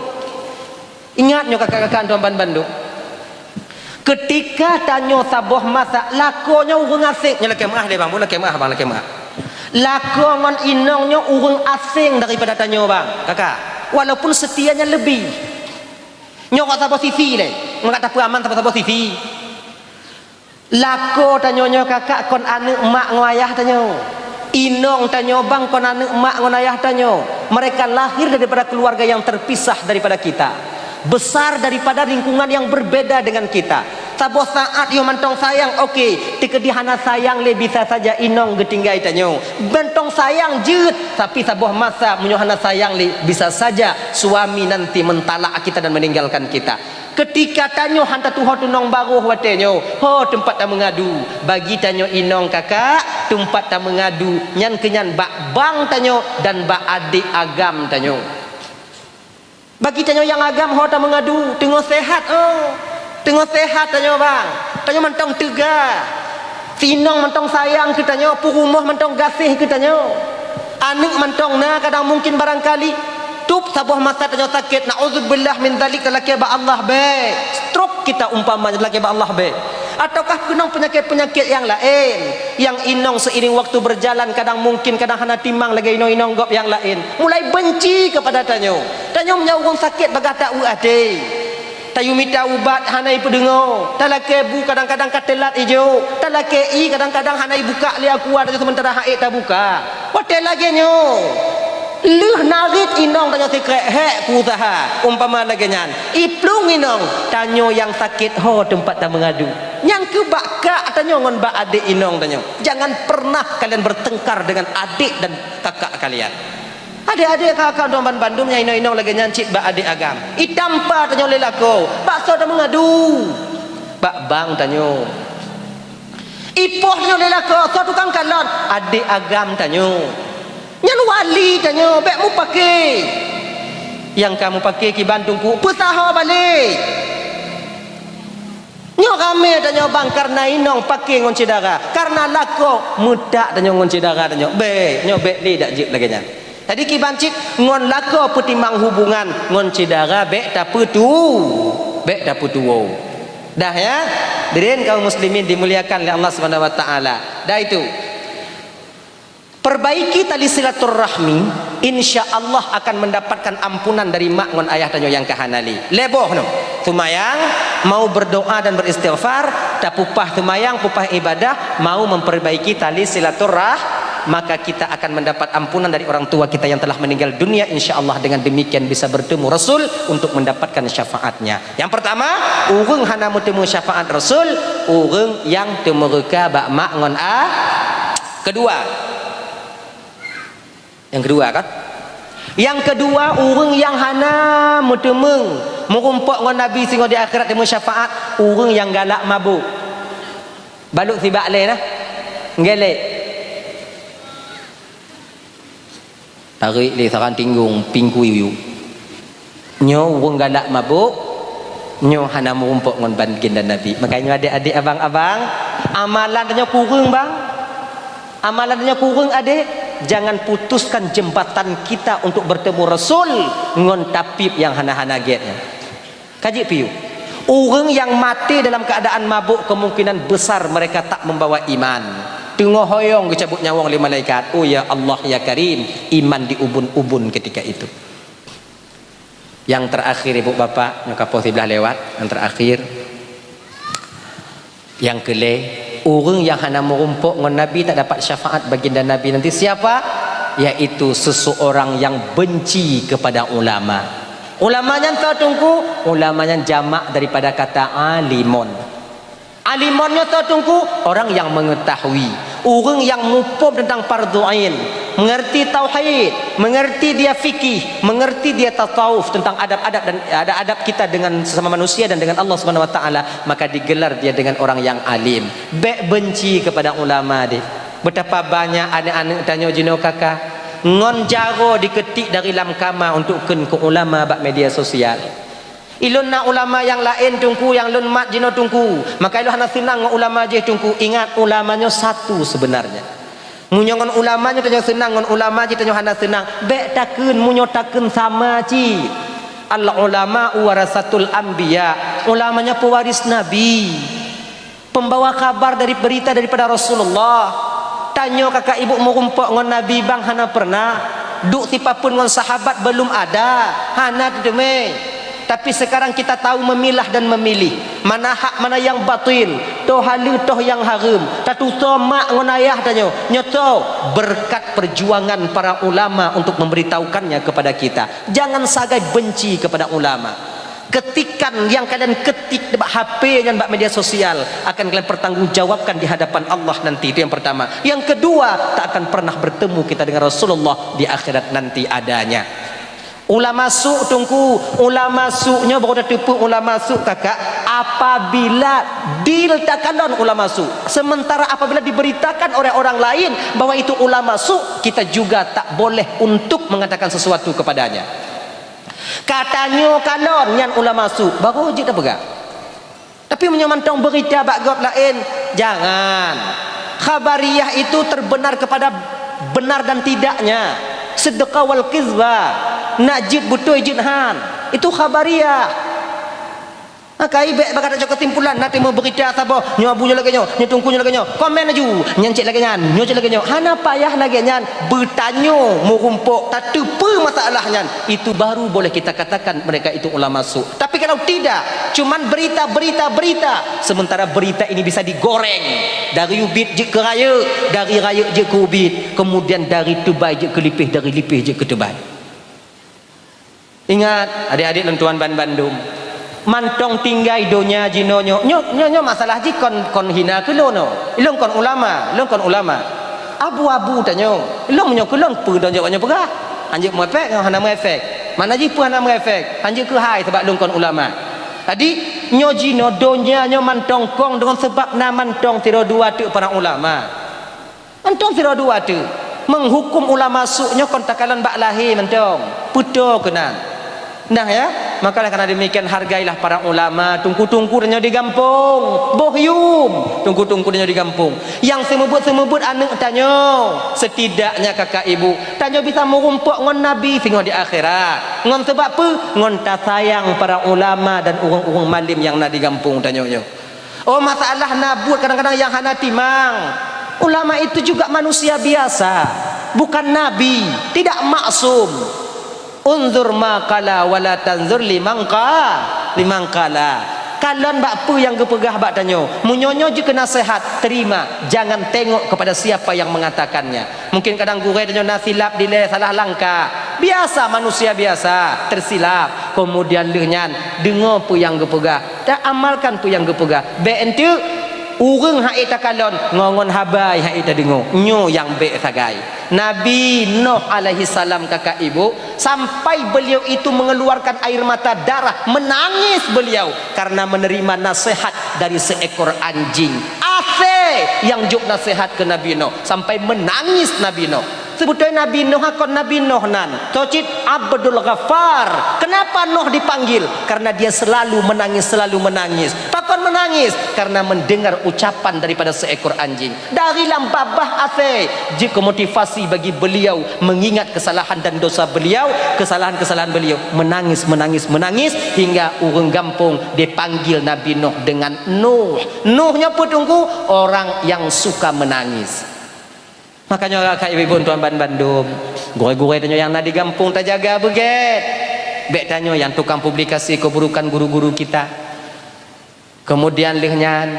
ingatnya kakak-kakak Tuan Bandung ketika tanyo sabuh masa lakonyo urang asing nya laki mah deh bang laki mah bang laki mah lakon inongnya urang asing daripada tanyo bang kakak walaupun setianya lebih nyok sabuh sisi le enggak tak aman sabuh sisi lako tanyo kakak kon anu emak ngoayah tanyo inong tanyo bang kon anu emak ngoayah tanyo mereka lahir daripada keluarga yang terpisah daripada kita besar daripada lingkungan yang berbeda dengan kita sabuh saat yo mantong sayang okey tikadihana sayang le bisa saja inong getinggai tanyo bentong sayang jeut tapi sabuh masa menyohana sayang le bisa saja suami nanti mentalak kita dan meninggalkan kita ketika tanyo hanta tuho tunong baruh watenyo ho tempat tak mengadu bagi tanyo inong kakak tempat tak mengadu nyan kenyan bak bang tanyo dan bak adik agam tanyo Bagi tanyo yang agam ho ta mengadu, tengok sehat tengok sehat tanyo bang. Tanyo mentong tega. Sinong mentong sayang ke tanyo, purumah mentong gasih ke tanyo. Anak mentong na kadang mungkin barangkali tup sabuh masa tanyo sakit, naudzubillah min dzalik talaki ba Allah be. Stroke kita umpamanya talaki ba Allah be. Ataukah kena penyakit-penyakit yang lain yang inong seiring waktu berjalan kadang mungkin kadang hana timang lagi inong gop yang lain mulai benci kepada tanyo menyawung sakit bagata uade tayu minta ubat hanai pedengo talake bu kadang-kadang katelat ijo talake i kadang-kadang hanai buka li aku ada sementara haid tak buka hotel lagi nyo luh narit inong tanyo sekret hek ku usaha umpama lagi nyan iplung inong tanyo yang sakit ho tempat tak mengadu yang ke bakak tanyo ngon bak adik inong tanyo jangan pernah kalian bertengkar dengan adik dan kakak kalian. Adik-adik kakak Tuan Bandung yang inong lagi nyancit bak adik agam itampa tanyo lelako bakso dah mengadu bak bang tanyo ipoh tanyo lelako so tukang kalon adik agam tanyo nyan wali tanyo bek mu pakai yang kamu pakai ki Bandungku pesaha balik nyo rame tanyo bang karena inong pakai ngon cidara karena lako muda tanyo ngon cidara tanyo be nyo be li dak jip lagi nyan. Tadi ki bancit ngon lako petimbang hubungan ngon cidara bek tak putu dah ya dirin kaum muslimin dimuliakan oleh Allah Subhanahu wa taala. Dah itu perbaiki tali silaturahmi insyaallah akan mendapatkan ampunan dari mak ngon ayah tanyo yang kahanali leboh no tumayang mau berdoa dan beristighfar tak pupah tumayang pupah ibadah mau memperbaiki tali silaturahmi maka kita akan mendapat ampunan dari orang tua kita yang telah meninggal dunia insyaallah dengan demikian bisa bertemu Rasul untuk mendapatkan syafaatnya. Yang pertama urang hana bertemu syafaat Rasul urang yang temereka bak mak ngon a. Yang kedua urang yang hana bertemu merumpok ngon Nabi sehingga di akhirat temu syafaat urang yang galak mabuk baluk si bak le nah ngelek tarik li saran tinggung pingku yu nyo wong galak mabuk nyo hana merumpok ngon baginda Nabi makanya adik-adik abang-abang amalan nya kurang bang amalan nya kurang adik jangan putuskan jembatan kita untuk bertemu Rasul ngon tapib yang hana-hana getnya kaji piu orang yang mati dalam keadaan mabuk kemungkinan besar mereka tak membawa iman tengah hoyong kecabut nyawang oleh malaikat. Oh ya Allah ya Karim, iman di ubun-ubun ketika itu. Yang terakhir ibu bapak, nyokap sebelah lewat. Yang terakhir, yang kele, orang yang hana merumpuk ngon Nabi tak dapat syafaat baginda Nabi nanti siapa? Yaitu seseorang yang benci kepada ulama. Ulamanya tertungku, ulamanya jamak daripada kata alimun. Alimonnya tertungku orang yang mengetahui, orang yang mupum tentang fardhu ain, mengerti tauhid, mengerti dia fikih, mengerti dia tasawuf tentang adab-adab dan adab kita dengan sesama manusia dan dengan Allah Subhanahu wa taala, maka digelar dia dengan orang yang alim. Bek benci kepada ulama deh. Betapa banyak anak-anak tanya jino kakak ngon jaro diketik dari lam kama untuk ken ke ulama bak media sosial. Ilun nak ulama yang lain tungku yang lun mat jino tungku maka ilun hana senang dengan ulama je tungku ingat ulamanya satu sebenarnya munyongon ulamanya tanyo senang ngon ulama je tanyo hana senang bek takun munyo takun sama ci al ulama warasatul anbiya ulamanya pewaris nabi pembawa kabar dari berita daripada Rasulullah tanyo kakak ibu merumpok ngon nabi bang hana pernah duk tipapun ngon sahabat belum ada hana deme. Tapi sekarang kita tahu memilah dan memilih mana hak mana yang batil toh halal toh yang haram tatu mak ngonayah tanyo nyoto berkat perjuangan para ulama untuk memberitahukannya kepada kita jangan sagai benci kepada ulama ketikan yang kalian ketik di HP dan media sosial akan kalian pertanggungjawabkan di hadapan Allah nanti itu yang pertama yang kedua tak akan pernah bertemu kita dengan Rasulullah di akhirat nanti adanya. Ulama su tungku ulama su'nya baru dah tipu ulama su kakak apabila diltakalon ulama su sementara apabila diberitakan oleh orang lain bahwa itu ulama su kita juga tak boleh untuk mengatakan sesuatu kepadanya Katanya kalon yang ulama su baru je dah pegang. Tapi menyamantong berita bagot lain, jangan. Khabariyah itu terbenar kepada benar dan tidaknya. Sedekah wal kizba, najid betul jidhan. Itu khabariyah. Maka ibek bakal ada kesimpulan nanti mau berita sabar nyo abunya lagi nyo tungkunya lagi nyo komen aju nyancik lagi nyan nyo lagi nyo hana payah lagi nyan bertanya mau rumpuk tak tepa masalahnya itu baru boleh kita katakan mereka itu ulama su. Tapi kalau tidak cuman berita sementara berita ini bisa digoreng dari ubit je ke raya, dari raya je ke ubit, kemudian dari Tubai je ke Lipih, dari Lipih je ke Tubai. Ingat adik-adik lentuan Bandung, mantong tinggai donya jino nyo masalah ji kon hina ke lono ilong kon ulama abu-abu tanyo ilong nyo ke lon pu donyo nyo pegah anjek mo efek hana mo efek mana ji pu hana mo efek anjek ke hai sebab long kon ulama tadi nyo jino donya nyo mantong kong dengan sebab na mantong tiro dua tu para ulama mantong tiro dua tu menghukum ulama suknya kon takalan bak lahir mantong puto kena. Nah ya, makalah karena demikian hargailah para ulama. Tungku-tungku dan di kampung, bohyum. Tungku-tungku dan di kampung. Yang semebut anak tanyo, setidaknya kakak ibu, tanyo bisa merumpuk ngon nabi sehingga di akhirat. Ngon sebab apa? Ngon tak sayang para ulama dan orang-orang malim yang nak di kampung tanyo. Oh masalah nabut kadang-kadang yang hana timang. Ulama itu juga manusia biasa, bukan nabi, tidak maksum. Unzur maqala wala tanzur limangkala. Kalon bak pu yang kepegah bak tanyo. Munyonyo je kena sehat, terima. Jangan tengok kepada siapa yang mengatakannya. Mungkin kadang gure tanyo nasilap dile salah langkah. Biasa manusia biasa, tersilap. Kemudian lehnyan dengar pu yang kepegah. Tak amalkan pu yang kepegah. Be entu urang hak ita kalon ngongon habai hak ita dengar. Nyo yang be sagai. Nabi Nuh alaihi salam kakak ibu sampai beliau itu mengeluarkan air mata darah menangis beliau karena menerima nasihat dari seekor anjing yang juk nasihat ke Nabi Nuh sampai menangis Nabi Nuh. Sebetulnya Nabi Nuh akon Nabi Nuh nan tocit Abdul Ghaffar. Kenapa Nuh dipanggil? Karena dia selalu menangis. Pakon menangis karena mendengar ucapan daripada seekor anjing. Dari lambabah ase jika motivasi bagi beliau mengingat kesalahan dan dosa beliau, kesalahan beliau, menangis hingga urang gampung dipanggil Nabi Nuh dengan Nuh. Nuhnya pun tunggu orang yang suka menangis. Makanya kakak ibu tuan Bandung, gure-gure tanyo yang nak di kampung tak jaga beget. Bek tanyo yang tukang publikasi keburukan guru-guru kita. Kemudian lihnyan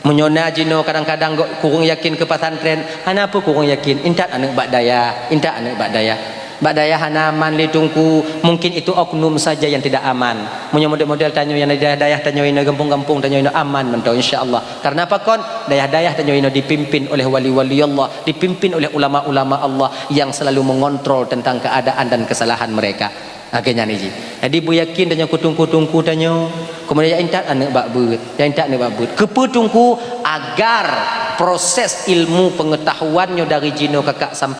menyona jino kadang-kadang kurang yakin ke pesantren. Kenapa kurang yakin? Intak anak bak daya. Bak daya hanaman li tungku, mungkin itu oknum saja yang tidak aman. Punya model-model tanyo yang daya tanyo ino kampung-kampung tanyo ino aman mentau insyaallah. Karena apa kon? Daya tanyo ino dipimpin oleh wali-wali Allah, dipimpin oleh ulama-ulama Allah yang selalu mengontrol tentang keadaan dan kesalahan mereka. Akhirnya niji. Jadi bu yakin tanyo kutungku tanyo. Kemudian intak anak bak beut, Keputungku agar proses ilmu pengetahuannya dari jino kakak sampai